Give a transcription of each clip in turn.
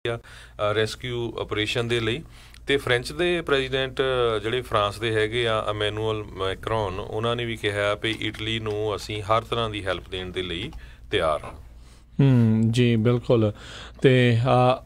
Rescue operation ਦੇ ਲਈ। ਅਤੇ ਫਰੈਂਚ ਦੇ ਪ੍ਰੈਜ਼ੀਡੈਂਟ ਜਿਹੜੇ ਫਰਾਂਸ ਦੇ ਹੈਗੇ ਆ ਇਮੈਨੂਅਲ ਮੈਕਰੋਨ, ਉਹਨਾਂ ਨੇ ਵੀ ਕਿਹਾ ਵੀ ਇਟਲੀ ਨੂੰ ਅਸੀਂ ਹਰ ਤਰ੍ਹਾਂ ਦੀ ਹੈਲਪ ਦੇਣ ਦੇ ਲਈ ਤਿਆਰ ਹਾਂ। ਜੀ ਬਿਲਕੁਲ। ਅਤੇ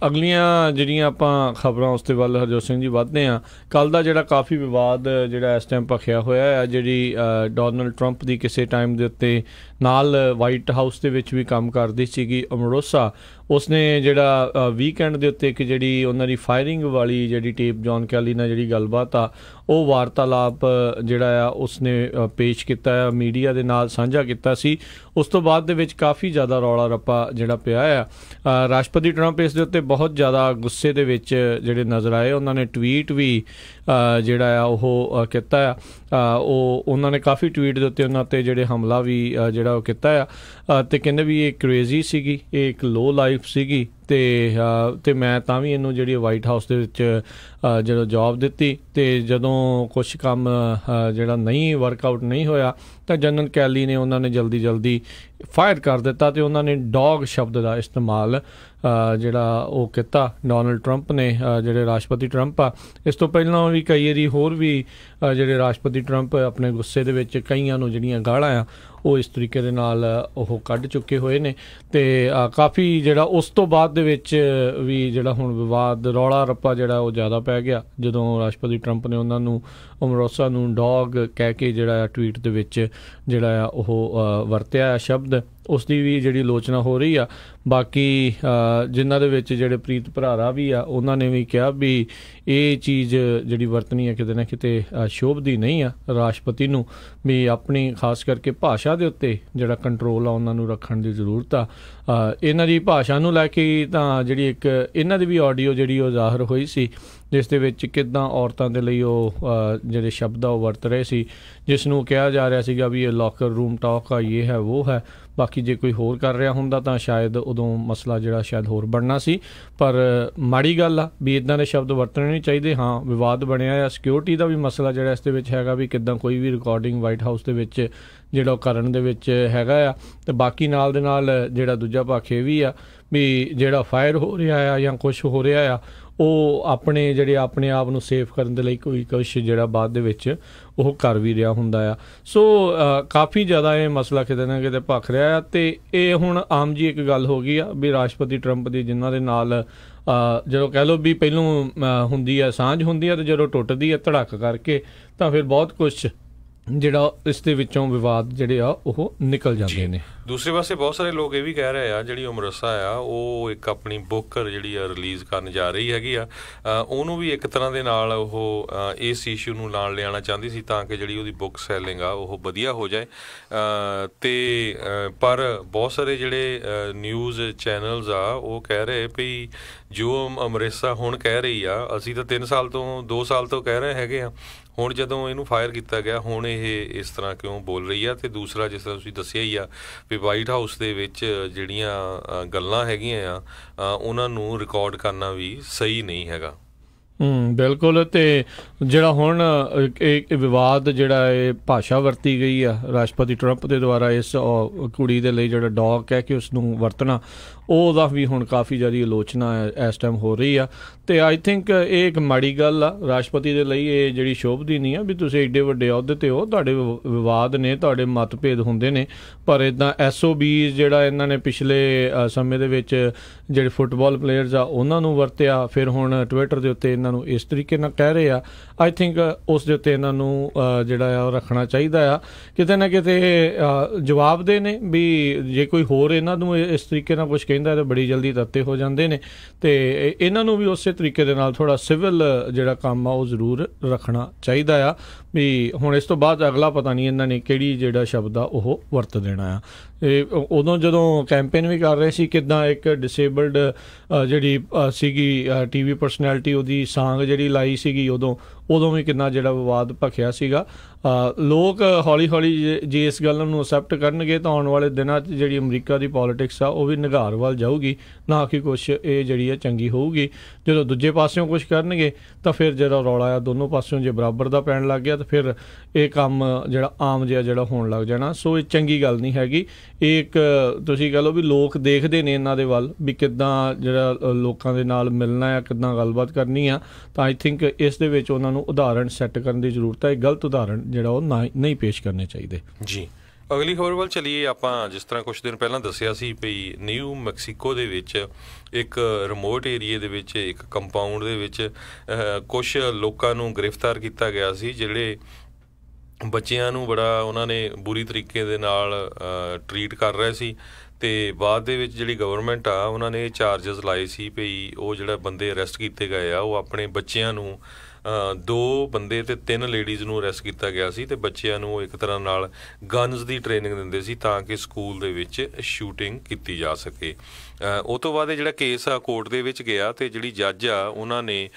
ਅਗਲੀਆਂ ਜਿਹੜੀਆਂ ਆਪਾਂ ਖਬਰਾਂ ਉਸ ਦੇ ਵੱਲ ਹਰਜੋਤ ਸਿੰਘ ਜੀ ਵੱਧਦੇ ਹਾਂ। ਕੱਲ੍ਹ ਦਾ ਜਿਹੜਾ ਕਾਫੀ ਵਿਵਾਦ ਜਿਹੜਾ ਇਸ ਟਾਈਮ ਭਖਿਆ ਹੋਇਆ ਹੈ, ਜਿਹੜੀ ਡੋਨਲਡ ਟਰੰਪ ਦੀ ਕਿਸੇ ਟਾਈਮ ਦੇ ਉੱਤੇ ਨਾਲ ਵਾਈਟ ਹਾਊਸ ਦੇ ਵਿੱਚ ਵੀ ਕੰਮ ਕਰਦੀ ਸੀਗੀ ਅਮਰੋਸਾ, ਉਸਨੇ ਜਿਹੜਾ ਵੀਕਐਂਡ ਦੇ ਉੱਤੇ ਇੱਕ ਜਿਹੜੀ ਉਹਨਾਂ ਦੀ ਫਾਇਰਿੰਗ ਵਾਲੀ ਜਿਹੜੀ ਟੇਪ ਜੌਨ ਕੈਲੀ ਨਾਲ ਜਿਹੜੀ ਗੱਲਬਾਤ ਆ, ਉਹ ਵਾਰਤਾਲਾਪ ਜਿਹੜਾ ਆ ਉਸਨੇ ਪੇਸ਼ ਕੀਤਾ ਆ, ਮੀਡੀਆ ਦੇ ਨਾਲ ਸਾਂਝਾ ਕੀਤਾ ਸੀ। ਉਸ ਤੋਂ ਬਾਅਦ ਦੇ ਵਿੱਚ ਕਾਫੀ ਜ਼ਿਆਦਾ ਰੌਲਾ ਰੱਪਾ ਜਿਹੜਾ ਪਿਆ ਆ। ਰਾਸ਼ਟਰਪਤੀ ਟਰੰਪ ਇਸ ਦੇ ਉੱਤੇ ਬਹੁਤ ਜ਼ਿਆਦਾ ਗੁੱਸੇ ਦੇ ਵਿੱਚ ਜਿਹੜੇ ਨਜ਼ਰ ਆਏ। ਉਹਨਾਂ ਨੇ ਟਵੀਟ ਵੀ ਜਿਹੜਾ ਆ ਉਹ ਕੀਤਾ ਆ। ਉਹਨਾਂ ਨੇ ਕਾਫੀ ਟਵੀਟ ਦੇ ਉੱਤੇ ਉਹਨਾਂ 'ਤੇ ਜਿਹੜੇ ਹਮਲਾ ਵੀ ਜਿਹੜਾ ਉਹ ਕੀਤਾ ਆ, ਅਤੇ ਕਹਿੰਦੇ ਵੀ ਇਹ ਕਰੇਜ਼ੀ ਸੀਗੀ, ਇਹ ਇੱਕ ਲੋ ਲਾਈਫ ਸੀਗੀ, ਅਤੇ ਮੈਂ ਤਾਂ ਵੀ ਇਹਨੂੰ ਜਿਹੜੀ ਵਾਈਟ ਹਾਊਸ ਦੇ ਵਿੱਚ ਜਦੋਂ ਜੋਬ ਦਿੱਤੀ, ਅਤੇ ਜਦੋਂ ਕੁਛ ਕੰਮ ਜਿਹੜਾ ਨਹੀਂ ਵਰਕਆਊਟ ਨਹੀਂ ਹੋਇਆ ਤਾਂ ਜਨਰਲ ਕੈਲੀ ਨੇ ਉਹਨਾਂ ਨੇ ਜਲਦੀ ਫਾਇਰ ਕਰ ਦਿੱਤਾ, ਅਤੇ ਉਹਨਾਂ ਨੇ ਡੌਗ ਸ਼ਬਦ ਦਾ ਇਸਤੇਮਾਲ ਜਿਹੜਾ ਉਹ ਕੀਤਾ ਡੋਨਲਡ ਟਰੰਪ ਨੇ, ਜਿਹੜੇ ਰਾਸ਼ਟਰਪਤੀ ਟਰੰਪ ਆ। ਇਸ ਤੋਂ ਪਹਿਲਾਂ ਵੀ ਕਈ ਵਾਰੀ ਹੋਰ ਵੀ ਜਿਹੜੇ ਰਾਸ਼ਟਰਪਤੀ ਟਰੰਪ ਆਪਣੇ ਗੁੱਸੇ ਦੇ ਵਿੱਚ ਕਈਆਂ ਨੂੰ ਜਿਹੜੀਆਂ ਗਾਲਾਂ ਆ ਉਹ ਇਸ ਤਰੀਕੇ ਦੇ ਨਾਲ ਉਹ ਕੱਢ ਚੁੱਕੇ ਹੋਏ ਨੇ। ਅਤੇ ਕਾਫੀ ਜਿਹੜਾ ਉਸ ਤੋਂ ਬਾਅਦ ਦੇ ਵਿੱਚ ਵੀ ਜਿਹੜਾ ਹੁਣ ਵਿਵਾਦ ਰੌਲਾ ਰੱਪਾ ਜਿਹੜਾ ਉਹ ਜ਼ਿਆਦਾ ਪੈ ਗਿਆ, ਜਦੋਂ ਰਾਸ਼ਟਰਪਤੀ ਟਰੰਪ ਨੇ ਉਹਨਾਂ ਨੂੰ ਅਮਰੋਸਾ ਨੂੰ ਡੌਗ ਕਹਿ ਕੇ ਜਿਹੜਾ ਆ ਟਵੀਟ ਦੇ ਵਿੱਚ ਜਿਹੜਾ ਆ ਉਹ ਵਰਤਿਆ ਆ ਸ਼ਬਦ, ਉਸ ਦੀ ਵੀ ਜਿਹੜੀ ਆਲੋਚਨਾ ਹੋ ਰਹੀ ਆ। ਬਾਕੀ ਜਿਨ੍ਹਾਂ ਦੇ ਵਿੱਚ ਜਿਹੜੇ ਪ੍ਰੀਤ ਭਰਾਰਾ ਵੀ ਆ, ਉਹਨਾਂ ਨੇ ਵੀ ਕਿਹਾ ਵੀ ਇਹ ਚੀਜ਼ ਜਿਹੜੀ ਵਰਤਣੀ ਆ ਕਿਤੇ ਨਾ ਕਿਤੇ ਸ਼ੋਭਦੀ ਨਹੀਂ ਆ ਰਾਸ਼ਟਰਪਤੀ ਨੂੰ, ਵੀ ਆਪਣੀ ਖਾਸ ਕਰਕੇ ਭਾਸ਼ਾ ਦੇ ਉੱਤੇ ਜਿਹੜਾ ਕੰਟਰੋਲ ਆ ਉਹਨਾਂ ਨੂੰ ਰੱਖਣ ਦੀ ਜ਼ਰੂਰਤ ਆ। ਇਹਨਾਂ ਦੀ ਭਾਸ਼ਾ ਨੂੰ ਲੈ ਕੇ ਤਾਂ ਜਿਹੜੀ ਇੱਕ ਇਹਨਾਂ ਦੀ ਵੀ ਆਡੀਓ ਜਿਹੜੀ ਉਹ ਜ਼ਾਹਰ ਹੋਈ ਸੀ, ਜਿਸ ਦੇ ਵਿੱਚ ਕਿੱਦਾਂ ਔਰਤਾਂ ਦੇ ਲਈ ਉਹ ਜਿਹੜੇ ਸ਼ਬਦ ਆ ਉਹ ਵਰਤ ਰਹੇ ਸੀ, ਜਿਸ ਨੂੰ ਕਿਹਾ ਜਾ ਰਿਹਾ ਸੀਗਾ ਵੀ ਇਹ ਲੋਕਰ ਰੂਮ ਟਾਕ ਆ, ਇਹ ਹੈ ਉਹ ਹੈ। ਬਾਕੀ ਜੇ ਕੋਈ ਹੋਰ ਕਰ ਰਿਹਾ ਹੁੰਦਾ ਤਾਂ ਸ਼ਾਇਦ ਉਦੋਂ ਮਸਲਾ ਜਿਹੜਾ ਸ਼ਾਇਦ ਹੋਰ ਬਣਨਾ ਸੀ, ਪਰ ਮਾੜੀ ਗੱਲ ਆ ਵੀ ਇੱਦਾਂ ਦੇ ਸ਼ਬਦ ਵਰਤਣੇ ਨਹੀਂ ਚਾਹੀਦੇ। ਹਾਂ, ਵਿਵਾਦ ਬਣਿਆ ਆ, ਸਿਕਿਉਰਿਟੀ ਦਾ ਵੀ ਮਸਲਾ ਜਿਹੜਾ ਇਸ ਦੇ ਵਿੱਚ ਹੈਗਾ ਵੀ ਕਿੱਦਾਂ ਕੋਈ ਵੀ ਰਿਕਾਰਡਿੰਗ ਵਾਈਟ ਹਾਊਸ ਦੇ ਵਿੱਚ ਜਿਹੜਾ ਉਹ ਕਰਨ ਦੇ ਵਿੱਚ ਹੈਗਾ ਆ। ਅਤੇ ਬਾਕੀ ਨਾਲ ਦੇ ਨਾਲ ਜਿਹੜਾ ਦੂਜਾ ਪੱਖ ਇਹ ਵੀ ਆ ਵੀ ਜਿਹੜਾ ਫਾਇਰ ਹੋ ਰਿਹਾ ਆ ਜਾਂ ਕੁਛ ਹੋ ਰਿਹਾ ਆ, ਉਹ ਆਪਣੇ ਆਪ ਨੂੰ ਸੇਫ ਕਰਨ ਦੇ ਲਈ ਕੋਈ ਕੁਛ ਜਿਹੜਾ ਬਾਅਦ ਦੇ ਵਿੱਚ ਉਹ ਕਰ ਵੀ ਰਿਹਾ ਹੁੰਦਾ ਆ। ਸੋ ਕਾਫੀ ਜ਼ਿਆਦਾ ਇਹ ਮਸਲਾ ਕਿਤੇ ਨਾ ਕਿਤੇ ਭਖ ਰਿਹਾ ਆ। ਅਤੇ ਇਹ ਹੁਣ ਆਮ ਜੀ ਇੱਕ ਗੱਲ ਹੋ ਗਈ ਆ ਵੀ ਰਾਸ਼ਟਰਪਤੀ ਟਰੰਪ ਦੀ ਜਿਨ੍ਹਾਂ ਦੇ ਨਾਲ ਜਦੋਂ ਕਹਿ ਲਓ ਵੀ ਪਹਿਲੋਂ ਹੁੰਦੀ ਆ ਸਾਂਝ ਹੁੰਦੀ ਆ, ਅਤੇ ਜਦੋਂ ਟੁੱਟਦੀ ਆ ਧੜਕ ਕਰਕੇ ਤਾਂ ਫਿਰ ਬਹੁਤ ਕੁਛ ਜਿਹੜਾ ਇਸ ਦੇ ਵਿੱਚੋਂ ਵਿਵਾਦ ਜਿਹੜੇ ਆ ਉਹ ਨਿਕਲ ਜਾਂਦੇ ਨੇ। ਦੂਸਰੇ ਪਾਸੇ ਬਹੁਤ ਸਾਰੇ ਲੋਕ ਇਹ ਵੀ ਕਹਿ ਰਹੇ ਆ ਜਿਹੜੀ ਅਮਰੋਸਾ ਆ ਉਹ ਇੱਕ ਆਪਣੀ ਬੁੱਕ ਜਿਹੜੀ ਆ ਰਿਲੀਜ਼ ਕਰਨ ਜਾ ਰਹੀ ਹੈਗੀ ਆ, ਉਹਨੂੰ ਵੀ ਇੱਕ ਤਰ੍ਹਾਂ ਦੇ ਨਾਲ ਉਹ ਇਸ ਇਸ਼ੂ ਨੂੰ ਨਾਲ ਲਿਆਉਣਾ ਚਾਹੁੰਦੀ ਸੀ ਤਾਂ ਕਿ ਜਿਹੜੀ ਉਹਦੀ ਬੁੱਕ ਸੈਲਿੰਗ ਆ ਉਹ ਵਧੀਆ ਹੋ ਜਾਏ। ਅਤੇ ਪਰ ਬਹੁਤ ਸਾਰੇ ਜਿਹੜੇ ਨਿਊਜ਼ ਚੈਨਲਸ ਆ ਉਹ ਕਹਿ ਰਹੇ ਵੀ ਜੋ ਅਮਰੋਸਾ ਹੁਣ ਕਹਿ ਰਹੀ ਆ, ਅਸੀਂ ਤਾਂ 2 ਸਾਲ ਤੋਂ ਕਹਿ ਰਹੇ ਹੈਗੇ ਆ, ਹੁਣ ਜਦੋਂ ਇਹਨੂੰ ਫਾਇਰ ਕੀਤਾ ਗਿਆ ਹੁਣ ਇਹ ਇਸ ਤਰ੍ਹਾਂ ਕਿਉਂ ਬੋਲ ਰਹੀ ਆ। ਅਤੇ ਦੂਸਰਾ, ਜਿਸ ਤਰ੍ਹਾਂ ਤੁਸੀਂ ਦੱਸਿਆ ਹੀ ਆ ਵੀ ਵਾਈਟ ਹਾਊਸ ਦੇ ਵਿੱਚ ਜਿਹੜੀਆਂ ਗੱਲਾਂ ਹੈਗੀਆਂ ਆ ਉਹਨਾਂ ਨੂੰ ਰਿਕਾਰਡ ਕਰਨਾ ਵੀ ਸਹੀ ਨਹੀਂ ਹੈਗਾ। ਬਿਲਕੁਲ। ਅਤੇ ਜਿਹੜਾ ਹੁਣ ਇਹ ਵਿਵਾਦ ਜਿਹੜਾ ਇਹ ਭਾਸ਼ਾ ਵਰਤੀ ਗਈ ਆ ਰਾਸ਼ਟਰਪਤੀ ਟਰੰਪ ਦੇ ਦੁਆਰਾ ਇਸ ਕੁੜੀ ਦੇ ਲਈ ਜਿਹੜਾ ਡੌਗ ਕਹਿ ਕੇ ਉਸ ਨੂੰ ਵਰਤਣਾ, ਉਹਦਾ ਵੀ ਹੁਣ ਕਾਫੀ ਜ਼ਿਆਦਾ ਆਲੋਚਨਾ ਇਸ ਟਾਈਮ ਹੋ ਰਹੀ ਆ। ਅਤੇ ਆਈ ਥਿੰਕ ਇਹ ਇੱਕ ਮਾੜੀ ਗੱਲ ਆ ਰਾਸ਼ਟਰਪਤੀ ਦੇ ਲਈ, ਇਹ ਜਿਹੜੀ ਸ਼ੋਭਦੀ ਨਹੀਂ ਆ ਵੀ ਤੁਸੀਂ ਐਡੇ ਵੱਡੇ ਅਹੁਦੇ 'ਤੇ ਹੋ, ਤੁਹਾਡੇ ਵਿਵਾਦ ਨੇ, ਤੁਹਾਡੇ ਮਤਭੇਦ ਹੁੰਦੇ ਨੇ, ਪਰ ਇੱਦਾਂ SOB ਜਿਹੜਾ ਇਹਨਾਂ ਨੇ ਪਿਛਲੇ ਸਮੇਂ ਦੇ ਵਿੱਚ ਜਿਹੜੇ ਫੁੱਟਬਾਲ ਪਲੇਅਰਸ ਆ ਉਹਨਾਂ ਨੂੰ ਵਰਤਿਆ, ਫਿਰ ਹੁਣ ਟਵਿੱਟਰ ਦੇ ਉੱਤੇ ਇਹਨਾਂ ਨੂੰ ਇਸ ਤਰੀਕੇ ਨਾਲ ਕਹਿ ਰਹੇ ਆ। ਆਈ ਥਿੰਕ ਉਸ ਦੇ ਉੱਤੇ ਇਹਨਾਂ ਨੂੰ ਜਿਹੜਾ ਆ ਉਹ ਰੱਖਣਾ ਚਾਹੀਦਾ ਆ, ਕਿਤੇ ਨਾ ਕਿਤੇ ਜਵਾਬਦੇਹ ਨੇ ਵੀ ਜੇ ਕੋਈ ਹੋਰ ਇਹਨਾਂ ਨੂੰ ਇਸ ਤਰੀਕੇ ਨਾਲ ਕੁਛ ਕਹਿੰਦਾ ਤਾਂ ਬੜੀ ਜਲਦੀ ਤੱਤੇ ਹੋ ਜਾਂਦੇ ਨੇ। ਅਤੇ ਇਹਨਾਂ ਨੂੰ ਵੀ ਉਸੇ ਤਰੀਕੇ ਦੇ ਨਾਲ ਥੋੜ੍ਹਾ ਸਿਵਲ ਜਿਹੜਾ ਕੰਮ ਆ ਉਹ ਜ਼ਰੂਰ ਰੱਖਣਾ ਚਾਹੀਦਾ ਆ ਵੀ ਹੁਣ ਇਸ ਤੋਂ ਬਾਅਦ ਅਗਲਾ ਪਤਾ ਨਹੀਂ ਇਹਨਾਂ ਨੇ ਕਿਹੜੀ ਜਿਹੜਾ ਸ਼ਬਦ ਆ ਉਹ ਵਰਤ ਦੇਣਾ ਆ। ਇਹ ਉਦੋਂ ਜਦੋਂ ਕੈਂਪੇਨ ਵੀ ਕਰ ਰਹੇ ਸੀ, ਕਿੱਦਾਂ ਇੱਕ ਡਿਸੇਬਲਡ ਜਿਹੜੀ ਸੀਗੀ TV ਪਰਸਨੈਲਿਟੀ, ਉਹਦੀ ਸਾਂਗ ਜਿਹੜੀ ਲਾਈ ਸੀਗੀ ਉਦੋਂ ਉਦੋਂ ਵੀ ਕਿੰਨਾ ਜਿਹੜਾ ਵਿਵਾਦ ਭਖਿਆ ਸੀਗਾ। ਲੋਕ ਹੌਲੀ ਹੌਲੀ ਜੇ ਇਸ ਗੱਲ ਨੂੰ ਅਸੈਪਟ ਕਰਨਗੇ ਤਾਂ ਆਉਣ ਵਾਲੇ ਦਿਨਾਂ 'ਚ ਜਿਹੜੀ ਅਮਰੀਕਾ ਦੀ ਪੋਲੀਟਿਕਸ ਆ ਉਹ ਵੀ ਨਿਘਾਰ ਵੱਲ ਜਾਊਗੀ, ਨਾ ਕਿ ਕੁਛ ਇਹ ਜਿਹੜੀ ਆ ਚੰਗੀ ਹੋਊਗੀ। ਜਦੋਂ ਦੂਜੇ ਪਾਸਿਓਂ ਕੁਛ ਕਰਨਗੇ ਤਾਂ ਫਿਰ ਜਿਹੜਾ ਰੌਲਾ ਆ ਦੋਨੋਂ ਪਾਸਿਓਂ ਜੇ ਬਰਾਬਰ ਦਾ ਪੈਣ ਲੱਗ ਗਿਆ ਤਾਂ ਫਿਰ ਇਹ ਕੰਮ ਜਿਹੜਾ ਆਮ ਜਿਹਾ ਜਿਹੜਾ ਹੋਣ ਲੱਗ ਜਾਣਾ। ਸੋ ਇਹ ਚੰਗੀ ਗੱਲ ਨਹੀਂ ਹੈਗੀ। ਇਹ ਇੱਕ ਤੁਸੀਂ ਕਹਿ ਲਓ ਵੀ ਲੋਕ ਦੇਖਦੇ ਨੇ ਇਹਨਾਂ ਦੇ ਵੱਲ ਵੀ ਕਿੱਦਾਂ ਜਿਹੜਾ ਲੋਕਾਂ ਦੇ ਨਾਲ ਮਿਲਣਾ ਆ, ਕਿੱਦਾਂ ਗੱਲਬਾਤ ਕਰਨੀ ਆ, ਤਾਂ ਆਈ ਥਿੰਕ ਇਸ ਦੇ ਵਿੱਚ ਉਹਨਾਂ ਨੂੰ ਉਦਾਹਰਣ ਸੈੱਟ ਕਰਨ ਦੀ ਜ਼ਰੂਰਤ ਹੈ। ਗਲਤ ਉਦਾਹਰਣ ਜਿਹੜਾ ਉਹ ਨਹੀਂ ਪੇਸ਼ ਕਰਨੇ ਚਾਹੀਦੇ। ਜੀ, ਅਗਲੀ ਖਬਰ ਵੱਲ ਚੱਲੀਏ। ਆਪਾਂ ਜਿਸ ਤਰ੍ਹਾਂ ਕੁਛ ਦਿਨ ਪਹਿਲਾਂ ਦੱਸਿਆ ਸੀ ਵੀ ਨਿਊ ਮੈਕਸੀਕੋ ਦੇ ਵਿੱਚ ਇੱਕ ਰਿਮੋਟ ਏਰੀਏ ਦੇ ਵਿੱਚ ਇੱਕ ਕੰਪਾਊਂਡ ਦੇ ਵਿੱਚ ਕੁਛ ਲੋਕਾਂ ਨੂੰ ਗ੍ਰਿਫਤਾਰ ਕੀਤਾ ਗਿਆ ਸੀ, ਜਿਹੜੇ ਬੱਚਿਆਂ ਨੂੰ ਬੜਾ ਉਹਨਾਂ ਨੇ ਬੁਰੀ ਤਰੀਕੇ ਦੇ ਨਾਲ ਟਰੀਟ ਕਰ ਰਹੇ ਸੀ। ਅਤੇ ਬਾਅਦ ਦੇ ਵਿੱਚ ਜਿਹੜੀ ਗਵਰਨਮੈਂਟ ਆ ਉਹਨਾਂ ਨੇ ਚਾਰਜਸ ਲਾਏ ਸੀ ਵੀ ਉਹ ਜਿਹੜਾ ਬੰਦੇ ਅਰੈਸਟ ਕੀਤੇ ਗਏ ਆ ਉਹ ਆਪਣੇ ਬੱਚਿਆਂ ਨੂੰ 2 ਬੰਦੇ ਅਤੇ 3 ਲੇਡੀਜ਼ ਨੂੰ ਅਰੈਸਟ ਕੀਤਾ ਗਿਆ ਸੀ, ਅਤੇ ਬੱਚਿਆਂ ਨੂੰ ਇੱਕ ਤਰ੍ਹਾਂ ਨਾਲ ਗਨਜ਼ ਦੀ ਟ੍ਰੇਨਿੰਗ ਦਿੰਦੇ ਸੀ ਤਾਂ ਕਿ ਸਕੂਲ ਦੇ ਵਿੱਚ ਸ਼ੂਟਿੰਗ ਕੀਤੀ ਜਾ ਸਕੇ। ਉਹ ਤੋਂ ਬਾਅਦ ਇਹ ਜਿਹੜਾ ਕੇਸ ਆ ਕੋਰਟ ਦੇ ਵਿੱਚ ਗਿਆ, ਅਤੇ ਜਿਹੜੀ ਜੱਜ ਆ ਉਹਨਾਂ ਨੇ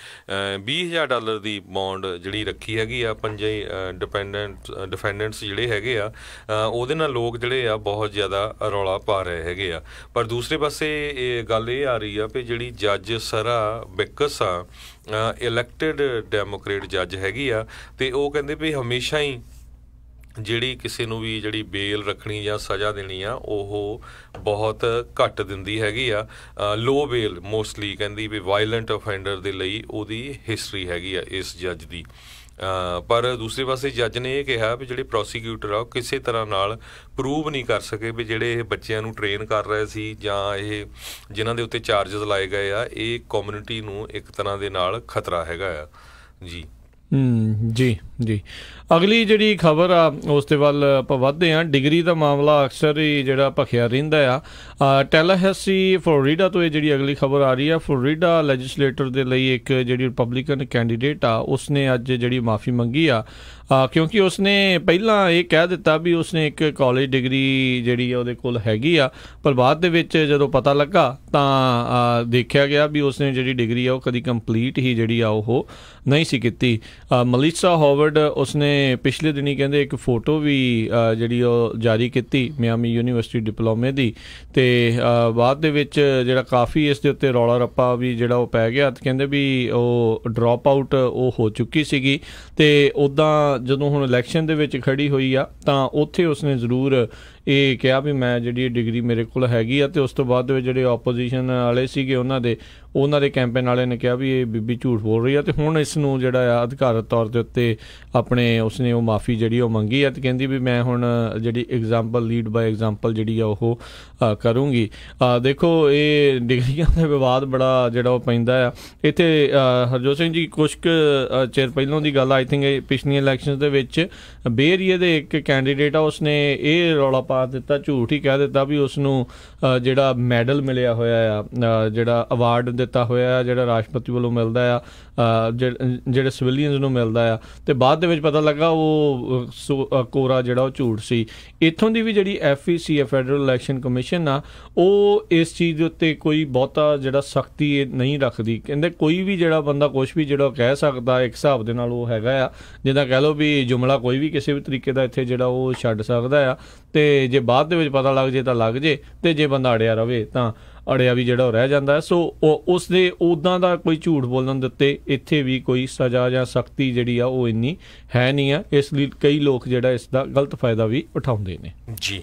$20,000 ਦੀ ਬੌਂਡ ਜਿਹੜੀ ਰੱਖੀ ਹੈਗੀ ਆ। 5 ਡਿਫੈਂਡੈਂਟਸ ਜਿਹੜੇ ਹੈਗੇ ਆ ਉਹਦੇ ਨਾਲ ਲੋਕ ਜਿਹੜੇ ਆ ਬਹੁਤ ਜ਼ਿਆਦਾ ਰੌਲਾ ਪਾ ਰਹੇ ਹੈਗੇ ਆ। ਪਰ ਦੂਸਰੇ ਪਾਸੇ ਇਹ ਗੱਲ ਇਹ ਆ ਰਹੀ ਆ ਵੀ ਜਿਹੜੀ ਜੱਜ ਸਰਾ ਬਿਕਸ ਆ ਇਲੈਕਟਿਡ ਡੈਮੋਕ੍ਰੇਟ ਜੱਜ ਹੈਗੀ ਆ, ਅਤੇ ਉਹ ਕਹਿੰਦੇ ਵੀ ਹਮੇਸ਼ਾ ਹੀ ਜਿਹੜੀ ਕਿਸੇ ਨੂੰ ਵੀ ਜਿਹੜੀ ਬੇਲ ਰੱਖਣੀ ਜਾਂ ਸਜ਼ਾ ਦੇਣੀ ਆ ਉਹ ਬਹੁਤ ਘੱਟ ਦਿੰਦੀ ਹੈਗੀ ਆ। ਲੋ ਬੇਲ ਮੋਸਟਲੀ ਕਹਿੰਦੀ ਵੀ ਵਾਇਲੈਂਟ ਅਫੈਂਡਰ ਦੇ ਲਈ ਉਹਦੀ ਹਿਸਟਰੀ ਹੈਗੀ ਆ ਇਸ ਜੱਜ ਦੀ। ਪਰ ਦੂਸਰੇ ਪਾਸੇ ਜੱਜ ਨੇ ਇਹ ਕਿਹਾ ਵੀ ਜਿਹੜੇ ਪ੍ਰੋਸੀਕਿਊਟਰ ਆ ਉਹ ਕਿਸੇ ਤਰ੍ਹਾਂ ਨਾਲ ਪ੍ਰੂਵ ਨਹੀਂ ਕਰ ਸਕੇ ਵੀ ਜਿਹੜੇ ਇਹ ਬੱਚਿਆਂ ਨੂੰ ਟ੍ਰੇਨ ਕਰ ਰਹੇ ਸੀ ਜਾਂ ਇਹ ਜਿਨ੍ਹਾਂ ਦੇ ਉੱਤੇ ਚਾਰਜਸ ਲਾਏ ਗਏ ਆ ਇਹ ਕਮਿਊਨਿਟੀ ਨੂੰ ਇੱਕ ਤਰ੍ਹਾਂ ਦੇ ਨਾਲ ਖਤਰਾ ਹੈਗਾ ਆ। ਜੀ ਜੀ ਅਗਲੀ ਜਿਹੜੀ ਖਬਰ ਆ ਉਸ ਦੇ ਵੱਲ ਆਪਾਂ ਵੱਧਦੇ ਹਾਂ। ਡਿਗਰੀ ਦਾ ਮਾਮਲਾ ਅਕਸਰ ਹੀ ਜਿਹੜਾ ਭਖਿਆ ਰਹਿੰਦਾ ਆ। ਟੈਲਾਹੈਸੀ ਫਲੋਰੀਡਾ ਤੋਂ ਇਹ ਜਿਹੜੀ ਅਗਲੀ ਖਬਰ ਆ ਰਹੀ ਆ। ਫਲੋਰੀਡਾ ਲੈਜਿਸਲੇਟਰ ਦੇ ਲਈ ਇੱਕ ਜਿਹੜੀ ਰਿਪਬਲਿਕਨ ਕੈਂਡੀਡੇਟ ਆ ਉਸਨੇ ਅੱਜ ਜਿਹੜੀ ਮਾਫੀ ਮੰਗੀ ਆ, ਕਿਉਂਕਿ ਉਸਨੇ ਪਹਿਲਾਂ ਇਹ ਕਹਿ ਦਿੱਤਾ ਵੀ ਉਸਨੇ ਇੱਕ ਕਾਲਜ ਡਿਗਰੀ ਜਿਹੜੀ ਉਹਦੇ ਕੋਲ ਹੈਗੀ ਆ, ਪਰ ਬਾਅਦ ਦੇ ਵਿੱਚ ਜਦੋਂ ਪਤਾ ਲੱਗਾ ਤਾਂ ਦੇਖਿਆ ਗਿਆ ਵੀ ਉਸਨੇ ਜਿਹੜੀ ਡਿਗਰੀ ਆ ਉਹ ਕਦੀ ਕੰਪਲੀਟ ਹੀ ਜਿਹੜੀ ਆ ਉਹ ਨਹੀਂ ਸੀ ਕੀਤੀ। ਮਲੀਸਾ ਹਾਵਰਡ ਉਸਨੇ ਪਿਛਲੇ ਦਿਨੀ ਕਹਿੰਦੇ ਇੱਕ ਫੋਟੋ ਵੀ ਜਿਹੜੀ ਉਹ ਜਾਰੀ ਕੀਤੀ ਮਿਆਮੀ ਯੂਨੀਵਰਸਿਟੀ ਡਿਪਲੋਮੇ ਦੀ, ਅਤੇ ਬਾਅਦ ਦੇ ਵਿੱਚ ਜਿਹੜਾ ਕਾਫੀ ਇਸ ਦੇ ਉੱਤੇ ਰੌਲਾ ਰੱਪਾ ਵੀ ਜਿਹੜਾ ਉਹ ਪੈ ਗਿਆ, ਅਤੇ ਕਹਿੰਦੇ ਵੀ ਉਹ ਡਰੋਪ ਆਊਟ ਉਹ ਹੋ ਚੁੱਕੀ ਸੀਗੀ। ਅਤੇ ਉੱਦਾਂ ਜਦੋਂ ਹੁਣ ਇਲੈਕਸ਼ਨ ਦੇ ਵਿੱਚ ਖੜੀ ਹੋਈ ਆ ਤਾਂ ਉੱਥੇ ਉਸਨੇ ਜ਼ਰੂਰ ਇਹ ਕਿਹਾ ਵੀ ਮੈਂ ਜਿਹੜੀ ਡਿਗਰੀ ਮੇਰੇ ਕੋਲ ਹੈਗੀ ਆ, ਅਤੇ ਉਸ ਤੋਂ ਬਾਅਦ ਦੇ ਵਿੱਚ ਜਿਹੜੇ ਆਪੋਜੀਸ਼ਨ ਵਾਲੇ ਸੀਗੇ ਉਹਨਾਂ ਦੇ ਕੈਂਪੇਨ ਵਾਲਿਆਂ ਨੇ ਕਿਹਾ ਵੀ ਇਹ ਬੀਬੀ ਝੂਠ ਬੋਲ ਰਹੀ ਆ, ਅਤੇ ਹੁਣ ਇਸ ਨੂੰ ਜਿਹੜਾ ਆ ਅਧਿਕਾਰਤ ਤੌਰ ਦੇ ਉੱਤੇ ਆਪਣੇ ਉਸਨੇ ਉਹ ਮਾਫੀ ਜਿਹੜੀ ਉਹ ਮੰਗੀ ਆ, ਅਤੇ ਕਹਿੰਦੀ ਵੀ ਮੈਂ ਹੁਣ ਜਿਹੜੀ ਐਗਜ਼ਾਮਪਲ ਲੀਡ ਬਾਏ ਐਗਜ਼ਾਮਪਲ ਜਿਹੜੀ ਆ ਉਹ ਕਰੂੰਗੀ। ਦੇਖੋ ਇਹ ਡਿਗਰੀਆਂ ਦਾ ਵਿਵਾਦ ਬੜਾ ਜਿਹੜਾ ਉਹ ਪੈਂਦਾ ਆ ਇੱਥੇ। ਹਰਜੋਤ ਸਿੰਘ ਜੀ ਕੁਛ ਕੁ ਚਿਰ ਪਹਿਲਾਂ ਦੀ ਗੱਲ ਆਈ ਥਿੰਕ ਪਿਛਲੀਆਂ ਇਲੈਕਸ਼ਨ ਦੇ ਵਿੱਚ ਬੇ ਏਰੀਏ ਦੇ ਇੱਕ ਕੈਂਡੀਡੇਟ ਆ ਉਸਨੇ ਇਹ ਰੌਲਾ ਪਾ ਦਿੱਤਾ, ਝੂਠ ਹੀ ਕਹਿ ਦਿੱਤਾ ਵੀ ਉਸਨੂੰ ਜਿਹੜਾ ਮੈਡਲ ਮਿਲਿਆ ਹੋਇਆ ਆ, ਜਿਹੜਾ ਅਵਾਰਡ ਦਿੱਤਾ ਹੋਇਆ ਜਿਹੜਾ ਰਾਸ਼ਟਰਪਤੀ ਵੱਲੋਂ ਮਿਲਦਾ ਆ, ਜਿਹੜੇ ਸਿਵਿਲੀਅਨਸ ਨੂੰ ਮਿਲਦਾ ਆ, ਅਤੇ ਬਾਅਦ ਦੇ ਵਿੱਚ ਪਤਾ ਲੱਗਾ ਉਹ ਕੋਰਾ ਜਿਹੜਾ ਉਹ ਝੂਠ ਸੀ। ਇੱਥੋਂ ਦੀ ਵੀ ਜਿਹੜੀ FEC ਫੈਡਰਲ ਇਲੈਕਸ਼ਨ ਕਮਿਸ਼ਨ ਆ ਉਹ ਇਸ ਚੀਜ਼ ਦੇ ਉੱਤੇ ਕੋਈ ਬਹੁਤਾ ਜਿਹੜਾ ਸਖਤੀ ਨਹੀਂ ਰੱਖਦੀ। ਕਹਿੰਦੇ ਕੋਈ ਵੀ ਜਿਹੜਾ ਬੰਦਾ ਕੁਛ ਵੀ ਜਿਹੜਾ ਕਹਿ ਸਕਦਾ ਇੱਕ ਹਿਸਾਬ ਦੇ ਨਾਲ ਉਹ ਹੈਗਾ ਆ, ਜਿੱਦਾਂ ਕਹਿ ਲਓ ਵੀ ਜੁਮਲਾ ਕੋਈ ਵੀ ਕਿਸੇ ਵੀ ਤਰੀਕੇ ਦਾ ਇੱਥੇ ਜਿਹੜਾ ਉਹ ਛੱਡ ਸਕਦਾ ਆ, ਅਤੇ ਜੇ ਬਾਅਦ ਦੇ ਵਿੱਚ ਪਤਾ ਲੱਗ ਜੇ ਤਾਂ ਲੱਗ ਜੇ, ਅਤੇ ਜੇ ਬੰਦਾ ਅੜਿਆ ਰਵੇ ਤਾਂ ਅੜਿਆ ਵੀ ਜਿਹੜਾ ਉਹ ਰਹਿ ਜਾਂਦਾ। ਸੋ ਉਸ ਦੇ ਉੱਦਾਂ ਦਾ ਕੋਈ ਝੂਠ ਬੋਲਣ ਦੇ ਉੱਤੇ ਇੱਥੇ ਵੀ ਕੋਈ ਸਜ਼ਾ ਜਾਂ ਸਖਤੀ ਜਿਹੜੀ ਆ ਉਹ ਇੰਨੀ ਹੈ ਨਹੀਂ ਆ, ਇਸ ਲਈ ਕਈ ਲੋਕ ਜਿਹੜਾ ਇਸ ਦਾ ਗਲਤ ਫਾਇਦਾ ਵੀ ਉਠਾਉਂਦੇ ਨੇ। ਜੀ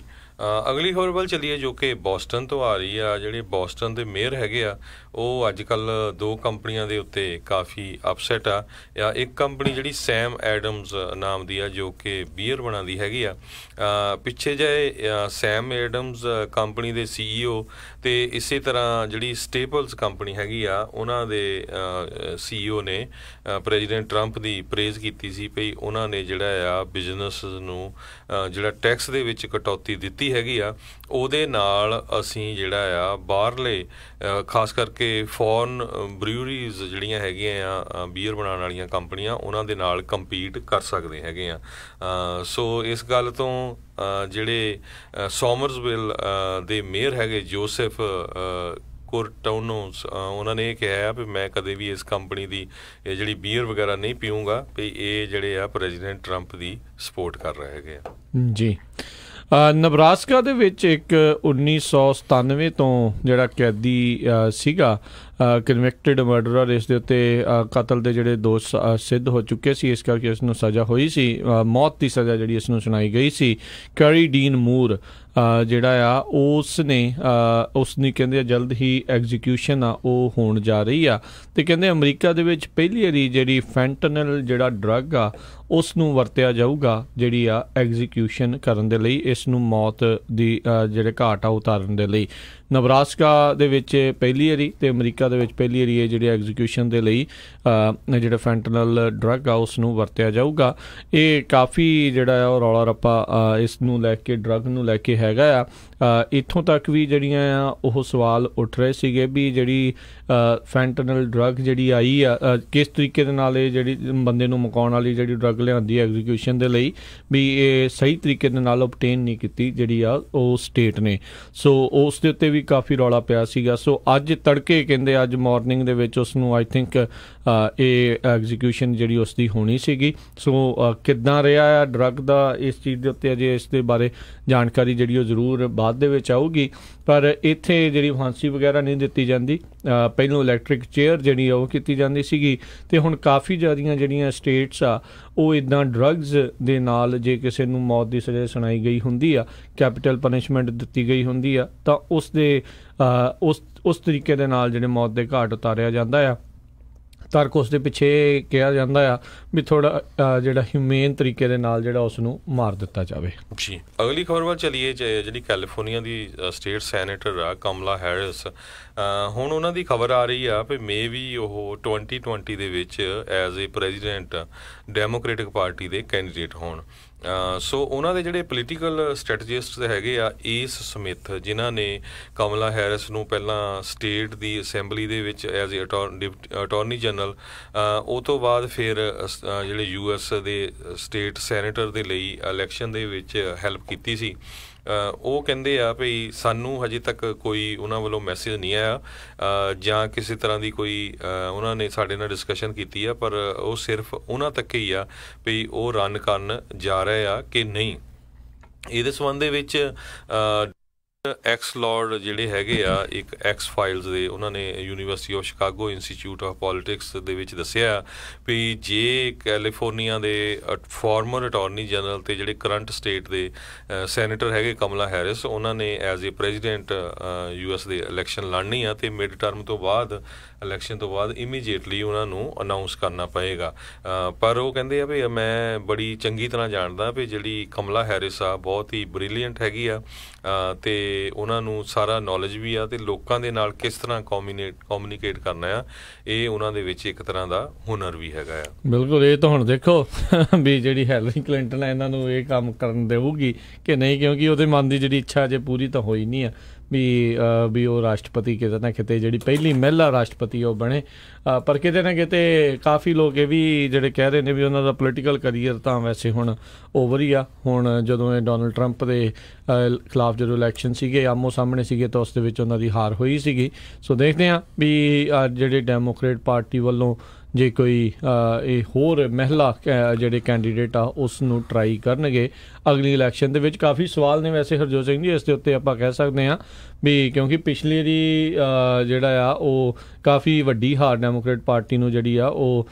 ਅਗਲੀ ਖਬਰ ਵੱਲ ਚੱਲੀਏ ਜੋ ਕਿ ਬੋਸਟਨ ਤੋਂ ਆ ਰਹੀ ਆ। ਜਿਹੜੇ ਬੋਸਟਨ ਦੇ ਮੇਅਰ ਹੈਗੇ ਆ ਉਹ ਅੱਜ ਕੱਲ੍ਹ 2 ਕੰਪਨੀਆਂ ਦੇ ਉੱਤੇ ਕਾਫੀ ਅਪਸੈਟ ਆ। ਇੱਕ ਕੰਪਨੀ ਜਿਹੜੀ ਸੈਮ ਐਡਮਜ਼ ਨਾਮ ਦੀ ਆ ਜੋ ਕਿ ਬੀਅਰ ਬਣਾਉਂਦੀ ਹੈਗੀ ਆ। ਪਿੱਛੇ ਜਿਹੇ ਸੈਮ ਐਡਮਜ਼ ਕੰਪਨੀ ਦੇ CEO ਅਤੇ ਇਸੇ ਤਰ੍ਹਾਂ ਜਿਹੜੀ ਸਟੇਪਲਸ ਕੰਪਨੀ ਹੈਗੀ ਆ ਉਹਨਾਂ ਦੇ CEO ਨੇ ਪ੍ਰੈਜ਼ੀਡੈਂਟ ਟਰੰਪ ਦੀ ਪ੍ਰੇਜ਼ ਕੀਤੀ ਸੀ ਵੀ ਉਹਨਾਂ ਨੇ ਜਿਹੜਾ ਆ ਬਿਜ਼ਨਸ ਨੂੰ ਜਿਹੜਾ ਟੈਕਸ ਦੇ ਵਿੱਚ ਕਟੌਤੀ ਦਿੱਤੀ ਹੈਗੀ ਆ, ਉਹਦੇ ਨਾਲ ਅਸੀਂ ਜਿਹੜਾ ਆ ਬਾਹਰਲੇ ਖਾਸ ਕਰਕੇ ਫੋਰਨ ਬਰਿਊਰੀਜ਼ ਜਿਹੜੀਆਂ ਹੈਗੀਆਂ ਆ ਬੀਅਰ ਬਣਾਉਣ ਵਾਲੀਆਂ ਕੰਪਨੀਆਂ ਉਹਨਾਂ ਦੇ ਨਾਲ ਕੰਪੀਟ ਕਰ ਸਕਦੇ ਹੈਗੇ ਆ। ਸੋ ਇਸ ਗੱਲ ਤੋਂ ਜਿਹੜੇ ਸੋਮਰਸਵਿਲ ਦੇ ਮੇਅਰ ਹੈਗੇ ਜੋਸੈਫ ਕੋਰਟੋਨੋਸ ਉਹਨਾਂ ਨੇ ਇਹ ਕਿਹਾ ਵੀ ਮੈਂ ਕਦੇ ਵੀ ਇਸ ਕੰਪਨੀ ਦੀ ਇਹ ਜਿਹੜੀ ਬੀਅਰ ਵਗੈਰਾ ਨਹੀਂ ਪੀਊਂਗਾ, ਵੀ ਇਹ ਜਿਹੜੇ ਆ ਪ੍ਰੈਜ਼ੀਡੈਂਟ ਟਰੰਪ ਦੀ ਸਪੋਰਟ ਕਰ ਰਹੇ ਹੈਗੇ ਆ। ਜੀ ਨਬਰਾਸਕਾ ਦੇ ਵਿੱਚ ਇੱਕ 1997 ਤੋਂ ਜਿਹੜਾ ਕੈਦੀ ਸੀਗਾ ਕਨਵਿਕਟਡ ਮਰਡਰਰ, ਇਸ ਦੇ ਉੱਤੇ ਕਤਲ ਦੇ ਜਿਹੜੇ ਦੋਸ਼ ਸਿੱਧ ਹੋ ਚੁੱਕੇ ਸੀ, ਇਸ ਕਰਕੇ ਇਸ ਨੂੰ ਸਜ਼ਾ ਹੋਈ ਸੀ, ਮੌਤ ਦੀ ਸਜ਼ਾ ਜਿਹੜੀ ਇਸ ਨੂੰ ਸੁਣਾਈ ਗਈ ਸੀ। ਕੈਰੀ ਡੀਨ ਮੂਰ ਜਿਹੜਾ ਆ ਉਸਨੇ ਕਹਿੰਦੇ ਜਲਦ ਹੀ ਐਗਜ਼ੀਕਿਊਸ਼ਨ ਆ ਉਹ ਹੋਣ ਜਾ ਰਹੀ ਆ। ਅਤੇ ਕਹਿੰਦੇ ਅਮਰੀਕਾ ਦੇ ਵਿੱਚ ਪਹਿਲੀ ਵਾਰੀ ਜਿਹੜੀ ਫੈਂਟਨਲ ਜਿਹੜਾ ਡਰੱਗ ਆ ਉਸ ਨੂੰ ਵਰਤਿਆ ਜਾਊਗਾ ਜਿਹੜੀ ਆ ਐਗਜ਼ੀਕਿਊਸ਼ਨ ਕਰਨ ਦੇ ਲਈ, ਇਸ ਨੂੰ ਮੌਤ ਦੀ ਜਿਹੜੇ ਘਾਟ ਆ ਉਤਾਰਨ ਦੇ ਲਈ। ਨਬਰਾਸਕਾ ਦੇ ਵਿੱਚ ਪਹਿਲੀ ਵਾਰੀ ਅਤੇ ਅਮਰੀਕਾ ਦੇ ਵਿੱਚ ਪਹਿਲੀ ਵਾਰੀ ਇਹ ਜਿਹੜੇ ਐਗਜ਼ੀਕਿਊਸ਼ਨ ਦੇ ਲਈ ਜਿਹੜਾ ਫੈਂਟਨਲ ਡਰੱਗ ਆ ਉਸ ਨੂੰ ਵਰਤਿਆ ਜਾਊਗਾ। ਇਹ ਕਾਫੀ ਜਿਹੜਾ ਆ ਉਹ ਰੌਲਾ ਰੱਪਾ ਇਸ ਨੂੰ ਲੈ ਕੇ, ਡਰੱਗ ਨੂੰ ਲੈ ਕੇ ਹੈਗਾ ਆ। ਇੱਥੋਂ ਤੱਕ ਵੀ ਜਿਹੜੀਆਂ ਆ ਉਹ ਸਵਾਲ ਉੱਠ ਰਹੇ ਸੀਗੇ ਵੀ ਜਿਹੜੀ ਫੈਂਟਨਲ ਡਰੱਗ ਜਿਹੜੀ ਆਈ ਆ, ਕਿਸ ਤਰੀਕੇ ਦੇ ਨਾਲ ਇਹ ਜਿਹੜੀ ਬੰਦੇ ਨੂੰ ਮੁਕਾਉਣ ਵਾਲੀ ਜਿਹੜੀ ਡਰੱਗ ਲਿਆਉਂਦੀ ਐਗਜ਼ੀਕਿਊਸ਼ਨ ਦੇ ਲਈ, ਵੀ ਇਹ ਸਹੀ ਤਰੀਕੇ ਦੇ ਨਾਲ ਓਬਟੇਨ ਨਹੀਂ ਕੀਤੀ ਜਿਹੜੀ ਆ ਉਹ ਸਟੇਟ ਨੇ। ਸੋ ਉਸ ਦੇ ਉੱਤੇ ਵੀ ਕਾਫੀ ਰੌਲਾ ਪਿਆ ਸੀਗਾ। ਸੋ ਅੱਜ ਤੜਕੇ ਕਹਿੰਦੇ ਅੱਜ ਮਾਰਨਿੰਗ ਦੇ ਵਿੱਚ ਉਸ ਨੂੰ ਆਈ ਥਿੰਕ ਇਹ ਐਗਜ਼ੀਕਿਊਸ਼ਨ ਜਿਹੜੀ ਉਸ ਦੀ ਹੋਣੀ ਸੀਗੀ। ਸੋ ਕਿੱਦਾਂ ਰਿਹਾ ਆ ਡਰੱਗ ਦਾ, ਇਸ ਚੀਜ਼ ਦੇ ਉੱਤੇ ਅਜੇ ਇਸ ਦੇ ਬਾਰੇ ਜਾਣਕਾਰੀ ਜਿਹੜੀ ਉਹ ਜ਼ਰੂਰ ਬਾਅਦ ਦੇ ਵਿੱਚ ਆਊਗੀ। ਪਰ ਇੱਥੇ ਜਿਹੜੀ ਫਾਂਸੀ ਵਗੈਰਾ ਨਹੀਂ ਦਿੱਤੀ ਜਾਂਦੀ, ਪਹਿਲੋਂ ਇਲੈਕਟ੍ਰਿਕ ਚੇਅਰ ਜਿਹੜੀ ਆ ਉਹ ਕੀਤੀ ਜਾਂਦੀ ਸੀਗੀ, ਅਤੇ ਹੁਣ ਕਾਫੀ ਜ਼ਿਆਦੀਆਂ ਜਿਹੜੀਆਂ ਸਟੇਟਸ ਆ ਉਹ ਇੱਦਾਂ ਡਰੱਗਸ ਦੇ ਨਾਲ ਜੇ ਕਿਸੇ ਨੂੰ ਮੌਤ ਦੀ ਸਜ਼ਾ ਸੁਣਾਈ ਗਈ ਹੁੰਦੀ ਆ, ਕੈਪੀਟਲ ਪਨਿਸ਼ਮੈਂਟ ਦਿੱਤੀ ਗਈ ਹੁੰਦੀ ਆ, ਤਾਂ ਉਸ ਤਰੀਕੇ ਦੇ ਨਾਲ ਜਿਹੜੇ ਮੌਤ ਦੇ ਘਾਟ ਉਤਾਰਿਆ ਜਾਂਦਾ ਆ। ਤਰਕ ਉਸ ਦੇ ਪਿੱਛੇ ਕਿਹਾ ਜਾਂਦਾ ਆ ਵੀ ਥੋੜ੍ਹਾ ਜਿਹੜਾ ਹਿਊਮੇਨ ਤਰੀਕੇ ਦੇ ਨਾਲ ਜਿਹੜਾ ਉਸ ਨੂੰ ਮਾਰ ਦਿੱਤਾ ਜਾਵੇ। ਜੀ ਅਗਲੀ ਖਬਰ ਵੱਲ ਚਲੀਏ। ਜਿਹੜੀ ਕੈਲੀਫੋਰਨੀਆ ਦੀ ਸਟੇਟ ਸੈਨੇਟਰ ਆ ਕਮਲਾ ਹੈਰਿਸ, ਹੁਣ ਉਹਨਾਂ ਦੀ ਖਬਰ ਆ ਰਹੀ ਆ ਵੀ ਮੇ ਵੀ ਉਹ 2020 ਦੇ ਵਿੱਚ as a president democratic party ਦੇ ਕੈਂਡੀਡੇਟ ਹੋਣ। ਸੋ ਉਹਨਾਂ ਦੇ ਜਿਹੜੇ ਪੋਲੀਟੀਕਲ ਸਟ੍ਰੈਟਜਿਸਟ ਹੈਗੇ ਆ ਏਸ ਸਮਿਥ, ਜਿਨ੍ਹਾਂ ਨੇ ਕਮਲਾ ਹੈਰਿਸ ਨੂੰ ਪਹਿਲਾਂ ਸਟੇਟ ਦੀ ਅਸੈਂਬਲੀ ਦੇ ਵਿੱਚ ਐਜ਼ ਏ ਅਟਾਰਨੀ ਜਨਰਲ, ਉਹ ਤੋਂ ਬਾਅਦ ਫਿਰ ਜਿਹੜੇ US ਦੇ ਸਟੇਟ ਸੈਨੇਟਰ ਦੇ ਲਈ ਇਲੈਕਸ਼ਨ ਦੇ ਵਿੱਚ ਹੈਲਪ ਕੀਤੀ ਸੀ। ਉਹ ਕਹਿੰਦੇ ਆ ਵੀ ਸਾਨੂੰ ਹਜੇ ਤੱਕ ਕੋਈ ਉਹਨਾਂ ਵੱਲੋਂ ਮੈਸੇਜ ਨਹੀਂ ਆਇਆ ਜਾਂ ਕਿਸੇ ਤਰ੍ਹਾਂ ਦੀ ਕੋਈ ਉਹਨਾਂ ਨੇ ਸਾਡੇ ਨਾਲ ਡਿਸਕਸ਼ਨ ਕੀਤੀ ਆ, ਪਰ ਉਹ ਸਿਰਫ ਉਹਨਾਂ ਤੱਕ ਹੀ ਆ ਵੀ ਉਹ ਰਨ ਕਰਨ ਜਾ ਰਹੇ ਆ ਕਿ ਨਹੀਂ। ਇਹਦੇ ਸੰਬੰਧ ਦੇ ਵਿੱਚ ਐਕਸ ਲॉर्ड ਜਿਹੜੇ ਹੈਗੇ ਆ ਇੱਕ ਐਕਸ ਫਾਈਲਸ ਦੇ, ਉਹਨਾਂ ਨੇ university of Chicago institute of politics ਦੇ ਵਿੱਚ ਦੱਸਿਆ ਵੀ ਜੇ ਕੈਲੀਫੋਰਨੀਆ ਦੇ ਫਾਰਮਰ ਅਟਾਰਨੀ ਜਨਰਲ ਤੇ ਜਿਹੜੇ ਕਰੰਟ ਸਟੇਟ ਦੇ ਸੈਨੇਟਰ ਹੈਗੇ ਕਮਲਾ ਹੈਰਿਸ, ਉਹਨਾਂ ਨੇ ਐਜ਼ ਏ ਪ੍ਰੈਜ਼ੀਡੈਂਟ US ਦੇ ਇਲੈਕਸ਼ਨ ਲੜਨੀ ਆ ਤੇ ਮਿਡ ਟਰਮ ਤੋਂ ਬਾਅਦ, ਇਲੈਕਸ਼ਨ ਤੋਂ ਬਾਅਦ ਇਮੀਡੀਏਟਲੀ ਉਹਨਾਂ ਨੂੰ ਅਨਾਊਂਸ ਕਰਨਾ ਪਏਗਾ। ਪਰ ਉਹ ਕਹਿੰਦੇ ਆ ਵੀ ਮੈਂ ਬੜੀ ਚੰਗੀ ਤਰ੍ਹਾਂ ਜਾਣਦਾ ਵੀ ਜਿਹੜੀ ਕਮਲਾ ਹੈਰਿਸ ਆ ਬਹੁਤ ਹੀ ਬ੍ਰਿਲੀਅੰਟ ਹੈਗੀ ਆ ਤੇ ਉਹਨਾਂ ਨੂੰ ਸਾਰਾ ਨੌਲੇਜ ਵੀ ਆ, ਤੇ ਲੋਕਾਂ ਦੇ ਨਾਲ ਕਿਸ ਤਰ੍ਹਾਂ ਕਮਿਊਨੀਕੇਟ ਕਰਨਾ ਆ ਇਹ ਉਹਨਾਂ ਦੇ ਵਿੱਚ ਇੱਕ ਤਰ੍ਹਾਂ ਦਾ ਹੁਨਰ ਵੀ ਹੈਗਾ ਆ। ਬਿਲਕੁਲ, ਇਹ ਤਾਂ ਹੁਣ ਦੇਖੋ ਵੀ ਜਿਹੜੀ ਹੈਲਰੀ ਕਲਿੰਟਨ ਆ ਇਹਨਾਂ ਨੂੰ ਇਹ ਕੰਮ ਕਰਨ ਦੇਊਗੀ ਕਿ ਨਹੀਂ, ਕਿਉਂਕਿ ਉਹਦੇ ਮਨ ਦੀ ਜਿਹੜੀ ਇੱਛਾ ਅਜੇ ਪੂਰੀ ਤਾਂ ਹੋਈ ਨਹੀਂ ਆ ਵੀ ਉਹ ਰਾਸ਼ਟਰਪਤੀ ਕਿਤੇ ਨਾ ਕਿਤੇ ਜਿਹੜੀ ਪਹਿਲੀ ਮਹਿਲਾ ਰਾਸ਼ਟਰਪਤੀ ਉਹ ਬਣੇ। ਪਰ ਕਿਤੇ ਨਾ ਕਿਤੇ ਕਾਫੀ ਲੋਕ ਇਹ ਵੀ ਜਿਹੜੇ ਕਹਿ ਰਹੇ ਨੇ ਵੀ ਉਹਨਾਂ ਦਾ ਪੋਲੀਟੀਕਲ ਕਰੀਅਰ ਤਾਂ ਵੈਸੇ ਹੁਣ ਓਵਰ ਹੀ ਆ। ਹੁਣ ਜਦੋਂ ਇਹ ਡੋਨਲਡ ਟਰੰਪ ਦੇ ਖਿਲਾਫ ਜਦੋਂ ਇਲੈਕਸ਼ਨ ਸੀਗੇ ਆਮੋ ਸਾਹਮਣੇ ਸੀਗੇ ਤਾਂ ਉਸ ਦੇ ਵਿੱਚ ਉਹਨਾਂ ਦੀ ਹਾਰ ਹੋਈ ਸੀਗੀ। ਸੋ ਦੇਖਦੇ ਹਾਂ ਵੀ ਜਿਹੜੇ ਡੈਮੋਕ੍ਰੇਟ ਪਾਰਟੀ ਵੱਲੋਂ ਜੇ ਕੋਈ ਇਹ ਹੋਰ ਮਹਿਲਾ ਜਿਹੜੇ ਕੈਂਡੀਡੇਟ ਆ ਉਸ ਨੂੰ ਟਰਾਈ ਕਰਨਗੇ ਅਗਲੀ ਇਲੈਕਸ਼ਨ ਦੇ ਵਿੱਚ। ਕਾਫੀ ਸਵਾਲ ਨੇ ਵੈਸੇ ਹਰਜੋਤ ਸਿੰਘ ਜੀ ਇਸ ਦੇ ਉੱਤੇ, ਆਪਾਂ ਕਹਿ ਸਕਦੇ ਹਾਂ ਵੀ ਕਿਉਂਕਿ ਪਿਛਲੀ ਦੀ ਜਿਹੜਾ ਆ ਉਹ ਕਾਫੀ ਵੱਡੀ ਹਾਰ ਡੈਮੋਕ੍ਰੇਟ ਪਾਰਟੀ ਨੂੰ ਜਿਹੜੀ ਆ ਉਹ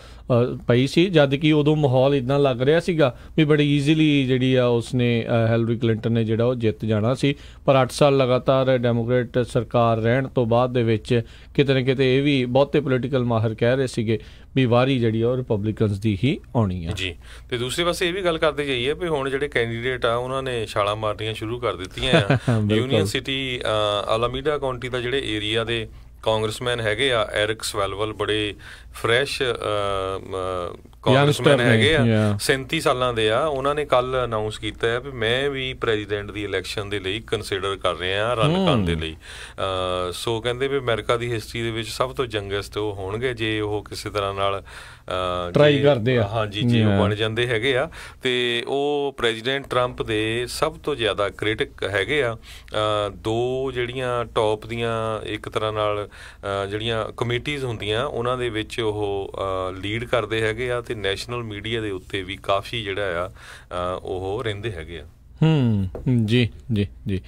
ਪਈ ਸੀ, ਜਦ ਕਿ ਉਦੋਂ ਮਾਹੌਲ ਇੱਦਾਂ ਲੱਗ ਰਿਹਾ ਸੀਗਾ ਵੀ ਬੜੀ ਈਜ਼ੀਲੀ ਜਿਹੜੀ ਆ ਉਸਨੇ ਹੈਲਰੀ ਕਲਿੰਟਨ ਨੇ ਜਿਹੜਾ ਉਹ ਜਿੱਤ ਜਾਣਾ ਸੀ। ਪਰ 8 ਸਾਲ ਲਗਾਤਾਰ ਡੈਮੋਕ੍ਰੇਟ ਸਰਕਾਰ ਰਹਿਣ ਤੋਂ ਬਾਅਦ ਦੇ ਵਿੱਚ ਕਿਤੇ ਨਾ ਕਿਤੇ ਇਹ ਵੀ ਬਹੁਤੇ ਪੋਲੀਟੀਕਲ ਮਾਹਰ ਕਹਿ ਰਹੇ ਸੀਗੇ ਵੀ ਵਾਰੀ ਜਿਹੜੀ ਆ ਉਹ ਰਿਪਬਲਿਕਨਸ ਦੀ ਹੀ ਆਉਣੀ ਆ। ਜੀ, ਤੇ ਦੂਸਰੇ ਪਾਸੇ ਇਹ ਵੀ ਗੱਲ ਕਰਦੇ ਜਾਈਏ ਵੀ ਹੁਣ ਜਿਹੜੇ ਕੈਂਡੀਡੇਟ ਆ ਉਹਨਾਂ ਨੇ ਛਾਲਾਂ ਮਾਰਨੀਆਂ ਸ਼ੁਰੂ ਕਰ ਦਿੱਤੀਆਂ ਆ। ਯੂਨੀਅਨ ਸਿਟੀ ਅਲਾਮੀਡਾ ਕਾਉਂਟੀ ਦਾ ਜਿਹੜੇ ਏਰੀਆ ਦੇ ਕਾਂਗਰਸਮੈਨ ਹੈਗੇ ਆ ਐਰਿਕ ਸਵੈਲਵਲ, ਬੜੇ ਫਰੈਸ਼ ਕਾਂਗਰਸਮੈਨ ਹੈਗੇ ਆ, 37 ਸਾਲਾਂ ਦੇ ਆ। ਉਹਨਾਂ ਨੇ ਕੱਲ ਅਨਾਊਂਸ ਕੀਤਾ ਹੈ ਵੀ ਮੈਂ ਵੀ ਪ੍ਰੈਜ਼ੀਡੈਂਟ ਦੀ ਇਲੈਕਸ਼ਨ ਦੇ ਲਈ ਕੰਸੀਡਰ ਕਰ ਰਿਹਾ ਰਨ ਕਰਨ ਦੇ ਲਈ। ਸੋ ਕਹਿੰਦੇ ਵੀ ਅਮਰੀਕਾ ਦੀ ਹਿਸਟਰੀ ਦੇ ਵਿੱਚ ਸਭ ਤੋਂ ਯੰਗੈਸਟ ਉਹ ਹੋਣਗੇ ਜੇ ਉਹ ਕਿਸੇ ਤਰ੍ਹਾਂ ਨਾਲ ਟਰਾਈ ਕਰਦੇ ਆ, ਹਾਂਜੀ ਜੇ ਉਹ ਬਣ ਜਾਂਦੇ ਹੈਗੇ ਆ ਤੇ ਉਹ ਪ੍ਰੈਜ਼ੀਡੈਂਟ ਟਰੰਪ ਦੇ ਸਭ ਤੋਂ ਜ਼ਿਆਦਾ ਕ੍ਰਿਟਿਕ ਹੈਗੇ ਆ। ਦੋ ਜਿਹੜੀਆਂ ਟੌਪ ਦੀਆਂ ਇੱਕ ਤਰ੍ਹਾਂ ਨਾਲ ਜਿਹੜੀਆਂ ਕਮੇਟੀਜ਼ ਹੁੰਦੀਆਂ ਉਹਨਾਂ ਦੇ ਵਿੱਚ ਉਹ ਲੀਡ ਕਰਦੇ ਹੈਗੇ ਆ ਤੇ ਨੈਸ਼ਨਲ ਮੀਡੀਆ ਦੇ ਉੱਤੇ ਵੀ ਕਾਫੀ ਜਿਹੜਾ ਆ ਉਹ ਰਹਿੰਦੇ ਹੈਗੇ ਆ। ਜੀ ਜੀ ਜੀ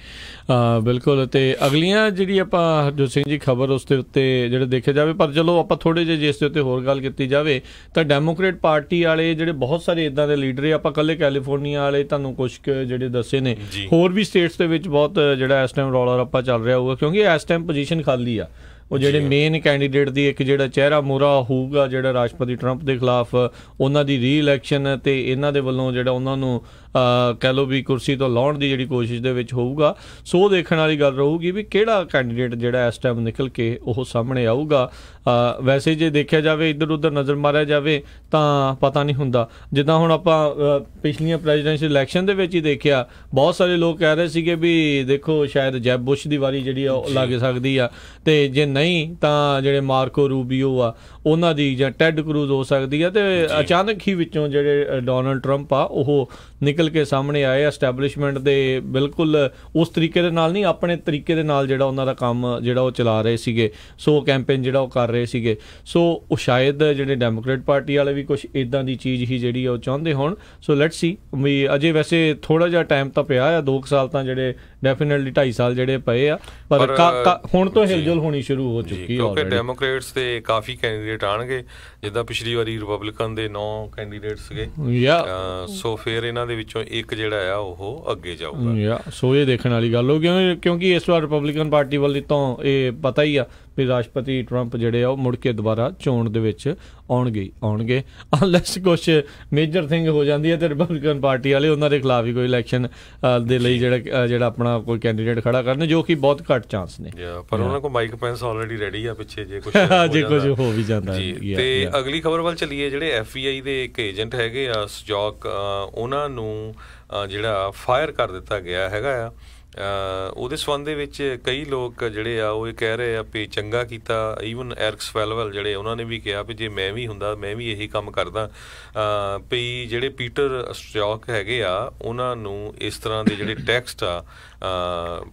ਬਿਲਕੁਲ। ਅਤੇ ਅਗਲੀਆਂ ਜਿਹੜੀ ਆਪਾਂ ਹਰਜੋਤ ਸਿੰਘ ਜੀ ਖਬਰ ਉਸ ਦੇ ਉੱਤੇ ਜਿਹੜੇ ਦੇਖਿਆ ਜਾਵੇ, ਪਰ ਚਲੋ ਆਪਾਂ ਥੋੜ੍ਹੇ ਜਿਹੇ ਜੇ ਇਸ ਦੇ ਉੱਤੇ ਹੋਰ ਗੱਲ ਕੀਤੀ ਜਾਵੇ ਤਾਂ ਡੈਮੋਕ੍ਰੇਟ ਪਾਰਟੀ ਵਾਲੇ ਜਿਹੜੇ ਬਹੁਤ ਸਾਰੇ ਇੱਦਾਂ ਦੇ ਲੀਡਰ ਆਪਾਂ ਇਕੱਲੇ ਕੈਲੀਫੋਰਨੀਆ ਵਾਲੇ ਤੁਹਾਨੂੰ ਕੁਛ ਕੁ ਜਿਹੜੇ ਦੱਸੇ ਨੇ, ਹੋਰ ਵੀ ਸਟੇਟਸ ਦੇ ਵਿੱਚ ਬਹੁਤ ਜਿਹੜਾ ਇਸ ਟਾਈਮ ਰੌਲਾ ਰੱਪਾ ਚੱਲ ਰਿਹਾ ਹੋਊਗਾ ਕਿਉਂਕਿ ਇਸ ਟਾਈਮ ਪੋਜੀਸ਼ਨ ਖਾਲੀ ਆ। ਉਹ ਜਿਹੜੇ ਮੇਨ ਕੈਂਡੀਡੇਟ ਦੀ ਇੱਕ ਜਿਹੜਾ ਚਿਹਰਾ ਮੋਹਰਾ ਹੋਊਗਾ ਜਿਹੜਾ ਰਾਸ਼ਟਰਪਤੀ ਟਰੰਪ ਦੇ ਖਿਲਾਫ ਉਹਨਾਂ ਦੀ ਰੀ-ਇਲੈਕਸ਼ਨ ਅਤੇ ਇਹਨਾਂ ਦੇ ਵੱਲੋਂ ਜਿਹੜਾ ਉਹਨਾਂ ਨੂੰ ਕਹਿ ਲਓ ਵੀ ਕੁਰਸੀ ਤੋਂ ਲਾਉਣ ਦੀ ਜਿਹੜੀ ਕੋਸ਼ਿਸ਼ ਦੇ ਵਿੱਚ ਹੋਊਗਾ। ਸੋ ਦੇਖਣ ਵਾਲੀ ਗੱਲ ਰਹੂਗੀ ਵੀ ਕਿਹੜਾ ਕੈਂਡੀਡੇਟ ਜਿਹੜਾ ਇਸ ਟਾਈਮ ਨਿਕਲ ਕੇ ਉਹ ਸਾਹਮਣੇ ਆਊਗਾ। ਵੈਸੇ ਜੇ ਦੇਖਿਆ ਜਾਵੇ ਇੱਧਰ ਉੱਧਰ ਨਜ਼ਰ ਮਾਰਿਆ ਜਾਵੇ ਤਾਂ ਪਤਾ ਨਹੀਂ ਹੁੰਦਾ। ਜਿੱਦਾਂ ਹੁਣ ਆਪਾਂ ਪਿਛਲੀਆਂ ਪ੍ਰੈਜ਼ੀਡੈਂਸ਼ੀਅਲ ਇਲੈਕਸ਼ਨ ਦੇ ਵਿੱਚ ਹੀ ਦੇਖਿਆ, ਬਹੁਤ ਸਾਰੇ ਲੋਕ ਕਹਿ ਰਹੇ ਸੀਗੇ ਵੀ ਦੇਖੋ ਸ਼ਾਇਦ ਜੈਬ ਬੁਸ਼ ਦੀ ਵਾਰੀ ਜਿਹੜੀ ਆ ਉਹ ਲੱਗ ਸਕਦੀ ਆ ਤੇ ਜੇ ਨਹੀਂ ਤਾਂ ਜਿਹੜੇ ਮਾਰਕੋ ਰੂਬੀਓ ਆ ਉਹਨਾਂ ਦੀ ਜਾਂ ਟੈਡ ਕਰੂਜ਼ ਹੋ ਸਕਦੀ ਆ। ਤੇ ਅਚਾਨਕ ਹੀ ਵਿੱਚੋਂ ਜਿਹੜੇ ਡੋਨਲਡ ਟਰੰਪ ਆ ਉਹ ਨਿਕਲ ਕੇ ਸਾਹਮਣੇ ਆਏ ਐਸਟੈਬਲਿਸ਼ਮੈਂਟ ਦੇ ਬਿਲਕੁਲ ਉਸ ਤਰੀਕੇ ਦੇ ਨਾਲ ਨਹੀਂ, ਆਪਣੇ ਤਰੀਕੇ ਦੇ ਨਾਲ ਜਿਹੜਾ ਉਹਨਾਂ ਦਾ ਕੰਮ ਜਿਹੜਾ ਉਹ ਚਲਾ ਰਹੇ ਸੀਗੇ। ਸੋ ਕੈਂਪੇਨ ਜਿਹੜਾ ਉਹ ਕਰ ਰਹੇ ਸੀਗੇ। ਸੋ ਉਹ ਸ਼ਾਇਦ ਜਿਹੜੇ ਡੈਮੋਕ੍ਰੇਟ ਪਾਰਟੀ ਵਾਲੇ ਵੀ ਕੁਛ ਇੱਦਾਂ ਦੀ ਚੀਜ਼ ਹੀ ਜਿਹੜੀ ਉਹ ਚਾਹੁੰਦੇ ਹੋਣ। ਸੋ ਲੈਟਸ ਸੀ ਵੀ ਅਜੇ ਵੈਸੇ ਥੋੜ੍ਹਾ ਜਿਹਾ ਟਾਈਮ ਤਾਂ ਪਿਆ ਆ, 2 ਸਾਲ ਤਾਂ ਜਿਹੜੇ ਡੈਫੀਨੇਟਲੀ 2.5 ਸਾਲ ਜਿਹੜੇ ਪਏ ਆ, ਪਰ ਹੁਣ ਤੋਂ ਹਿਲਜੁਲ ਹੋਣੀ ਸ਼ੁਰੂ ਹੋ ਚੁੱਕੀ ਹੈ। ਕਿਉਂਕਿ ਡੈਮੋਕ੍ਰੇਟਸ ਦੇ ਕਾਫੀ ਕੈਂਡੀਡੇਟ ਆਉਣਗੇ, ਜਿੱਦਾਂ ਪਿਛਲੀ ਵਾਰੀ ਰਿਪਬਲਿਕਨ ਦੇ 9 ਕੈਂਡੀਡੇਟ ਸੀਗੇ। ਸੋ ਫਿਰ ਇਹਨਾਂ ਦੇ ਵਿੱਚੋਂ ਇੱਕ ਜਿਹੜਾ ਆ ਉਹ ਅੱਗੇ ਜਾਊਗਾ। ਸੋ ਇਹ ਦੇਖਣ ਵਾਲੀ ਗੱਲ ਹੋ ਕਿਉਂਕਿ ਇਸ ਵਾਰ ਰਿਪਬਲਿਕਨ ਪਾਰਟੀ ਵੱਲ ਤੋਂ ਇਹ ਪਤਾ ਹੀ ਆ ਵੀ ਰਾਸ਼ਟਰਪਤੀ ਟਰੰਪ ਜਿਹੜੇ ਆ ਉਹ ਮੁੜ ਕੇ ਦੁਬਾਰਾ ਚੋਣ ਦੇ ਵਿੱਚ ਆਉਣਗੇ ਅਨਲੈਸ ਕੁਛ ਮੇਜਰ ਥਿੰਗ ਹੋ ਜਾਂਦੀ ਹੈ ਤੇ ਰਿਪਬਲਿਕਨ ਪਾਰਟੀ ਵਾਲੇ ਉਹਨਾਂ ਦੇ ਖਿਲਾਫ ਹੀ ਕੋਈ ਇਲੈਕਸ਼ਨ ਦੇ ਲਈ ਜਿਹੜਾ ਆਪਣਾ ਕੋਈ ਕੈਂਡੀਡੇਟ ਖੜਾ ਕਰਨ, ਜੋ ਕਿ ਬਹੁਤ ਘੱਟ ਚਾਂਸ ਨੇ। ਪਰ ਉਹਨਾਂ ਕੋਲ ਮਾਈਕ ਪੈਂਸ ਆਲਰੇਡੀ ਰੈਡੀ ਆ ਪਿੱਛੇ ਜੇ ਕੁਝ ਹੋ ਵੀ ਜਾਂਦਾ। ਤੇ ਅਗਲੀ ਖਬਰ ਵੱਲ ਚੱਲੀਏ। ਜਿਹੜੇ FBI ਦੇ ਇੱਕ ਏਜੰਟ ਹੈਗੇ ਆ ਸਜੌਕ, ਉਹਨਾਂ ਨੂੰ ਜਿਹੜਾ ਫਾਇਰ ਕਰ ਦਿੱਤਾ ਗਿਆ ਹੈਗਾ ਆ। ਉਹਦੇ ਸੰਬੰਧ ਦੇ ਵਿੱਚ ਕਈ ਲੋਕ ਜਿਹੜੇ ਆ ਉਹ ਇਹ ਕਹਿ ਰਹੇ ਆ ਵੀ ਚੰਗਾ ਕੀਤਾ। ਈਵਨ ਐਰਿਕ ਸਵੈਲਵੈਲ ਜਿਹੜੇ ਉਹਨਾਂ ਨੇ ਵੀ ਕਿਹਾ ਵੀ ਜੇ ਮੈਂ ਵੀ ਹੁੰਦਾ ਮੈਂ ਵੀ ਇਹੀ ਕੰਮ ਕਰਦਾ। ਵੀ ਜਿਹੜੇ ਪੀਟਰ ਸਟੌਕ ਹੈਗੇ ਆ ਉਹਨਾਂ ਨੂੰ ਇਸ ਤਰ੍ਹਾਂ ਦੇ ਜਿਹੜੇ ਟੈਕਸਟ ਆ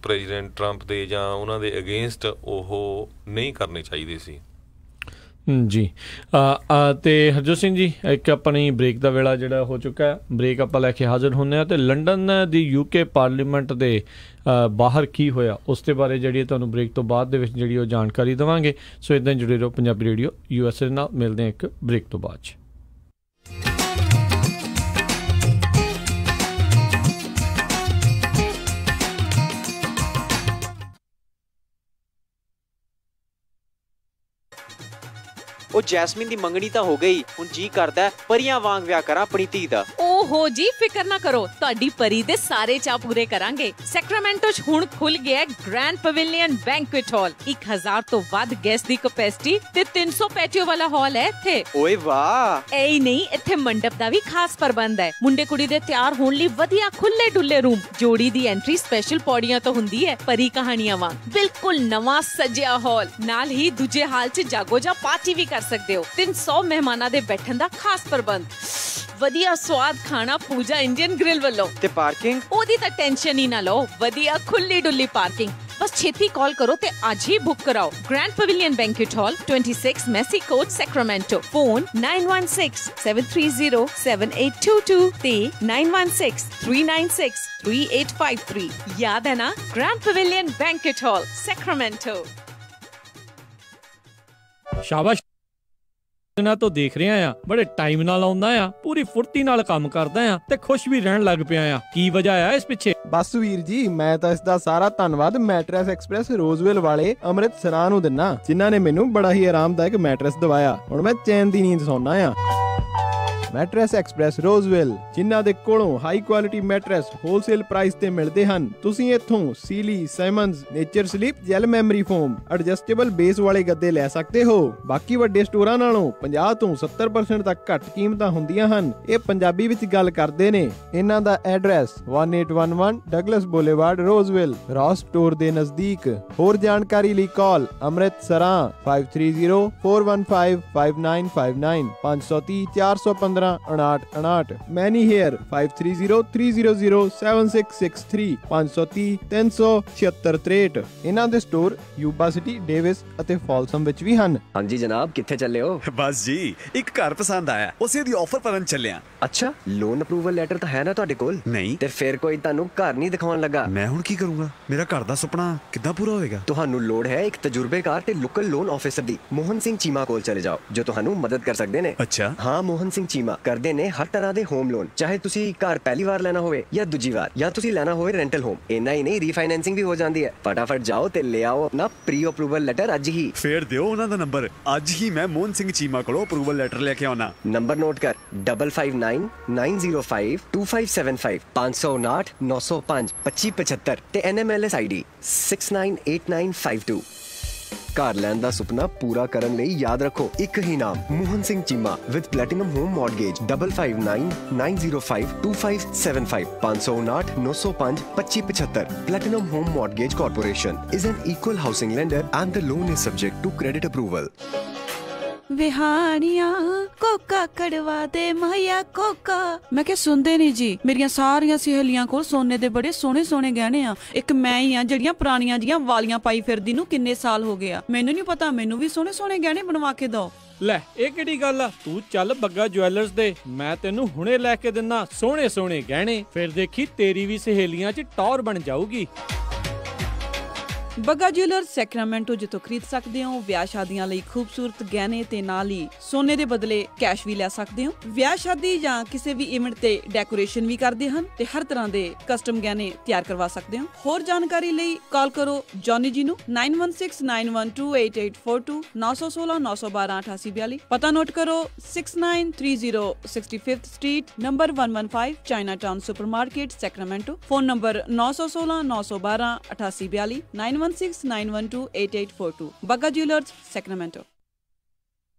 ਪ੍ਰੈਜ਼ੀਡੈਂਟ ਟਰੰਪ ਦੇ ਜਾਂ ਉਹਨਾਂ ਦੇ ਅਗੇਂਸਟ ਉਹ ਨਹੀਂ ਕਰਨੇ ਚਾਹੀਦੇ ਸੀ। ਜੀ ਅਤੇ ਹਰਜੋਤ ਸਿੰਘ ਜੀ ਇੱਕ ਆਪਣੀ ਬ੍ਰੇਕ ਦਾ ਵੇਲਾ ਜਿਹੜਾ ਹੋ ਚੁੱਕਾ ਹੈ। ਬ੍ਰੇਕ ਆਪਾਂ ਲੈ ਕੇ ਹਾਜ਼ਰ ਹੁੰਦੇ ਹਾਂ। ਅਤੇ ਲੰਡਨ ਦੀ UK ਪਾਰਲੀਮੈਂਟ ਦੇ ਬਾਹਰ ਕੀ ਹੋਇਆ ਉਸ ਦੇ ਬਾਰੇ ਜਿਹੜੀ ਤੁਹਾਨੂੰ ਬ੍ਰੇਕ ਤੋਂ ਬਾਅਦ ਦੇ ਵਿੱਚ ਜਿਹੜੀ ਉਹ ਜਾਣਕਾਰੀ ਦੇਵਾਂਗੇ। ਸੋ ਇੱਦਾਂ ਜੁੜੇ ਰਹੋ ਪੰਜਾਬੀ ਰੇਡੀਓ USA ਨਾਲ। ਮਿਲਦੇ ਹਾਂ ਇੱਕ ਬ੍ਰੇਕ ਤੋਂ ਬਾਅਦ 'ਚ। ਉਹ ਜੈਸਮੀਨ ਦੀ ਮੰਗਣੀ ਤਾਂ ਹੋ ਗਈ, ਹੁਣ ਜੀ ਕਰਦਾ ਪਰੀਆਂ ਵਾਂਗ ਵਿਆਹ ਕਰਾਂ ਆਪਣੀ ਧੀ ਦਾ। ਓਹੋ ਜੀ ਫਿਕਰ ਨਾ ਕਰੋ, ਤੁਹਾਡੀ ਪਰੀ ਦੇ ਸਾਰੇ ਚਾਅ ਪੂਰੇ ਕਰਾਂਗੇ। ਸੈਕਰਾਮੈਂਟੋ 'ਚ ਹੁਣ ਖੁੱਲ ਗਿਆ ਗ੍ਰੈਂਡ ਪਵੇਲੀਅਨ ਬੈਂਕੁਏਟ ਹਾਲ। 1000 ਤੋਂ ਵੱਧ ਗੈਸਟ ਦੀ ਕੈਪੈਸਿਟੀ ਤੇ 300 ਪੈਟੀਓ ਵਾਲਾ ਹਾਲ ਹੈ ਇੱਥੇ। ਓਏ ਵਾਹ! ਐ ਨਹੀਂ, ਇੱਥੇ ਮੰਡਪ ਦਾ ਵੀ ਖਾਸ ਪ੍ਰਬੰਧ ਹੈ। ਮੁੰਡੇ ਕੁੜੀ ਦੇ ਤਿਆਰ ਹੋਣ ਲਈ ਵਧੀਆ ਖੁੱਲੇ ਡੁੱਲੇ ਰੂਮ। ਜੋੜੀ ਦੀ ਐਂਟਰੀ ਸਪੈਸ਼ਲ ਪੌੜੀਆਂ ਤੋਂ ਹੁੰਦੀ ਹੈ, ਪਰੀ ਕਹਾਣੀਆਂ ਵਾਂਗ। ਬਿਲਕੁਲ ਨਵਾਂ ਸਜਿਆ ਹਾਲ, ਨਾਲ ਹੀ ਦੂਜੇ ਹਾਲ 'ਚ ਜਾਗੋ ਜਾਂ ਪਾਰਟੀ ਵੀ ਕਰ ਸਕਦੇ ਹੋ। 300 ਮਹਿਮਾਨਾਂ ਦੇ ਬੈਠਣ ਦਾ ਖਾਸ ਪ੍ਰਬੰਧ। ਵਧੀਆ ਸਵਾਦ ਖਾਣਾ ਪੂਜਾ ਇੰਡੀਅਨ ਗ੍ਰਿਲ ਵੱਲੋਂ। ਤੇ ਪਾਰਕਿੰਗ ਉਹਦੀ ਤਾਂ ਟੈਨਸ਼ਨ ਹੀ ਨਾ ਲਓ, ਵਧੀਆ ਖੁੱਲੀ ਡੁੱਲੀ ਪਾਰਕਿੰਗ। ਬਸ ਛੇਤੀ ਕਾਲ ਕਰੋ ਤੇ ਅੱਜ ਹੀ ਬੁੱਕ ਕਰਾਓ। ਗ੍ਰੈਂਡ ਪਵੇਲੀਅਨ ਬੈਂਕੁਏਟ ਹਾਲ 26 ਮੈਸੀ ਕੋਰਟ ਸੈਕਰਾਮੈਂਟੋ। ਫੋਨ 9166730782 ਤੇ 9163963853। ਯਾਦ ਹੈ ਨਾ, ਗ੍ਰੈਂਡ ਪਵੇਲੀਅਨ ਬੈਂਕੁਏਟ ਹਾਲ ਸੈਕਰਾਮੈਂਟੋ। ਸ਼ਾਬਾਸ਼ ਦਿਨਾਂ ਤੋਂ ਦੇਖ ਰਿਹਾ ਆ, ਬੜੇ ਟਾਈਮ ਨਾਲ ਆਉਂਦਾ ਆ, ਪੂਰੀ ਫੁਰਤੀ ਨਾਲ ਕੰਮ ਕਰਦਾ ਆ ਤੇ ਖੁਸ਼ ਵੀ ਰਹਿਣ ਲੱਗ ਪਿਆ ਆ। ਕੀ ਵਜ੍ਹਾ ਆ ਇਸ ਪਿੱਛੇ? ਬਸ ਵੀਰ ਜੀ, ਮੈਂ ਤਾਂ ਇਸ ਦਾ ਸਾਰਾ ਧੰਨਵਾਦ ਮੈਟਰੈਸ ਐਕਸਪ੍ਰੈਸ ਰੋਜ਼ਵਿਲ ਵਾਲੇ ਅੰਮ੍ਰਿਤਸਰਾਂ ਨੂੰ ਦਿੰਨਾ, ਜਿਨ੍ਹਾਂ ਨੇ ਮੈਨੂੰ ਬੜਾ ਹੀ ਆਰਾਮਦਾਇਕ ਮੈਟਰੈਸ ਦਵਾਇਆ। ਹੁਣ ਮੈਂ ਚੈਨ ਦੀ ਨੀਂਦ ਸੌਣਾ ਆ। ਮੈਟਰੈਸ ਐਕਸਪ੍ਰੈਸ ਰੋਜ਼ਵਿਲ, ਜਿਨ੍ਹਾਂ ਦੇ ਕੋਲੋਂ high quality mattress wholesale price ਤੇ ਮਿਲਦੇ ਹਨ। ਤੁਸੀਂ ਇੱਥੋਂ Sealy, Simmons, Nature Sleep, gel memory foam, adjustable base ਵਾਲੇ ਗੱਦੇ ਲੈ ਸਕਦੇ ਹੋ। ਬਾਕੀ ਵੱਡੇ ਸਟੋਰਾਂ ਨਾਲੋਂ 50 ਤੋਂ 70% ਤੱਕ ਘੱਟ ਕੀਮਤਾਂ ਹੁੰਦੀਆਂ ਹਨ। ਇਹ ਪੰਜਾਬੀ ਵਿੱਚ ਗੱਲ ਕਰਦੇ ਨੇ। ਇਹਨਾਂ ਦਾ ਐਡਰੈਸ 1811 ਡਗਲਸ ਬੁਲੇਵਾਰਡ, ਰੋਜ਼ਵਿਲ, ਰॉस ਸਟੋਰ ਦੇ ਨਜ਼ਦੀਕ। ਹੋਰ ਜਾਣਕਾਰੀ ਲਈ ਕਾਲ ਅੰਮ੍ਰਿਤ ਸਰਾਂ 5304155959 530 415 5959। ਮੈਨੀ ਹੇਅਰ 5303007663 530 37663। ਇਹਨਾਂ ਦੇ ਸਟੋਰ ਯੂਬਾ ਸਿਟੀ, ਡੇਵਿਸ ਅਤੇ ਫਾਲਸਮ ਵਿੱਚ ਵੀ ਹਨ। ਹਾਂਜੀ ਜਨਾਬ, ਕਿੱਥੇ ਚੱਲੇ ਹੋ? ਬਸ ਜੀ, ਇੱਕ ਘਰ ਪਸੰਦ ਆਇਆ, ਉਸੇ ਦੀ ਆਫਰ ਭਰਨ ਚੱਲਿਆ। ਅੱਛਾ, ਲੋਨ ਅਪਰੂਵਲ ਲੈਟਰ ਤਾਂ ਹੈ ਨਾ ਤੁਹਾਡੇ ਕੋਲ? ਨਹੀਂ। ਤੇ ਫਿਰ ਕੋਈ ਤੁਹਾਨੂੰ ਘਰ ਨਹੀਂ ਦਿਖਾਉਣ ਲੱਗਾ? ਮੈਂ ਹੁਣ ਕੀ ਕਰੂੰਗਾ? ਮੇਰਾ ਘਰ ਦਾ ਸੁਪਨਾ ਕਿੱਦਾਂ ਪੂਰਾ ਹੋਏਗਾ? ਤੁਹਾਨੂੰ ਲੋੜ ਹੈ ਇੱਕ ਤਜਰਬੇਕਾਰ ਤੇ ਲੋਕਲ ਲੋਨ ਆਫਿਸਰ ਦੀ। ਮੋਹਨ ਸਿੰਘ ਚੀਮਾ ਕੋਲ ਚਲੇ ਜਾਓ, ਜੋ ਤੁਹਾਨੂੰ ਮਦਦ ਕਰ ਸਕਦੇ ਨੇ। ਅੱਛਾ। ਹਾਂ, ਮੋਹਨ ਸਿੰਘ ਚੀਮਾ ਕਰਦੇ ਨੇ ਹਰ ਤਰ੍ਹਾਂ ਦੇ ਹੋਮ ਲੋਨ, ਚਾਹੇ ਤੁਸੀਂ ਘਰ ਪਹਿਲੀ ਵਾਰ ਲੈਣਾ ਹੋਵੇ ਜਾਂ ਦੂਜੀ ਵਾਰ, ਜਾਂ ਤੁਸੀਂ ਲੈਣਾ ਹੋਵੇ ਰੈਂਟਲ ਹੋਮ। ਇੰਨਾ ਹੀ ਨਹੀਂ, ਰੀਫਾਈਨੈਂਸਿੰਗ ਵੀ ਹੋ ਜਾਂਦੀ ਹੈ। ਫਟਾਫਟ ਜਾਓ ਤੇ ਲੈ ਆਓ ਆਪਣਾ ਪ੍ਰੀ ਅਪਰੂਵਲ ਲੈਟਰ ਅੱਜ ਹੀ। ਫੇਰ ਦਿਓ ਉਹਨਾਂ ਦਾ ਨੰਬਰ, ਅੱਜ ਹੀ ਮੈਂ ਮੋਹਨ ਸਿੰਘ ਚੀਮਾ ਕੋਲੋਂ ਅਪਰੂਵਲ ਲੈਟਰ ਲੈ ਕੇ ਆਉਣਾ। ਨੰਬਰ ਨੋਟ ਕਰ 5599052575 559 905 2575 ਤੇ NMLS ID 698952। ਘਰ ਲੈਣ ਦਾ ਸੁਪਨਾ ਪੂਰਾ ਕਰਨ ਲਈ ਯਾਦ ਰੱਖੋ ਇੱਕ ਹੀ ਨਾਮ, Mohan Singh Cheema with platinum home mortgage 5599052575 559 905 2575। Platinum Home Mortgage Corporation is an equal housing lender and the loan is subject to credit approval। ਵਿਹਾਣੀਆਂ ਕੋਕਾ ਕੜਵਾ ਦੇ ਮਾਇਆ ਕੋਕਾ। ਮੈਂ ਕਿਹਾ ਸੁਣਦੇ ਨਹੀਂ ਜੀ, ਮੇਰੀਆਂ ਸਾਰੀਆਂ ਸਹੇਲੀਆਂ ਕੋਲ ਸੋਨੇ ਦੇ ਬੜੇ ਸੋਹਣੇ ਸੋਹਣੇ ਗਹਿਣੇ ਆ। ਇੱਕ ਮੈਂ ਹੀ ਆ ਜਿਹੜੀਆਂ ਪੁਰਾਣੀਆਂ ਜੀਆਂ ਵਾਲੀਆਂ ਪਾਈ ਫਿਰਦੀ ਨੂੰ ਕਿੰਨੇ ਸਾਲ ਹੋ ਗਏ ਆ। ਮੈਨੂੰ ਨਹੀਂ ਪਤਾ, ਮੈਨੂੰ ਵੀ ਸੋਹਣੇ ਸੋਹਣੇ ਗਹਿਣੇ ਬਣਵਾ ਕੇ ਦਿਓ। ਲੈ ਇਹ ਕਿਹੜੀ ਗੱਲ ਆ? ਤੂੰ ਚੱਲ ਬੱਗਾ ਜੁਐਲਰਸ ਦੇ, ਮੈਂ ਤੈਨੂੰ ਹੁਣੇ ਲੈ ਕੇ ਦਿੰਦਾ ਸੋਹਣੇ ਸੋਹਣੇ ਗਹਿਣੇ। ਫਿਰ ਦੇਖੀ ਤੇਰੀ ਵੀ ਸਹੇਲੀਆਂ 'ਚ ਟੌਰ ਬਣ ਜਾਊਗੀ। ਬੱਗਾ ਜੁਐਲਰਸ ਸੈਕਰਾਮੈਂਟੋ, ਜਿੱਥੋਂ ਖਰੀਦ ਸਕਦੇ ਹੋ ਵਿਆਹ ਸ਼ਾਦੀਆਂ ਲਈ ਖੂਬਸੂਰਤ ਗਹਿਣੇ ਤੇ ਨਾਲ ਹੀ ਸੋਨੇ ਦੇ ਬਦਲੇ ਕੈਸ਼ ਵੀ ਲੈ ਸਕਦੇ ਹੋ। ਵਿਆਹ ਸ਼ਾਦੀ ਜਾਂ ਕਿਸੇ ਵੀ ਇਵੈਂਟ ਤੇ ਡੈਕੋਰੇਸ਼ਨ ਵੀ ਕਰਦੇ ਹਨ ਤੇ ਹਰ ਤਰ੍ਹਾਂ ਦੇ ਕਸਟਮ ਗਹਿਣੇ ਤਿਆਰ ਕਰਵਾ ਸਕਦੇ ਹੋ। ਹੋਰ ਜਾਣਕਾਰੀ ਲਈ ਕਾਲ ਕਰੋ ਜੌਨੀ ਜੀ ਨੂੰ 9169128842 916 912 8842। ਪਤਾ ਨੋਟ ਕਰੋ 6930 65th street, number 115, Chinatown supermarket, Sacramento. Phone number 916 912 8842 9169128842। Bagga Jewelers, Sacramento।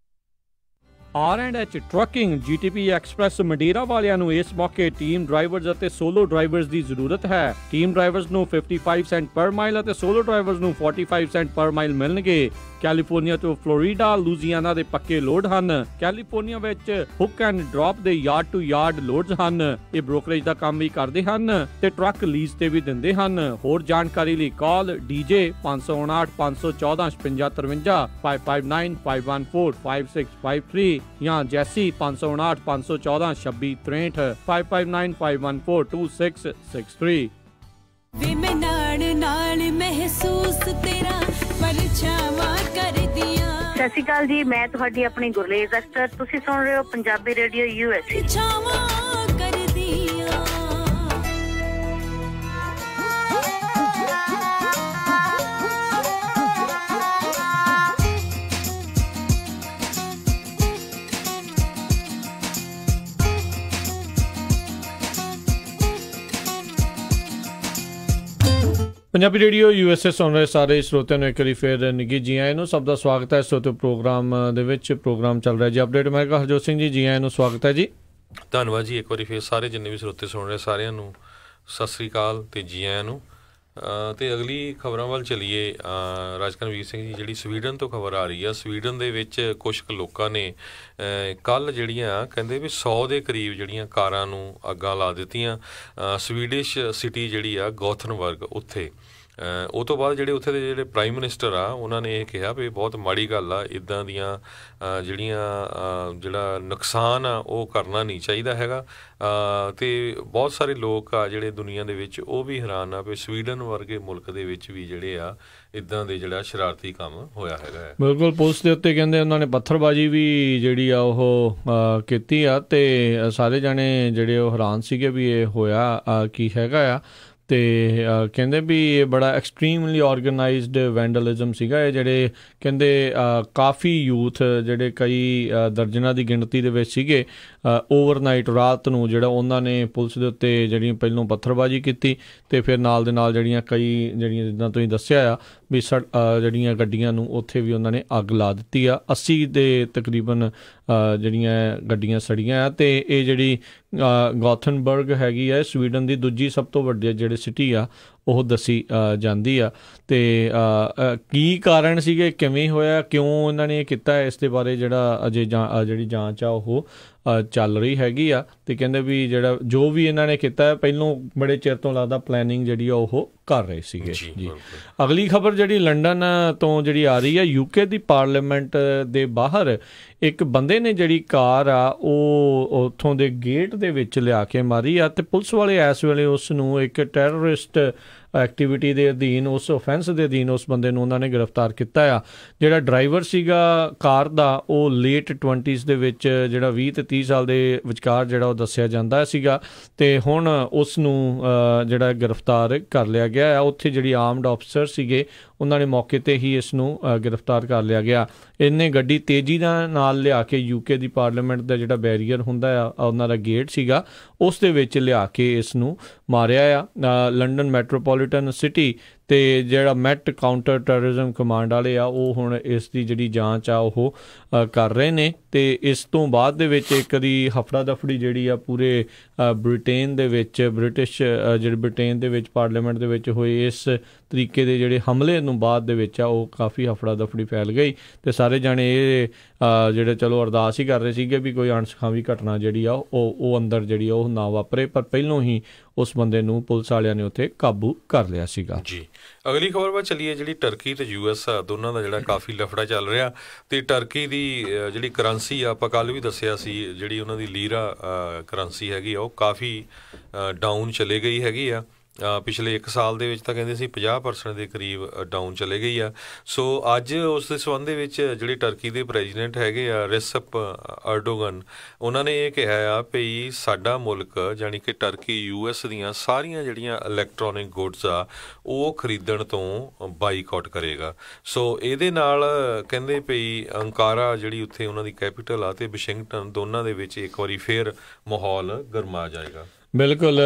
R&H trucking GTP express ਮੰਡੀਰਾ ਵਾਲਿਆਂ ਨੂੰ ਇਸ ਮੌਕੇ ਟੀਮ ਡਰਾਈਵਰਜ਼ ਅਤੇ ਸੋਲੋ ਡਰਾਈਵਰਜ਼ ਦੀ ਜ਼ਰੂਰਤ ਹੈ। ਟੀਮ ਡਰਾਈਵਰਜ਼ ਨੂੰ 55 ਸੈਂਟ ਪਰ ਮਾਈਲ ਅਤੇ ਸੋਲੋ ਡਰਾਈਵਰਜ਼ ਨੂੰ 45 ਸੈਂਟ ਪਰ ਮਾਈਲ ਮਿਲਣਗੇ। ਕੈਲੀਫੋਰਨੀਆ ਤੋਂ ਫਲੋਰੀਡਾ, ਲੂਜ਼ੀਆਨਾ ਦੇ ਪੱਕੇ ਲੋਡ ਹਨ। ਕੈਲੀਫੋਰਨੀਆ ਵਿੱਚ ਹੁੱਕ ਐਂਡ ਡ੍ਰੌਪ ਦੇ ਯਾਰਡ ਟੂ ਯਾਰਡ ਲੋਡਸ ਹਨ। ਇਹ ਬ੍ਰੋਕਰੇਜ ਦਾ ਕੰਮ ਵੀ ਕਰਦੇ ਹਨ ਤੇ ਟਰੱਕ ਲੀਜ਼ ਤੇ ਵੀ ਦਿੰਦੇ ਹਨ। ਹੋਰ ਜਾਣਕਾਰੀ ਲਈ ਕਾਲ DJ 559 514 5653 559 514 5653 ਜਾਂ ਜੈਸੀ 559 514 2663 559 514 2663। ਵੇ ਮੈਂ ਨਾਲ ਮਹਿਸੂਸ ਤੇਰਾ ਪਰਛਾਵਾਂ ਕਰਦੀਆਂ। ਸਤਿ ਸ਼੍ਰੀ ਅਕਾਲ ਜੀ, ਮੈਂ ਤੁਹਾਡੀ ਆਪਣੀ ਗੁਰਲੇਜ਼ ਅਖਤਰ। ਤੁਸੀਂ ਸੁਣ ਰਹੇ ਹੋ Punjabi radio USA। Punjabi radio USA ਸੁਣ ਰਹੇ ਸਾਰੇ ਸਰੋਤਿਆਂ ਨੂੰ ਇੱਕ ਵਾਰੀ ਫਿਰ ਨਿੱਘੀ ਜੀ ਆਇਆਂ ਨੂੰ। ਸਭ ਦਾ ਸਵਾਗਤ ਹੈ ਸਰੋਤਿਓ ਪ੍ਰੋਗਰਾਮ ਦੇ ਵਿੱਚ। ਪ੍ਰੋਗਰਾਮ ਚੱਲ ਰਿਹਾ ਜੀ ਅਪਡੇਟ ਅਮਰੀਕਾ। ਹਰਜੋਤ ਸਿੰਘ ਜੀ, ਜੀ ਆਇਆਂ ਨੂੰ, ਸਵਾਗਤ ਹੈ ਜੀ। ਧੰਨਵਾਦ ਜੀ। ਇੱਕ ਵਾਰੀ ਫਿਰ ਸਾਰੇ ਜਿੰਨੇ ਵੀ ਸਰੋਤੇ ਸੁਣ ਰਹੇ ਸਾਰਿਆਂ ਨੂੰ ਸਤਿ ਸ੍ਰੀ ਅਕਾਲ ਤੇ ਜੀ ਆਇਆਂ ਨੂੰ। ਤੇ ਅਗਲੀ ਖਬਰਾਂ ਵੱਲ ਚਲੀਏ। ਰਾਜਕਰਨਵੀਰ ਸਿੰਘ ਜੀ, ਜਿਹੜੀ ਸਵੀਡਨ ਤੋਂ ਖਬਰ ਆ ਰਹੀ ਆ, ਸਵੀਡਨ ਦੇ ਵਿੱਚ ਕੁਛ ਕੁ ਲੋਕਾਂ ਨੇ ਕੱਲ੍ਹ ਜਿਹੜੀਆਂ ਕਹਿੰਦੇ ਵੀ 100 ਦੇ ਕਰੀਬ ਜਿਹੜੀਆਂ ਕਾਰਾਂ ਨੂੰ ਅੱਗਾਂ ਲਾ ਦਿੱਤੀਆਂ। ਸਵੀਡਿਸ਼ ਸਿਟੀ ਜਿਹੜੀ ਆ ਗੋਥਨਬਰਗ, ਉੱਥੇ ਉਹ ਤੋਂ ਬਾਅਦ ਜਿਹੜੇ ਉੱਥੇ ਦੇ ਜਿਹੜੇ ਪ੍ਰਾਈਮ ਮਿਨਿਸਟਰ ਆ ਉਹਨਾਂ ਨੇ ਇਹ ਕਿਹਾ ਵੀ ਬਹੁਤ ਮਾੜੀ ਗੱਲ ਆ, ਇੱਦਾਂ ਦੀਆਂ ਜਿਹੜਾ ਨੁਕਸਾਨ ਆ ਉਹ ਕਰਨਾ ਨਹੀਂ ਚਾਹੀਦਾ ਹੈਗਾ। ਅਤੇ ਬਹੁਤ ਸਾਰੇ ਲੋਕ ਆ ਜਿਹੜੇ ਦੁਨੀਆ ਦੇ ਵਿੱਚ ਉਹ ਵੀ ਹੈਰਾਨ ਆ ਵੀ ਸਵੀਡਨ ਵਰਗੇ ਮੁਲਕ ਦੇ ਵਿੱਚ ਵੀ ਜਿਹੜੇ ਆ ਇੱਦਾਂ ਦੇ ਜਿਹੜਾ ਸ਼ਰਾਰਤੀ ਕੰਮ ਹੋਇਆ ਹੈਗਾ। ਬਿਲਕੁਲ, ਪੁਲਿਸ ਦੇ ਉੱਤੇ ਕਹਿੰਦੇ ਉਹਨਾਂ ਨੇ ਪੱਥਰਬਾਜ਼ੀ ਵੀ ਜਿਹੜੀ ਆ ਉਹ ਕੀਤੀ ਆ ਤੇ ਸਾਰੇ ਜਾਣੇ ਜਿਹੜੇ ਉਹ ਹੈਰਾਨ ਸੀਗੇ ਵੀ ਇਹ ਹੋਇਆ ਕੀ ਹੈਗਾ ਆ। ਤੇ ਕਹਿੰਦੇ ਵੀ ਇਹ ਬੜਾ ਐਕਸਟ੍ਰੀਮਲੀ ਆਰਗੇਨਾਈਜ਼ਡ ਵੈਂਡਲਿਜ਼ਮ ਸੀਗਾ। ਇਹ ਜਿਹੜੇ ਕਹਿੰਦੇ ਕਾਫੀ ਯੂਥ ਜਿਹੜੇ ਕਈ ਦਰਜਨਾਂ ਦੀ ਗਿਣਤੀ ਦੇ ਵਿੱਚ ਸੀਗੇ, ਓਵਰਨਾਈਟ ਰਾਤ ਨੂੰ ਜਿਹੜਾ ਉਹਨਾਂ ਨੇ ਪੁਲਿਸ ਦੇ ਉੱਤੇ ਜਿਹੜੀਆਂ ਪਹਿਲੋਂ ਪੱਥਰਬਾਜ਼ੀ ਕੀਤੀ ਤੇ ਫਿਰ ਨਾਲ ਦੇ ਨਾਲ ਜਿਹੜੀਆਂ ਕਈ ਜਿਹੜੀਆਂ ਜਿੱਦਾਂ ਤੁਸੀਂ ਦੱਸਿਆ ਆ ਵੀ ਜਿਹੜੀਆਂ ਗੱਡੀਆਂ ਨੂੰ ਉੱਥੇ ਵੀ ਉਹਨਾਂ ਨੇ ਅੱਗ ਲਾ ਦਿੱਤੀ ਆ। 80 ਦੇ ਤਕਰੀਬਨ ਜਿਹੜੀਆਂ ਗੱਡੀਆਂ ਸੜੀਆਂ ਆ। ਤੇ ਇਹ ਜਿਹੜੀ ਗੋਥਨਬਰਗ ਹੈਗੀ ਆ ਸਵੀਡਨ ਦੀ ਦੂਜੀ ਸਭ ਤੋਂ ਵੱਡੀ ਜਿਹੜੀ ਸਿਟੀ ਆ ਉਹ ਦੱਸੀ ਜਾਂਦੀ ਆ। ਤੇ ਕੀ ਕਾਰਨ ਸੀਗੇ, ਕਿਵੇਂ ਹੋਇਆ, ਕਿਉਂ ਇਹਨਾਂ ਨੇ ਇਹ ਕੀਤਾ, ਇਸ ਦੇ ਬਾਰੇ ਜਿਹੜਾ ਅਜੇ ਜਿਹੜੀ ਜਾਂਚ ਆ ਉਹ ਚੱਲ ਰਹੀ ਹੈਗੀ ਆ। ਤੇ ਕਹਿੰਦੇ ਵੀ ਜਿਹੜਾ ਜੋ ਵੀ ਇਹਨਾਂ ਨੇ ਕੀਤਾ ਪਹਿਲੋਂ ਬੜੇ ਚਿਰ ਤੋਂ ਲੱਗਦਾ ਪਲੈਨਿੰਗ ਜਿਹੜੀ ਆ ਉਹ ਕਰ ਰਹੇ ਸੀਗੇ ਜੀ। ਅਗਲੀ ਖਬਰ ਜਿਹੜੀ ਲੰਡਨ ਤੋਂ ਜਿਹੜੀ ਆ ਰਹੀ ਆ, ਯੂਕੇ ਦੀ ਪਾਰਲੀਮੈਂਟ ਦੇ ਬਾਹਰ ਇੱਕ ਬੰਦੇ ਨੇ ਜਿਹੜੀ ਕਾਰ ਆ ਉਹ ਉੱਥੋਂ ਦੇ ਗੇਟ ਦੇ ਵਿੱਚ ਲਿਆ ਕੇ ਮਾਰੀ ਆ। ਤੇ ਪੁਲਿਸ ਵਾਲੇ ਇਸ ਵੇਲੇ ਉਸ ਨੂੰ ਇੱਕ ਟੈਰਰਿਸਟ ਐਕਟੀਵਿਟੀ ਦੇ ਅਧੀਨ, ਉਸ offense ਦੇ ਅਧੀਨ ਉਸ ਬੰਦੇ ਨੂੰ ਉਹਨਾਂ ਨੇ ਗ੍ਰਿਫਤਾਰ ਕੀਤਾ ਆ। ਜਿਹੜਾ ਡਰਾਈਵਰ ਸੀਗਾ ਕਾਰ ਦਾ ਉਹ ਲੇਟ 20s ਦੇ ਵਿੱਚ, ਜਿਹੜਾ 20 ਤੇ 30 ਸਾਲ ਦੇ ਵਿਚਕਾਰ ਜਿਹੜਾ ਉਹ ਦੱਸਿਆ ਜਾਂਦਾ ਸੀਗਾ। ਤੇ ਹੁਣ ਉਸ ਨੂੰ ਜਿਹੜਾ ਗ੍ਰਿਫਤਾਰ ਕਰ ਲਿਆ ਗਿਆ ਆ। ਉੱਥੇ ਜਿਹੜੀ ਆਰਮਡ ਅਫਸਰ ਸੀਗੇ ਉਹਨਾਂ ਨੇ ਮੌਕੇ 'ਤੇ ਹੀ ਇਸ ਨੂੰ ਗ੍ਰਿਫਤਾਰ ਕਰ ਲਿਆ ਗਿਆ। ਇਹਨੇ ਗੱਡੀ ਤੇਜ਼ੀ ਨਾਲ ਲਿਆ ਕੇ ਯੂਕੇ ਦੀ ਪਾਰਲੀਮੈਂਟ ਦਾ ਜਿਹੜਾ ਬੈਰੀਅਰ ਹੁੰਦਾ ਆ, ਉਹਨਾਂ ਦਾ ਗੇਟ ਸੀਗਾ, ਉਸ ਦੇ ਵਿੱਚ ਲਿਆ ਕੇ ਇਸ ਨੂੰ ਮਾਰਿਆ ਆ। ਲੰਡਨ ਮੈਟਰੋਪੋਲੀਟਨ ਸਿਟੀ ਤੇ ਜਿਹੜਾ ਮੈਟ ਕਾਊਂਟਰ ਟੈਰਰਿਜ਼ਮ ਕਮਾਂਡ ਵਾਲੇ ਆ ਉਹ ਹੁਣ ਇਸ ਦੀ ਜਿਹੜੀ ਜਾਂਚ ਆ ਉਹ ਕਰ ਰਹੇ ਨੇ। ਤੇ ਇਸ ਤੋਂ ਬਾਅਦ ਦੇ ਵਿੱਚ ਇੱਕ ਦੀ ਹਫੜਾ ਦਫੜੀ ਜਿਹੜੀ ਆ ਪੂਰੇ ਬ੍ਰਿਟੇਨ ਦੇ ਵਿੱਚ, ਬ੍ਰਿਟੇਨ ਦੇ ਵਿੱਚ ਪਾਰਲੀਮੈਂਟ ਦੇ ਵਿੱਚ ਹੋਏ ਇਸ ਤਰੀਕੇ ਦੇ ਜਿਹੜੇ ਹਮਲੇ ਨੂੰ ਬਾਅਦ ਦੇ ਵਿੱਚ ਆ ਉਹ ਕਾਫੀ ਹਫੜਾ ਦਫੜੀ ਫੈਲ ਗਈ। ਤੇ ਸਾਰੇ ਜਾਣੇ ਇਹ ਜਿਹੜੇ ਚਲੋ ਅਰਦਾਸ ਹੀ ਕਰ ਰਹੇ ਸੀਗੇ ਵੀ ਕੋਈ ਅਣਸੁਖਾਵੀ ਘਟਨਾ ਜਿਹੜੀ ਆ ਉਹ ਅੰਦਰ ਜਿਹੜੀ ਉਹ ਨਾ ਵਾਪਰੇ, ਪਰ ਪਹਿਲੋਂ ਹੀ ਉਸ ਬੰਦੇ ਨੂੰ ਪੁਲਿਸ ਵਾਲਿਆਂ ਨੇ ਉੱਥੇ ਕਾਬੂ ਕਰ ਲਿਆ ਸੀਗਾ ਜੀ। ਅਗਲੀ ਖਬਰ ਵੱਲ ਚੱਲੀਏ, ਜਿਹੜੀ ਟਰਕੀ ਤੇ US ਆ ਦੋਨਾਂ ਦਾ ਜਿਹੜਾ ਕਾਫੀ ਲਫੜਾ ਚੱਲ ਰਿਹਾ। ਤੇ ਟਰਕੀ ਦੀ ਜਿਹੜੀ ਕਰੰਸੀ ਆ, ਆਪਾਂ ਕੱਲ ਵੀ ਦੱਸਿਆ ਸੀ, ਜਿਹੜੀ ਉਹਨਾਂ ਦੀ ਲੀਰਾ ਕਰੰਸੀ ਹੈਗੀ ਆ ਉਹ ਕਾਫੀ ਡਾਊਨ ਚਲੇ ਗਈ ਹੈਗੀ ਆ। ਪਿਛਲੇ 1 ਸਾਲ ਦੇ ਵਿੱਚ ਤਾਂ ਕਹਿੰਦੇ ਸੀ 50% ਦੇ ਕਰੀਬ ਡਾਊਨ ਚਲੇ ਗਈ ਆ। ਸੋ ਅੱਜ ਉਸ ਦੇ ਸੰਬੰਧ ਦੇ ਵਿੱਚ ਜਿਹੜੇ ਟਰਕੀ ਦੇ ਪ੍ਰੈਜ਼ੀਡੈਂਟ ਹੈਗੇ ਆ ਰਿਸੈਪ ਅਰਦੋਗਨ, ਉਹਨਾਂ ਨੇ ਇਹ ਕਿਹਾ ਆ ਵੀ ਸਾਡਾ ਮੁਲਕ ਜਾਣੀ ਕਿ ਟਰਕੀ US ਦੀਆਂ ਸਾਰੀਆਂ ਜਿਹੜੀਆਂ ਇਲੈਕਟ੍ਰੋਨਿਕ ਗੁੱਡਸ ਆ ਉਹ ਖਰੀਦਣ ਤੋਂ ਬਾਈਕਾਟ ਕਰੇਗਾ। ਸੋ ਇਹਦੇ ਨਾਲ ਕਹਿੰਦੇ ਵੀ ਅੰਕਾਰਾ ਜਿਹੜੀ ਉੱਥੇ ਉਹਨਾਂ ਦੀ ਕੈਪੀਟਲ ਆ ਤੇ ਵਾਸ਼ਿੰਗਟਨ ਦੋਨਾਂ ਦੇ ਵਿੱਚ ਇੱਕ ਵਾਰੀ ਫੇਰ ਮਾਹੌਲ ਗਰਮਾ ਜਾਏਗਾ। ਬਿਲਕੁਲ।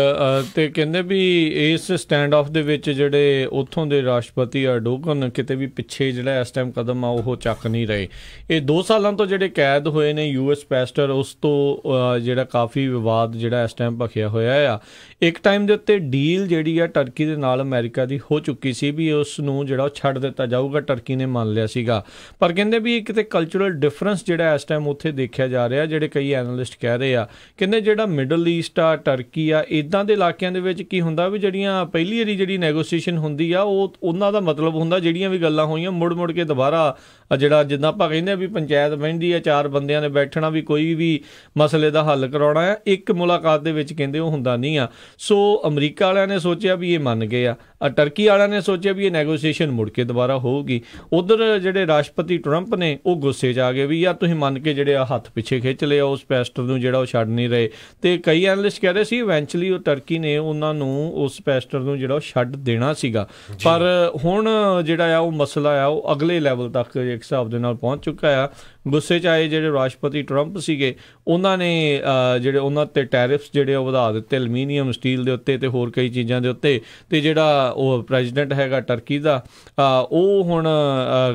ਤੇ ਕਹਿੰਦੇ ਵੀ ਇਸ ਸਟੈਂਡ ਆਫ ਦੇ ਵਿੱਚ ਜਿਹੜੇ ਉੱਥੋਂ ਦੇ ਰਾਸ਼ਟਰਪਤੀ ਅਰਦੋਗਨ ਕਿਤੇ ਵੀ ਪਿੱਛੇ ਜਿਹੜਾ ਇਸ ਟਾਈਮ ਕਦਮ ਆ ਉਹ ਚੱਕ ਨਹੀਂ ਰਹੇ। ਇਹ 2 ਸਾਲਾਂ ਤੋਂ ਜਿਹੜੇ ਕੈਦ ਹੋਏ ਨੇ US ਪੈਸਟਰ, ਉਸ ਤੋਂ ਜਿਹੜਾ ਕਾਫੀ ਵਿਵਾਦ ਜਿਹੜਾ ਇਸ ਟਾਈਮ ਭਖਿਆ ਹੋਇਆ ਆ। ਇੱਕ ਟਾਈਮ ਦੇ ਉੱਤੇ ਡੀਲ ਜਿਹੜੀ ਆ ਟਰਕੀ ਦੇ ਨਾਲ ਅਮਰੀਕਾ ਦੀ ਹੋ ਚੁੱਕੀ ਸੀ ਵੀ ਉਸ ਨੂੰ ਜਿਹੜਾ ਉਹ ਛੱਡ ਦਿੱਤਾ ਜਾਊਗਾ, ਟਰਕੀ ਨੇ ਮੰਨ ਲਿਆ ਸੀਗਾ। ਪਰ ਕਹਿੰਦੇ ਵੀ ਕਿਤੇ ਕਲਚਰਲ ਡਿਫਰੈਂਸ ਜਿਹੜਾ ਇਸ ਟਾਈਮ ਉੱਥੇ ਦੇਖਿਆ ਜਾ ਰਿਹਾ, ਜਿਹੜੇ ਕਈ ਐਨਾਲਿਸਟ ਕਹਿ ਰਹੇ ਆ, ਕਹਿੰਦੇ ਜਿਹੜਾ ਮਿਡਲ ਈਸਟ ਆ, ਟਰਕੀ ਆ, ਇੱਦਾਂ ਦੇ ਇਲਾਕਿਆਂ ਦੇ ਵਿੱਚ ਕੀ ਹੁੰਦਾ ਵੀ ਜਿਹੜੀਆਂ ਪਹਿਲੀ ਵਾਰੀ ਜਿਹੜੀ ਨੈਗੋਸੀਏਸ਼ਨ ਹੁੰਦੀ ਆ ਉਹ ਉਹਨਾਂ ਦਾ ਮਤਲਬ ਹੁੰਦਾ ਜਿਹੜੀਆਂ ਵੀ ਗੱਲਾਂ ਹੋਈਆਂ ਮੁੜ ਕੇ ਦੁਬਾਰਾ ਜਿਹੜਾ ਜਿੱਦਾਂ ਆਪਾਂ ਕਹਿੰਦੇ ਆ ਵੀ ਪੰਚਾਇਤ ਬਹਿੰਦੀ ਆ, 4 ਬੰਦਿਆਂ ਨੇ ਬੈਠਣਾ ਵੀ ਕੋਈ ਵੀ ਮਸਲੇ ਦਾ ਹੱਲ ਕਰਾਉਣਾ ਆ, ਇੱਕ ਮੁਲਾਕਾਤ ਦੇ ਵਿੱਚ ਕਹਿੰਦੇ ਉਹ ਹੁੰਦਾ ਨਹੀਂ ਆ। ਸੋ ਅਮਰੀਕਾ ਵਾਲਿਆਂ ਨੇ ਸੋਚਿਆ ਵੀ ਇਹ ਮੰਨ ਗਏ ਆ, ਟਰਕੀ ਵਾਲਿਆਂ ਨੇ ਸੋਚਿਆ ਵੀ ਇਹ ਨੈਗੋਸੀਏਸ਼ਨ ਮੁੜ ਕੇ ਦੁਬਾਰਾ ਹੋਊਗੀ। ਉਧਰ ਜਿਹੜੇ ਰਾਸ਼ਟਰਪਤੀ ਟਰੰਪ ਨੇ ਉਹ ਗੁੱਸੇ 'ਚ ਆ ਗਏ ਵੀ ਯਾਰ ਤੁਸੀਂ ਮੰਨ ਕੇ ਜਿਹੜੇ ਆ ਹੱਥ ਪਿੱਛੇ ਖਿੱਚ ਲਿਆ, ਉਸ ਪੈਸਟਰ ਨੂੰ ਜਿਹੜਾ ਉਹ ਛੱਡ ਨਹੀਂ ਰਹੇ। ਤੇ ਕਈ ਐਨਲਿਸਟ ਕਹਿ ਰਹੇ ਸੀ ਇਵੈਂਚੁਅਲੀ ਉਹ ਟਰਕੀ ਨੇ ਉਹਨਾਂ ਨੂੰ ਉਸ ਪੈਸਟਰ ਨੂੰ ਜਿਹੜਾ ਉਹ ਛੱਡ ਦੇਣਾ ਸੀਗਾ। ਪਰ ਹੁਣ ਜਿਹੜਾ ਆ ਉਹ ਮਸਲਾ ਆ ਉਹ ਅਗਲੇ ਲੈਵਲ ਤੱਕ ਇੱਕ ਹਿਸਾਬ ਦੇ ਨਾਲ ਪਹੁੰਚ ਚੁੱਕਾ ਆ। ਗੁੱਸੇ 'ਚ ਆਏ ਜਿਹੜੇ ਰਾਸ਼ਟਰਪਤੀ ਟਰੰਪ ਸੀਗੇ ਉਹਨਾਂ ਨੇ ਜਿਹੜੇ ਉਹਨਾਂ 'ਤੇ ਟੈਰਿਫਸ ਜਿਹੜੇ ਉਹ ਵਧਾ ਦਿੱਤੇ, ਐਲੂਮੀਨੀਅਮ, ਸਟੀਲ ਦੇ ਉੱਤੇ ਤੇ ਹੋਰ ਕਈ ਚੀਜ਼ਾਂ ਦੇ ਉੱਤੇ। ਤੇ ਜਿਹੜਾ ਉਹ ਪ੍ਰੈਜ਼ੀਡੈਂਟ ਹੈਗਾ ਟਰਕੀ ਦਾ ਉਹ ਹੁਣ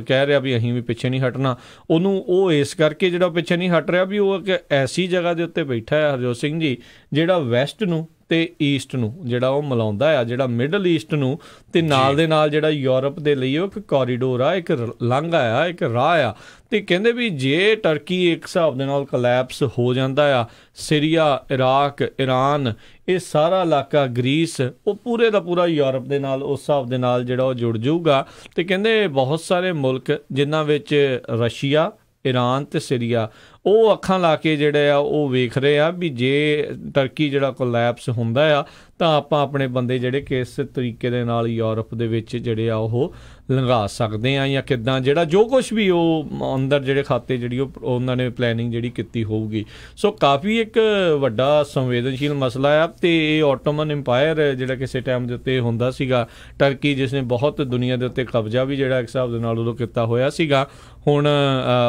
ਕਹਿ ਰਿਹਾ ਵੀ ਅਸੀਂ ਵੀ ਪਿੱਛੇ ਨਹੀਂ ਹਟਣਾ। ਉਹਨੂੰ ਉਹ ਇਸ ਕਰਕੇ ਜਿਹੜਾ ਪਿੱਛੇ ਨਹੀਂ ਹਟ ਰਿਹਾ ਵੀ ਉਹ ਇੱਕ ਐਸੀ ਜਗ੍ਹਾ ਦੇ ਉੱਤੇ ਬੈਠਾ ਹੈ ਹਰਜੋਤ ਸਿੰਘ ਜੀ, ਜਿਹੜਾ ਵੈਸਟ ਨੂੰ ਤੇ ਈਸਟ ਨੂੰ ਜਿਹੜਾ ਉਹ ਮਿਲਾਉਂਦਾ ਆ, ਜਿਹੜਾ ਮਿਡਲ ਈਸਟ ਨੂੰ ਤੇ ਨਾਲ ਦੇ ਨਾਲ ਜਿਹੜਾ ਯੂਰਪ ਦੇ ਲਈ ਉਹ ਇੱਕ ਕੋਰੀਡੋਰ ਆ, ਇੱਕ ਲਾਂਘਾ ਆ, ਇੱਕ ਰਾਹ ਆ। ਤੇ ਕਹਿੰਦੇ ਵੀ ਜੇ ਟਰਕੀ ਇੱਕ ਹਿਸਾਬ ਦੇ ਨਾਲ ਕੋਲੈਪਸ ਹੋ ਜਾਂਦਾ ਆ, ਸੀਰੀਆ, ਇਰਾਕ, ਈਰਾਨ, ਇਹ ਸਾਰਾ ਇਲਾਕਾ, ਗ੍ਰੀਸ, ਉਹ ਪੂਰੇ ਦਾ ਪੂਰਾ ਯੂਰਪ ਦੇ ਨਾਲ ਉਸ ਹਿਸਾਬ ਦੇ ਨਾਲ ਜਿਹੜਾ ਉਹ ਜੁੜ ਜਾਊਗਾ। ਤੇ ਕਹਿੰਦੇ ਬਹੁਤ ਸਾਰੇ ਮੁਲਕ ਜਿਨ੍ਹਾਂ ਵਿੱਚ ਰਸ਼ੀਆ, ਈਰਾਨ ਤੇ ਸੀਰੀਆ, ਉਹ ਅੱਖਾਂ ਲਾ ਕੇ ਜਿਹੜੇ ਆ ਉਹ ਵੇਖ ਰਹੇ ਆ ਵੀ ਜੇ ਟਰਕੀ ਜਿਹੜਾ ਕੋਲੈਪਸ ਹੁੰਦਾ ਆ ਤਾਂ ਆਪਾਂ ਆਪਣੇ ਬੰਦੇ ਜਿਹੜੇ ਕਿਸ ਤਰੀਕੇ ਦੇ ਨਾਲ ਯੂਰਪ ਦੇ ਵਿੱਚ ਜਿਹੜੇ ਆ ਉਹ ਲੰਘਾ ਸਕਦੇ ਆ ਜਾਂ ਕਿੱਦਾਂ ਜਿਹੜਾ ਜੋ ਕੁਛ ਵੀ ਉਹ ਅੰਦਰ ਜਿਹੜੇ ਖਾਤੇ ਜਿਹੜੀ ਉਹ ਉਹਨਾਂ ਨੇ ਪਲੈਨਿੰਗ ਜਿਹੜੀ ਕੀਤੀ ਹੋਊਗੀ। ਸੋ ਕਾਫੀ ਇੱਕ ਵੱਡਾ ਸੰਵੇਦਨਸ਼ੀਲ ਮਸਲਾ ਆ ਤੇ ਇਹ ਆਟੋਮਨ ਇੰਪਾਇਰ ਜਿਹੜਾ ਕਿਸੇ ਟਾਈਮ ਦੇ ਉੱਤੇ ਹੁੰਦਾ ਸੀਗਾ ਟਰਕੀ ਜਿਸ ਨੇ ਬਹੁਤ ਦੁਨੀਆ ਦੇ ਉੱਤੇ ਕਬਜ਼ਾ ਵੀ ਜਿਹੜਾ ਇੱਕ ਹਿਸਾਬ ਦੇ ਨਾਲ ਉਦੋਂ ਕੀਤਾ ਹੋਇਆ ਸੀਗਾ। ਹੁਣ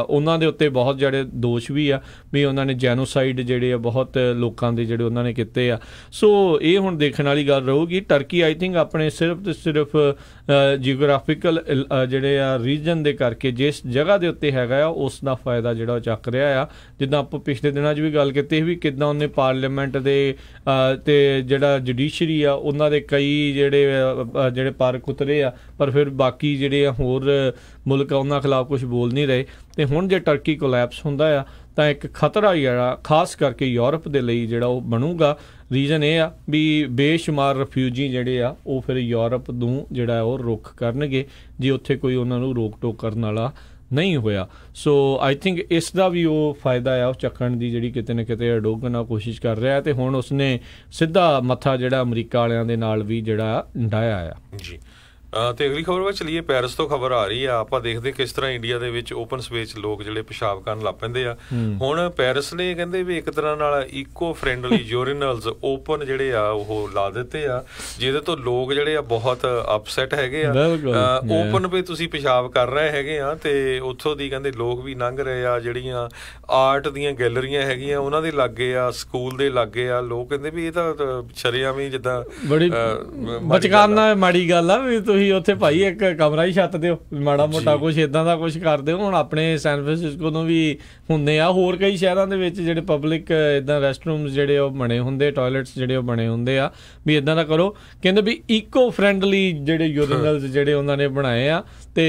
ਉਹਨਾਂ ਦੇ ਉੱਤੇ ਬਹੁਤ ਜਿਹੜੇ ਦੋਸ਼ ਵੀ ਆ ਵੀ ਉਹਨਾਂ ਨੇ ਜੈਨੋਸਾਈਡ ਜਿਹੜੇ ਆ ਬਹੁਤ ਲੋਕਾਂ ਦੇ ਜਿਹੜੇ ਉਹਨਾਂ ਨੇ ਕੀਤੇ ਆ। ਸੋ ਇਹ ਹੁਣ ਦੇਖਣ ਵਾਲੀ ਗੱਲ ਰਹੂਗੀ। ਟਰਕੀ ਆਈ ਥਿੰਕ ਆਪਣੇ ਸਿਰਫ ਤੇ ਸਿਰਫ ਜੀਓਗ੍ਰਾਫਿਕਲ ਜਿਹੜੇ ਆ ਰੀਜਨ ਦੇ ਕਰਕੇ ਜਿਸ ਜਗ੍ਹਾ ਦੇ ਉੱਤੇ ਹੈਗਾ ਆ ਉਸ ਦਾ ਫਾਇਦਾ ਜਿਹੜਾ ਉਹ ਚੱਕ ਰਿਹਾ ਆ। ਜਿੱਦਾਂ ਆਪਾਂ ਪਿਛਲੇ ਦਿਨਾਂ 'ਚ ਵੀ ਗੱਲ ਕੀਤੀ ਵੀ ਕਿੱਦਾਂ ਉਹਨੇ ਪਾਰਲੀਮੈਂਟ ਦੇ ਤੇ ਜਿਹੜਾ ਜੁਡੀਸ਼ਰੀ ਆ ਉਹਨਾਂ ਦੇ ਕਈ ਜਿਹੜੇ ਪਰ ਕੁਤਰੇ ਆ ਪਰ ਫਿਰ ਬਾਕੀ ਜਿਹੜੇ ਆ ਹੋਰ ਮੁਲਕ ਆ ਉਹਨਾਂ ਖਿਲਾਫ ਕੁਛ ਬੋਲ ਨਹੀਂ ਰਹੇ। ਤੇ ਹੁਣ ਜੇ ਟਰਕੀ ਕੋਲੈਪਸ ਹੁੰਦਾ ਆ ਤਾਂ ਇੱਕ ਖਤਰਾ ਜਿਹੜਾ ਖਾਸ ਕਰਕੇ ਯੂਰਪ ਦੇ ਲਈ ਜਿਹੜਾ ਉਹ ਬਣੂਗਾ। ਰੀਜ਼ਨ ਇਹ ਆ ਵੀ ਬੇਸ਼ੁਮਾਰ ਰਿਫਿਊਜੀ ਜਿਹੜੇ ਆ ਉਹ ਫਿਰ ਯੂਰਪ ਨੂੰ ਜਿਹੜਾ ਉਹ ਰੁੱਖ ਕਰਨਗੇ ਜੇ ਉੱਥੇ ਕੋਈ ਉਹਨਾਂ ਨੂੰ ਰੋਕ ਟੋਕ ਕਰਨ ਵਾਲਾ ਨਹੀਂ ਹੋਇਆ। ਸੋ ਆਈ ਥਿੰਕ ਇਸ ਦਾ ਵੀ ਉਹ ਫਾਇਦਾ ਆ ਉਹ ਚੱਕਣ ਦੀ ਜਿਹੜੀ ਕਿਤੇ ਨਾ ਕਿਤੇ ਅਡੋਗਨ ਨਾਲ ਕੋਸ਼ਿਸ਼ ਕਰ ਰਿਹਾ ਤੇ ਹੁਣ ਉਸਨੇ ਸਿੱਧਾ ਮੱਥਾ ਜਿਹੜਾ ਅਮਰੀਕਾ ਵਾਲਿਆਂ ਦੇ ਨਾਲ ਵੀ ਜਿਹੜਾ ਡਾਇਆ ਆ ਜੀ। ਤੇ ਅਗਲੀ ਖਬਰ ਵੱਲ ਚਲੀਏ। ਪੈਰਿਸ ਤੋਂ ਖਬਰ ਆ ਰਹੀ ਆ। ਆਪਾਂ ਦੇਖਦੇ ਕਿਸ ਤਰ੍ਹਾਂ ਇੰਡੀਆ ਦੇ ਵਿੱਚ ਓਪਨ ਸਪੇਸ ਲੋਕ ਜਿਹੜੇ ਪਿਸ਼ਾਬ ਕਰਨ ਲੱਗ ਪੈਂਦੇ ਆ। ਹੁਣ ਪੈਰਿਸ ਨੇ ਕਹਿੰਦੇ ਵੀ ਇੱਕ ਤਰ੍ਹਾਂ ਨਾਲ ਇਕੋ ਫਰੈਂਡਲੀ ਯੂਰੀਨਲਸ ਓਪਨ ਜਿਹੜੇ ਆ ਉਹ ਲਾ ਦਿੱਤੇ ਆ ਜਿਹਦੇ ਤੋਂ ਲੋਕ ਜਿਹੜੇ ਆ ਬਹੁਤ ਅਪਸੈਟ ਹੈਗੇ ਆ। ਓਪਨ ਵੀ ਤੁਸੀਂ ਪਿਸ਼ਾਬ ਕਰ ਰਹੇ ਹੈਗੇ ਆ ਤੇ ਉੱਥੋਂ ਦੀ ਕਹਿੰਦੇ ਲੋਕ ਵੀ ਲੰਘ ਰਹੇ ਆ। ਜਿਹੜੀਆਂ ਆਰਟ ਦੀਆਂ ਗੈਲਰੀਆਂ ਹੈਗੀਆਂ ਉਹਨਾਂ ਦੇ ਲਾਗੇ ਆ, ਸਕੂਲ ਦੇ ਲਾਗੇ ਆ, ਲੋਕ ਕਹਿੰਦੇ ਵੀ ਇਹ ਤਾਂ ਸ਼ਰੇਆਮ ਹੀ ਜਿੱਦਾਂ ਬੜੀ ਬਚਕਾਨਾ ਮਾੜੀ ਗੱਲ ਆ ਵੀ ਤੁਸੀਂ ਉੱਥੇ ਭਾਈ ਇੱਕ ਕਮਰਾ ਹੀ ਛੱਤ ਦਿਓ ਮਾੜਾ ਮੋਟਾ ਕੁਛ ਏਦਾਂ ਦਾ ਕੁਛ ਕਰ ਦਿਓ। ਹੁਣ ਆਪਣੇ ਸੈਨ ਫਰਾਂਸਿਸਕੋ ਨੂੰ ਵੀ ਹੁੰਦੇ ਆ, ਹੋਰ ਕਈ ਸ਼ਹਿਰਾਂ ਦੇ ਵਿੱਚ ਜਿਹੜੇ ਪਬਲਿਕ ਏਦਾਂ ਰੈਸਟ ਰੂਮਸ ਜਿਹੜੇ ਉਹ ਬਣੇ ਹੁੰਦੇ, ਟਾਇਲਟਸ ਜਿਹੜੇ ਉਹ ਬਣੇ ਹੁੰਦੇ ਆ ਵੀ ਏਦਾਂ ਦਾ ਕਰੋ। ਕਹਿੰਦੇ ਵੀ ਇਕੋ ਫਰੈਂਡਲੀ ਜਿਹੜੇ ਯੂਰੀਨਲਸ ਜਿਹੜੇ ਉਹਨਾਂ ਨੇ ਬਣਾਏ ਆ ਤੇ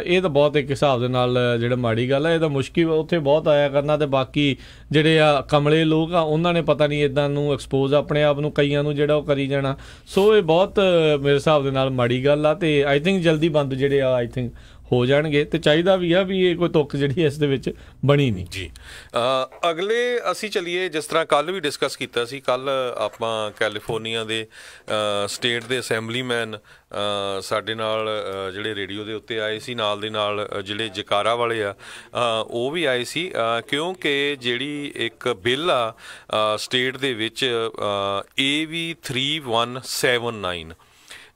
ਇਹ ਤਾਂ ਬਹੁਤ ਇੱਕ ਹਿਸਾਬ ਦੇ ਨਾਲ ਜਿਹੜਾ ਮਾੜੀ ਗੱਲ ਆ। ਇਹ ਤਾਂ ਮੁਸ਼ਕਿਲ ਉੱਥੇ ਬਹੁਤ ਆਇਆ ਕਰਨਾ ਤੇ ਬਾਕੀ ਜਿਹੜੇ ਆ ਕਮਲੇ ਲੋਕ ਆ ਉਹਨਾਂ ਨੇ ਪਤਾ ਨਹੀਂ ਏਦਾਂ ਨੂੰ ਐਕਸਪੋਜ਼ ਆਪਣੇ ਆਪ ਨੂੰ ਕਈਆਂ ਨੂੰ ਜਿਹੜਾ ਉਹ ਕਰੀ ਜਾਣਾ। ਸੋ ਇਹ ਬਹੁਤ ਮੇਰੇ ਹਿਸਾਬ ਦੇ ਨਾਲ ਮਾੜੀ ਗੱਲ ਆ ਤੇ ਆਈ ਥਿੰਕ ਜਲਦੀ ਬੰਦ ਜਿਹੜੇ ਆ ਆਈ ਥਿੰਕ ਹੋ ਜਾਣਗੇ ਤੇ ਚਾਹੀਦਾ ਵੀ ਆ ਵੀ ਇਹ ਕੋਈ ਤੁੱਕ ਜਿਹੜੀ ਇਸ ਦੇ ਵਿੱਚ ਬਣੀ ਨਹੀਂ ਜੀ। ਅਗਲੇ ਅਸੀਂ ਚਲੀਏ ਜਿਸ ਤਰ੍ਹਾਂ ਕੱਲ੍ਹ ਵੀ ਡਿਸਕਸ ਕੀਤਾ ਸੀ। ਕੱਲ੍ਹ ਆਪਾਂ ਕੈਲੀਫੋਰਨੀਆ ਦੇ ਸਟੇਟ ਦੇ ਅਸੈਂਬਲੀਮੈਨ ਸਾਡੇ ਨਾਲ ਜਿਹੜੇ ਰੇਡੀਓ ਦੇ ਉੱਤੇ ਆਏ ਸੀ, ਨਾਲ ਦੇ ਨਾਲ ਜਿਹੜੇ ਜਕਾਰਾ ਵਾਲੇ ਆ ਉਹ ਵੀ ਆਏ ਸੀ ਕਿਉਂਕਿ ਜਿਹੜੀ ਇੱਕ ਬਿੱਲ ਆ ਸਟੇਟ ਦੇ ਵਿੱਚ AB 3179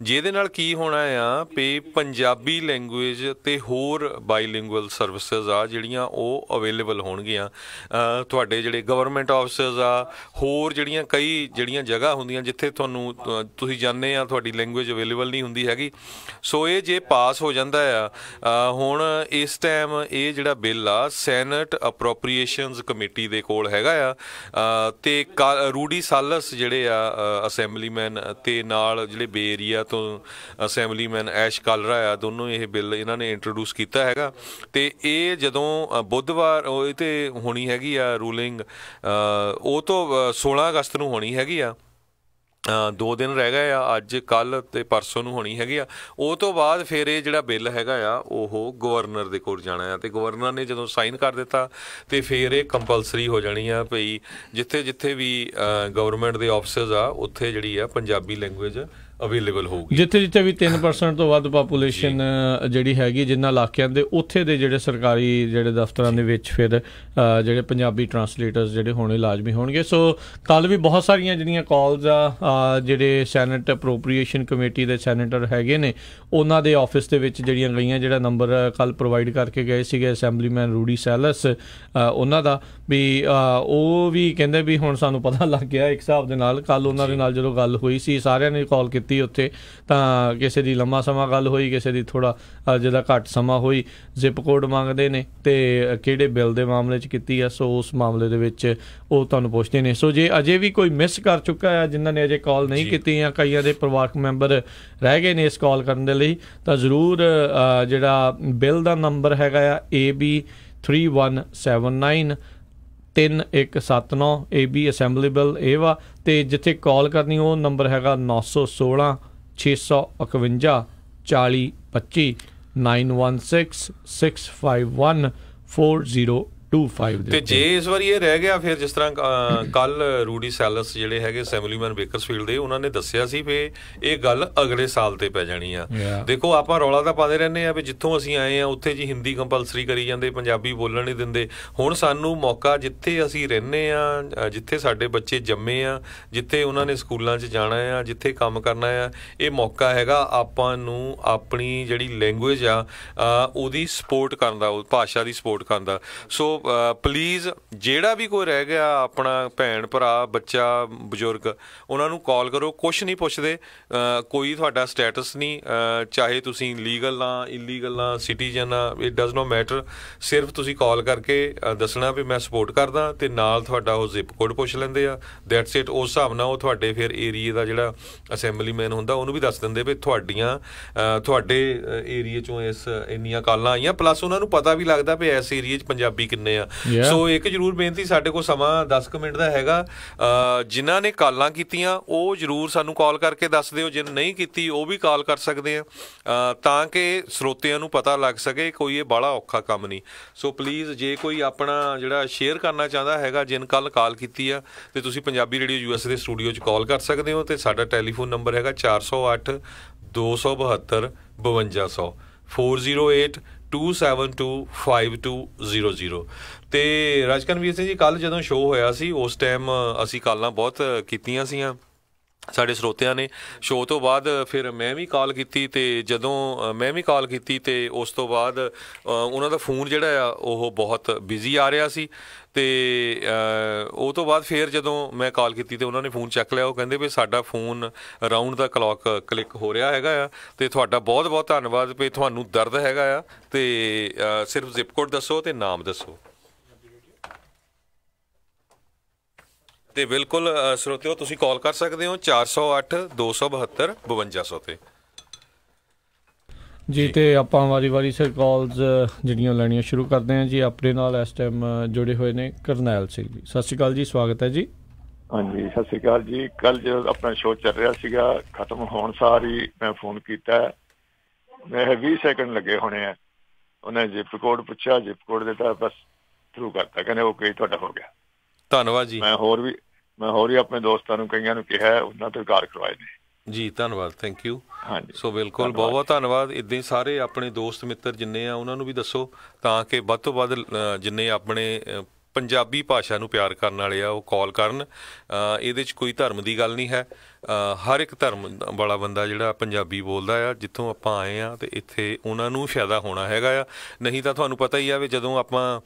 ਜਿਹਦੇ ਨਾਲ ਕੀ ਹੋਣਾ ਆ ਵੀ ਪੰਜਾਬੀ ਲੈਂਗੁਏਜ ਤੇ ਹੋਰ ਬਾਈਲਿੰਗੁਅਲ ਸਰਵਿਸਿਜ਼ ਆ ਜਿਹੜੀਆਂ ਉਹ ਅਵੇਲੇਬਲ ਹੋਣਗੀਆਂ। ਤੁਹਾਡੇ ਜਿਹੜੇ ਗਵਰਨਮੈਂਟ ਆਫਿਸਰਸ ਆ, ਹੋਰ ਜਿਹੜੀਆਂ ਕਈ ਜਿਹੜੀਆਂ ਜਗ੍ਹਾ ਹੁੰਦੀਆਂ ਜਿੱਥੇ ਤੁਹਾਨੂੰ ਤੁਸੀਂ ਜਾਂਦੇ ਆ ਤੁਹਾਡੀ ਲੈਂਗੁਏਜ ਅਵੇਲੇਬਲ ਨਹੀਂ ਹੁੰਦੀ ਹੈਗੀ। ਸੋ ਇਹ ਜੇ ਪਾਸ ਹੋ ਜਾਂਦਾ ਆ ਹੁਣ ਇਸ ਟਾਈਮ ਇਹ ਜਿਹੜਾ ਬਿੱਲ ਆ ਸੈਨੇਟ ਅਪਰੋਪਰੀਏਸ਼ਨਸ ਕਮੇਟੀ ਦੇ ਕੋਲ ਹੈਗਾ ਆ ਤੇ ਰੂਡੀ ਸਾਲਸ ਜਿਹੜੇ ਆ ਅਸੈਂਬਲੀਮੈਨ ਤੇ ਨਾਲ ਜਿਹੜੇ ਬੇ ਏਰੀਆ ਤੋਂ ਅਸੈਂਬਲੀਮੈਨ ਐਸ਼ ਕਾਲਰਾ ਆ, ਦੋਨੋਂ ਇਹ ਬਿੱਲ ਇਹਨਾਂ ਨੇ ਇੰਟਰੋਡਿਊਸ ਕੀਤਾ ਹੈਗਾ ਤੇ ਇਹ ਜਦੋਂ ਬੁੱਧਵਾਰ ਇਹ ਤੇ ਹੋਣੀ ਹੈਗੀ ਆ ਰੂਲਿੰਗ ਉਹ ਤੋਂ 16 ਅਗਸਤ ਨੂੰ ਹੋਣੀ ਹੈਗੀ ਆ। 2 ਦਿਨ ਰਹਿ ਗਏ ਆ, ਅੱਜ ਕੱਲ੍ਹ ਤੇ ਪਰਸੋਂ ਨੂੰ ਹੋਣੀ ਹੈਗੀ ਆ। ਉਹ ਤੋਂ ਬਾਅਦ ਫਿਰ ਇਹ ਜਿਹੜਾ ਬਿੱਲ ਹੈਗਾ ਆ ਉਹ ਗਵਰਨਰ ਦੇ ਕੋਲ ਜਾਣਾ ਆ ਤੇ ਗਵਰਨਰ ਨੇ ਜਦੋਂ ਸਾਈਨ ਕਰ ਦਿੱਤਾ ਤੇ ਫਿਰ ਇਹ ਕੰਪਲਸਰੀ ਹੋ ਜਾਣੀ ਆ ਭਈ ਜਿੱਥੇ ਜਿੱਥੇ ਵੀ ਗਵਰਨਮੈਂਟ ਦੇ ਆਫਿਸਰਸ ਆ ਉੱਥੇ ਜਿਹੜੀ ਆ ਪੰਜਾਬੀ ਲੈਂਗੁਏਜ ਅਵੇਲੇਬਲ ਹੋਊਗੀ। ਜਿੱਥੇ ਜਿੱਥੇ ਵੀ 3% ਤੋਂ ਵੱਧ ਪਾਪੂਲੇਸ਼ਨ ਜਿਹੜੀ ਹੈਗੀ ਜਿਨ੍ਹਾਂ ਇਲਾਕਿਆਂ ਦੇ ਉੱਥੇ ਦੇ ਜਿਹੜੇ ਸਰਕਾਰੀ ਜਿਹੜੇ ਦਫ਼ਤਰਾਂ ਦੇ ਵਿੱਚ ਫਿਰ ਜਿਹੜੇ ਪੰਜਾਬੀ ਟਰਾਂਸਲੇਟਰਸ ਜਿਹੜੇ ਹੋਣੇ ਲਾਜ਼ਮੀ ਹੋਣਗੇ। ਸੋ ਕੱਲ੍ਹ ਵੀ ਬਹੁਤ ਸਾਰੀਆਂ ਜਿਹੜੀਆਂ ਕਾਲਸ ਆ ਜਿਹੜੇ ਸੈਨੇਟ ਅਪਰੋਪਰੀਏਸ਼ਨ ਕਮੇਟੀ ਦੇ ਸੈਨੇਟਰ ਹੈਗੇ ਨੇ ਉਹਨਾਂ ਦੇ ਆਫਿਸ ਦੇ ਵਿੱਚ ਜਿਹੜੀਆਂ ਗਈਆਂ, ਜਿਹੜਾ ਨੰਬਰ ਕੱਲ੍ਹ ਪ੍ਰੋਵਾਈਡ ਕਰਕੇ ਗਏ ਸੀਗੇ ਅਸੈਂਬਲੀਮੈਨ ਰੂਡੀ ਸੈਲਸ ਉਹਨਾਂ ਦਾ ਵੀ ਉਹ ਵੀ ਕਹਿੰਦੇ ਵੀ ਹੁਣ ਸਾਨੂੰ ਪਤਾ ਲੱਗ ਗਿਆ ਇੱਕ ਹਿਸਾਬ ਦੇ ਨਾਲ। ਕੱਲ੍ਹ ਉਹਨਾਂ ਦੇ ਨਾਲ ਜਦੋਂ ਗੱਲ ਹੋਈ ਸੀ ਸਾਰਿਆਂ ਨੇ ਕਾਲ ਕੀਤੀ ਉੱਥੇ ਤਾਂ ਕਿਸੇ ਦੀ ਲੰਮਾ ਸਮਾਂ ਗੱਲ ਹੋਈ, ਕਿਸੇ ਦੀ ਥੋੜ੍ਹਾ ਜਿਹਦਾ ਘੱਟ ਸਮਾਂ ਹੋਈ। ਜ਼ਿਪ ਕੋਡ ਮੰਗਦੇ ਨੇ ਤੇ ਕਿਹੜੇ ਬਿੱਲ ਦੇ ਮਾਮਲੇ 'ਚ ਕੀਤੀ ਆ, ਸੋ ਉਸ ਮਾਮਲੇ ਦੇ ਵਿੱਚ ਉਹ ਤੁਹਾਨੂੰ ਪੁੱਛਦੇ ਨੇ। ਸੋ ਜੇ ਅਜੇ ਵੀ ਕੋਈ ਮਿਸ ਕਰ ਚੁੱਕਾ ਆ ਜਿਨ੍ਹਾਂ ਨੇ ਅਜੇ ਕਾਲ ਨਹੀਂ ਕੀਤੀ ਜਾਂ ਕਈਆਂ ਦੇ ਪਰਿਵਾਰਕ ਮੈਂਬਰ ਰਹਿ ਗਏ ਨੇ ਇਸ ਕਾਲ ਕਰਨ ਦੇ ਲਈ ਤਾਂ ਜ਼ਰੂਰ ਜਿਹੜਾ ਬਿੱਲ ਦਾ ਨੰਬਰ ਹੈਗਾ ਆ AB 3179 3179 AB ਅਸੈਂਬਲੀ ਬਿੱਲ ਇਹ ਵਾ ਤੇ ਜਿੱਥੇ ਕਾਲ ਕਰਨੀ ਉਹ ਨੰਬਰ ਹੈਗਾ 916 651 4025 916 651 4025 1-800-901-1025 ਤੇ ਜੇ ਇਸ ਵਾਰੀ ਇਹ ਰਹਿ ਗਿਆ ਫਿਰ ਜਿਸ ਤਰ੍ਹਾਂ ਕੱਲ ਰੂਡੀ ਸੈਲਸ ਜਿਹੜੇ ਹੈਗੇ ਅਸੈਂਬਲੀਮੈਨ ਬੇਕਰਸਫੀਲਡ ਦੇ ਉਹਨਾਂ ਨੇ ਦੱਸਿਆ ਸੀ ਵੀ ਇਹ ਗੱਲ ਅਗਲੇ ਸਾਲ ਤੇ ਪੈ ਜਾਣੀ ਆ। ਦੇਖੋ ਆਪਾਂ ਰੌਲਾ ਤਾਂ ਪਾਉਂਦੇ ਰਹਿੰਦੇ ਆ ਵੀ ਜਿੱਥੋਂ ਅਸੀਂ ਆਏ ਆ ਉੱਥੇ ਜੀ ਹਿੰਦੀ ਕੰਪਲਸਰੀ ਕਰੀ ਜਾਂਦੇ, ਪੰਜਾਬੀ ਬੋਲਣ ਨਹੀਂ ਦਿੰਦੇ। ਹੁਣ ਸਾਨੂੰ ਮੌਕਾ ਜਿੱਥੇ ਅਸੀਂ ਰਹਿੰਦੇ ਆ, ਜਿੱਥੇ ਸਾਡੇ ਬੱਚੇ ਜੰਮੇ ਆ, ਜਿੱਥੇ ਉਹਨਾਂ ਨੇ ਸਕੂਲਾਂ 'ਚ ਜਾਣਾ ਆ, ਜਿੱਥੇ ਕੰਮ ਕਰਨਾ ਆ, ਇਹ ਮੌਕਾ ਹੈਗਾ ਆਪਾਂ ਨੂੰ ਆਪਣੀ ਜਿਹੜੀ ਲੈਂਗੁਏਜ ਆ ਉਹਦੀ ਸਪੋਰਟ ਕਰਨ ਦਾ, ਉਹ ਭਾਸ਼ਾ ਦੀ ਸਪੋਰਟ ਕਰਨ ਦਾ। ਸੋ ਪਲੀਜ਼ ਜਿਹੜਾ ਵੀ ਕੋਈ ਰਹਿ ਗਿਆ ਆਪਣਾ ਭੈਣ ਭਰਾ ਬੱਚਾ ਬਜ਼ੁਰਗ, ਉਹਨਾਂ ਨੂੰ ਕਾਲ ਕਰੋ। ਕੁਛ ਨਹੀਂ ਪੁੱਛਦੇ, ਕੋਈ ਤੁਹਾਡਾ ਸਟੇਟਸ ਨਹੀਂ, ਚਾਹੇ ਤੁਸੀਂ ਲੀਗਲ ਆ ਇਲੀਗਲ ਆ ਸਿਟੀਜ਼ਨ ਆ, ਇਟ ਡਜ਼ ਨੋਟ ਮੈਟਰ। ਸਿਰਫ ਤੁਸੀਂ ਕਾਲ ਕਰਕੇ ਦੱਸਣਾ ਵੀ ਮੈਂ ਸਪੋਰਟ ਕਰਦਾ ਤੇ ਨਾਲ ਤੁਹਾਡਾ ਉਹ ਜ਼ਿਪ ਕੋਡ ਪੁੱਛ ਲੈਂਦੇ ਆ, ਦੈਟਸ ਇਟ। ਉਸ ਹਿਸਾਬ ਨਾਲ ਉਹ ਤੁਹਾਡੇ ਫਿਰ ਏਰੀਏ ਦਾ ਜਿਹੜਾ ਅਸੈਂਬਲੀਮੈਨ ਹੁੰਦਾ ਉਹਨੂੰ ਵੀ ਦੱਸ ਦਿੰਦੇ ਵੀ ਤੁਹਾਡੇ ਏਰੀਏ 'ਚੋਂ ਇੰਨੀਆਂ ਕਾਲਾਂ ਆਈਆਂ, ਪਲੱਸ ਉਹਨਾਂ ਨੂੰ ਪਤਾ ਵੀ ਲੱਗਦਾ ਵੀ ਇਸ ਏਰੀਏ 'ਚ ਪੰਜਾਬੀ ਕਿੰਨੇ ਆ। ਸੋ ਇੱਕ ਜ਼ਰੂਰ ਬੇਨਤੀ, ਸਾਡੇ ਕੋਲ ਸਮਾਂ 10 ਕੁ ਮਿੰਟ ਦਾ ਹੈਗਾ, ਜਿਨ੍ਹਾਂ ਨੇ ਕਾਲਾਂ ਕੀਤੀਆਂ ਉਹ ਜ਼ਰੂਰ ਸਾਨੂੰ ਕਾਲ ਕਰਕੇ ਦੱਸ ਦਿਓ, ਜਿਹਨੇ ਨਹੀਂ ਕੀਤੀ ਉਹ ਵੀ ਕਾਲ ਕਰ ਸਕਦੇ ਆ, ਤਾਂ ਕਿ ਸਰੋਤਿਆਂ ਨੂੰ ਪਤਾ ਲੱਗ ਸਕੇ ਕੋਈ ਇਹ ਬਾਹਲਾ ਔਖਾ ਕੰਮ ਨਹੀਂ। ਸੋ ਪਲੀਜ਼ ਜੇ ਕੋਈ ਆਪਣਾ ਜਿਹੜਾ ਸ਼ੇਅਰ ਕਰਨਾ ਚਾਹੁੰਦਾ ਹੈਗਾ, ਜਿਨ ਕੱਲ ਕਾਲ ਕੀਤੀ ਆ, ਤੇ ਤੁਸੀਂ ਪੰਜਾਬੀ ਰੇਡੀਓ US ਦੇ ਸਟੂਡੀਓ 'ਚ ਕਾਲ ਕਰ ਸਕਦੇ ਹੋ। ਤੇ ਸਾਡਾ ਟੈਲੀਫੋਨ ਨੰਬਰ ਹੈਗਾ 408-272-5200 408-272-5200। ਤੇ ਰਾਜਕਨਵੀਰ ਸਿੰਘ ਜੀ, ਕੱਲ ਜਦੋਂ ਸ਼ੋਅ ਹੋਇਆ ਸੀ ਉਸ ਟਾਈਮ ਅਸੀਂ ਕਾਲਾਂ ਬਹੁਤ ਕੀਤੀਆਂ ਸੀਆਂ ਸਾਡੇ ਸਰੋਤਿਆਂ ਨੇ। ਸ਼ੋਅ ਤੋਂ ਬਾਅਦ ਫਿਰ ਮੈਂ ਵੀ ਕਾਲ ਕੀਤੀ, ਤੇ ਜਦੋਂ ਮੈਂ ਵੀ ਕਾਲ ਕੀਤੀ ਤੇ ਉਸ ਤੋਂ ਬਾਅਦ ਉਹਨਾਂ ਦਾ ਫੋਨ ਜਿਹੜਾ ਆ ਉਹ ਬਹੁਤ ਬਿਜ਼ੀ ਆ ਰਿਹਾ ਸੀ। ਤੇ ਉਹ ਤੋਂ ਬਾਅਦ ਫਿਰ ਜਦੋਂ ਮੈਂ ਕਾਲ ਕੀਤੀ ਤੇ ਉਹਨਾਂ ਨੇ ਫੋਨ ਚੱਕ ਲਿਆ। ਉਹ ਕਹਿੰਦੇ ਵੀ ਸਾਡਾ phone round the clock click ਹੋ ਰਿਹਾ ਹੈਗਾ ਆ, ਤੇ ਤੁਹਾਡਾ ਬਹੁਤ ਬਹੁਤ ਧੰਨਵਾਦ ਵੀ ਤੁਹਾਨੂੰ ਦਰਦ ਹੈਗਾ ਆ, ਤੇ ਸਿਰਫ ਜ਼ਿਪ ਕੋਡ ਦੱਸੋ ਤੇ ਨਾਮ ਦੱਸੋ। ਤੇ ਬਿਲਕੁਲ ਸਰੋਤਿਓ, ਤੁਸੀਂ ਕਾਲ ਕਰ ਸਕਦੇ ਹੋ 408-272-5200 ਤੇ ਜੀ। ਤੇ ਆਪਾਂ ਵਾਰੀ ਸਿਰ ਕਾਲਸ ਜਿਹੜੀਆਂ ਲੈਣੀਆਂ ਸ਼ੁਰੂ ਕਰਦੇ ਹਾਂ ਜੀ। ਆਪਣੇ ਨਾਲ ਇਸ ਟਾਈਮ ਜੁੜੇ ਹੋਏ ਨੇ ਕਰਨੈਲ ਸਿੰਘ ਜੀ। ਸਤਿ ਸ਼੍ਰੀ ਅਕਾਲ ਜੀ, ਸਵਾਗਤ ਹੈ ਜੀ। ਹਾਂਜੀ, ਸਤਿ ਸ਼੍ਰੀ ਅਕਾਲ ਜੀ। ਕੱਲ ਜਦੋਂ ਆਪਣਾ ਸ਼ੋਅ ਚੱਲ ਰਿਹਾ ਸੀਗਾ, ਖਤਮ ਹੋਣ ਸਾਰ ਹੀ ਮੈਂ ਫੋਨ ਕੀਤਾ, ਮੈਂ 20 ਸੈਕਿੰਡ ਲੱਗੇ ਹੋਣੇ ਆ। ਉਹਨੇ ਜ਼ਿਪ ਕੋਡ ਪੁੱਛਿਆ, ਜ਼ਿਪ ਕੋਡ ਦਿੱਤਾ, ਬਸ ਥਰੂ ਕਰਤਾ, ਕਹਿੰਦੇ ਓਕੇ ਤੁਹਾਡਾ ਹੋ ਗਿਆ। ਧੰਨਵਾਦ ਜੀ। ਮੈਂ ਹੋਰ ਵੀ ਆਪਣੇ ਦੋਸਤਾਂ ਨੂੰ ਕਈਆਂ ਨੂੰ ਕਿਹਾ, ਉਹਨਾਂ ਤੋਂ ਕਾਲ ਕਰਵਾਏ ਨੇ ਜੀ। ਧੰਨਵਾਦ, ਥੈਂਕ ਯੂ। ਹਾਂਜੀ, ਸੋ ਬਿਲਕੁਲ ਬਹੁਤ ਬਹੁਤ ਧੰਨਵਾਦ। ਇੱਦਾਂ ਹੀ ਸਾਰੇ ਆਪਣੇ ਦੋਸਤ ਮਿੱਤਰ ਜਿੰਨੇ ਆ ਉਹਨਾਂ ਨੂੰ ਵੀ ਦੱਸੋ, ਤਾਂ ਕਿ ਵੱਧ ਤੋਂ ਵੱਧ ਜਿੰਨੇ ਆਪਣੇ ਪੰਜਾਬੀ ਭਾਸ਼ਾ ਨੂੰ ਪਿਆਰ ਕਰਨ ਵਾਲੇ ਆ ਉਹ ਕਾਲ ਕਰਨ। ਇਹਦੇ 'ਚ ਕੋਈ ਧਰਮ ਦੀ ਗੱਲ ਨਹੀਂ ਹੈ, ਹਰ ਇੱਕ ਧਰਮ ਵਾਲਾ ਬੰਦਾ ਜਿਹੜਾ ਪੰਜਾਬੀ ਬੋਲਦਾ ਆ, ਜਿੱਥੋਂ ਆਪਾਂ ਆਏ ਆ, ਤੇ ਇੱਥੇ ਉਹਨਾਂ ਨੂੰ ਫਾਇਦਾ ਹੋਣਾ ਹੈਗਾ ਆ। ਨਹੀਂ ਤਾਂ ਤੁਹਾਨੂੰ ਪਤਾ ਹੀ ਆ ਵੀ ਜਦੋਂ ਆਪਾਂ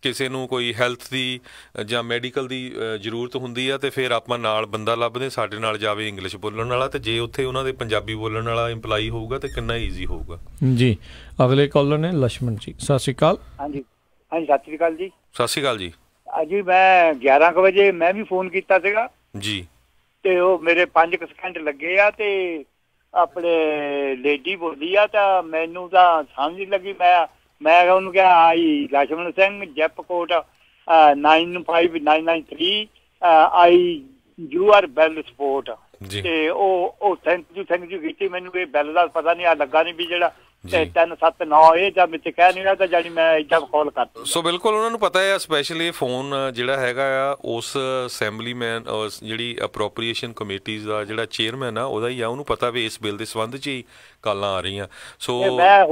ਕਿਸੇ ਨੂੰ ਕੋਈ ਹੈਲਥ ਦੀ ਜਾਂ ਮੈਡੀਕਲ ਦੀ ਜ਼ਰੂਰਤ ਹੁੰਦੀ ਆ, ਤੇ ਫਿਰ ਆਪਾਂ ਨਾਲ ਬੰਦਾ ਲੱਭਦੇ, ਸਾਡੇ ਨਾਲ ਜਾਵੇ ਇੰਗਲਿਸ਼ ਬੋਲਣ ਵਾਲਾ, ਤੇ ਜੇ ਉੱਥੇ ਉਹਨਾਂ ਦੇ ਪੰਜਾਬੀ ਬੋਲਣ ਵਾਲਾ ਇੰਪਲਾਈ ਹੋਊਗਾ ਤੇ ਕਿੰਨਾ ਈਜ਼ੀ ਹੋਊਗਾ ਜੀ। ਅਗਲੇ ਕਾਲਰ ਨੇ ਲక్ష్మణ ਜੀ। ਸਤਿ ਸ਼੍ਰੀ ਅਕਾਲ। ਹਾਂਜੀ ਸਤਿ ਸ਼੍ਰੀ ਅਕਾਲ ਜੀ। ਸਤਿ ਸ਼੍ਰੀ ਅਕਾਲ ਜੀ। ਜੀ ਮੈਂ 11 ਕੁ ਵਜੇ ਮੈਂ ਵੀ ਫੋਨ ਕੀਤਾ ਸੀਗਾ ਜੀ, ਤੇ ਉਹ ਮੇਰੇ 5 ਸਕਿੰਟ ਲੱਗੇ ਆ, ਤੇ ਆਪਣੇ ਲੇਡੀ ਬੋਲੀ ਆ, ਤਾਂ ਮੈਨੂੰ ਤਾਂ ਸਮਝ ਨਹੀਂ ਲੱਗੀ। ਮੈਂ ਉਹਨੂੰ ਕਿਹਾ ਆਈ ਲక్ష్మణ ਸਿੰਘ, ਜੈਪ ਕੋਟ 95993 ਆਈ ਯੂ ਆਰ ਬੈਲ ਸਪੋਰਟ। ਤੇ ਉਹ ਥੈਂਕ ਯੂ ਕੀਤੀ। ਮੈਨੂੰ ਇਹ ਬੈਲ ਦਾ ਪਤਾ ਨਹੀਂ, ਆ ਲੱਗਾ ਨਹੀਂ ਵੀ ਜਿਹੜਾ 379 ਇਹ ਜਾਂ ਵਿੱਚ ਕਹਿ ਨਹੀਂ ਰਿਹਾ, ਤਾਂ ਜਾਨੀ ਮੈਂ ਇੱਦਾਂ ਕਾਲ ਕਰਤੀ। ਸੋ ਬਿਲਕੁਲ ਉਹਨਾਂ ਨੂੰ ਪਤਾ ਹੈ, ਸਪੈਸ਼ਲੀ ਫੋਨ ਜਿਹੜਾ ਹੈਗਾ ਆ ਉਸ ਅਸੈਂਬਲੀਮੈਨ ਜਿਹੜੀ ਅਪਰੋਪਰੀਏਸ਼ਨ ਕਮੇਟੀਜ਼ ਦਾ ਜਿਹੜਾ ਚੇਅਰਮੈਨ ਆ ਉਹਦਾ ਹੀ ਆ, ਉਹਨੂੰ ਪਤਾ ਵੀ ਇਸ ਬਿੱਲ ਦੇ ਸੰਬੰਧ 'ਚ ਹੀ ਕਾਲਾਂ ਆ ਰਹੀਆਂ। ਸੋ ਮੈਂ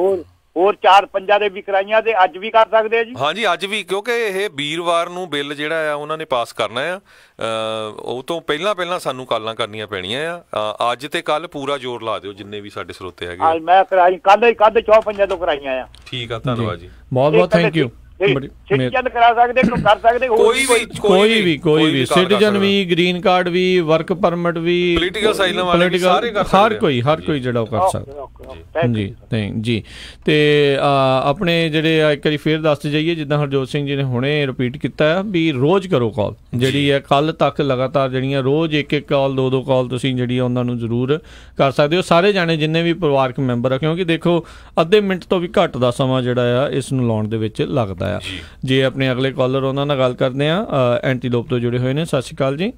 ਹੋਰ 4-5 ਦੇ ਵੀ ਕਰਾਈਆਂ, ਤੇ ਅੱਜ ਵੀ ਕਰ ਸਕਦੇ ਆ ਜੀ। ਹਾਂਜੀ, ਅੱਜ ਵੀ, ਕਿਉਂਕਿ ਇਹ ਵੀਰਵਾਰ ਨੂੰ ਬਿੱਲ ਜਿਹੜਾ ਆ ਉਹਨਾਂ ਨੇ ਪਾਸ ਕਰਨਾ ਆ, ਉਹ ਤੋਂ ਪਹਿਲਾਂ ਸਾਨੂੰ ਕਾਲਾਂ ਕਰਨੀਆਂ ਪੈਣੀਆਂ ਆ। ਅੱਜ ਤੇ ਕੱਲ ਪੂਰਾ ਜ਼ੋਰ ਲਾ ਦਿਓ ਜਿੰਨੇ ਵੀ ਸਾਡੇ ਸਰੋਤੇ ਹੈਗੇ। ਮੈਂ ਕਰਾਈ ਕੱਲ 4-5 ਤੋਂ ਕਰਾਈਆਂ ਆ। ਠੀਕ ਆ, ਧੰਨਵਾਦ ਜੀ, ਬਹੁਤ ਥੈਂਕ ਯੂ। ਸਿਟੀਜ਼ਨ ਕਰਾ ਸਕਦੇ, ਕਰ ਸਕਦੇ, ਕੋਈ ਵੀ ਸਿਟੀਜ਼ਨ ਵੀ, ਗ੍ਰੀਨ ਕਾਰਡ ਵੀ, ਵਰਕ ਪਰਮਿਟ ਵੀ, ਪੋਲੀਟੀਕਲ ਅਸਾਈਲਮ ਵਾਲੇ ਵੀ, ਸਾਰੇ ਕਰ ਸਕਦੇ, ਹਰ ਕੋਈ ਜਿਹੜਾ ਉਹ ਕਰ ਸਕਦਾ ਜੀ। ਤੇ ਆਪਣੇ ਜਿਹੜੇ ਇੱਕ ਵਾਰੀ ਫੇਰ ਦੱਸ ਜਾਈਏ, ਜਿੱਦਾਂ ਹਰਜੋਤ ਸਿੰਘ ਜੀ ਨੇ ਹੁਣੇ ਰਿਪੀਟ ਕੀਤਾ ਆ ਵੀ ਰੋਜ਼ ਕਰੋ ਕਾਲ, ਜਿਹੜੀ ਹੈ ਕੱਲ ਤੱਕ ਲਗਾਤਾਰ ਜਿਹੜੀਆਂ ਰੋਜ਼ ਇੱਕ ਕਾਲ 2 ਕਾਲ ਤੁਸੀਂ ਜਿਹੜੀ ਉਹਨਾਂ ਨੂੰ ਜ਼ਰੂਰ ਕਰ ਸਕਦੇ ਹੋ, ਸਾਰੇ ਜਾਣੇ ਜਿੰਨੇ ਵੀ ਪਰਿਵਾਰਕ ਮੈਂਬਰ ਆ, ਕਿਉਂਕਿ ਦੇਖੋ ਅੱਧੇ ਮਿੰਟ ਤੋਂ ਵੀ ਘੱਟ ਦਾ ਸਮਾਂ ਜਿਹੜਾ ਆ ਇਸ ਨੂੰ ਲਾਉਣ ਦੇ ਵਿੱਚ ਲੱਗਦਾ ਆ। ਜੇ ਆਪਣੇ ਅਗਲੇ ਕਾਲਰ ਉਹਨਾਂ ਨਾਲ ਗੱਲ ਕਰਦੇ ਆ, ਐਂਟੀਲੋਪ ਤੋਂ ਜੁੜੇ ਹੋਏ ਨੇ। ਸਤਿ ਸ਼੍ਰੀ ਅਕਾਲ ਜੀ।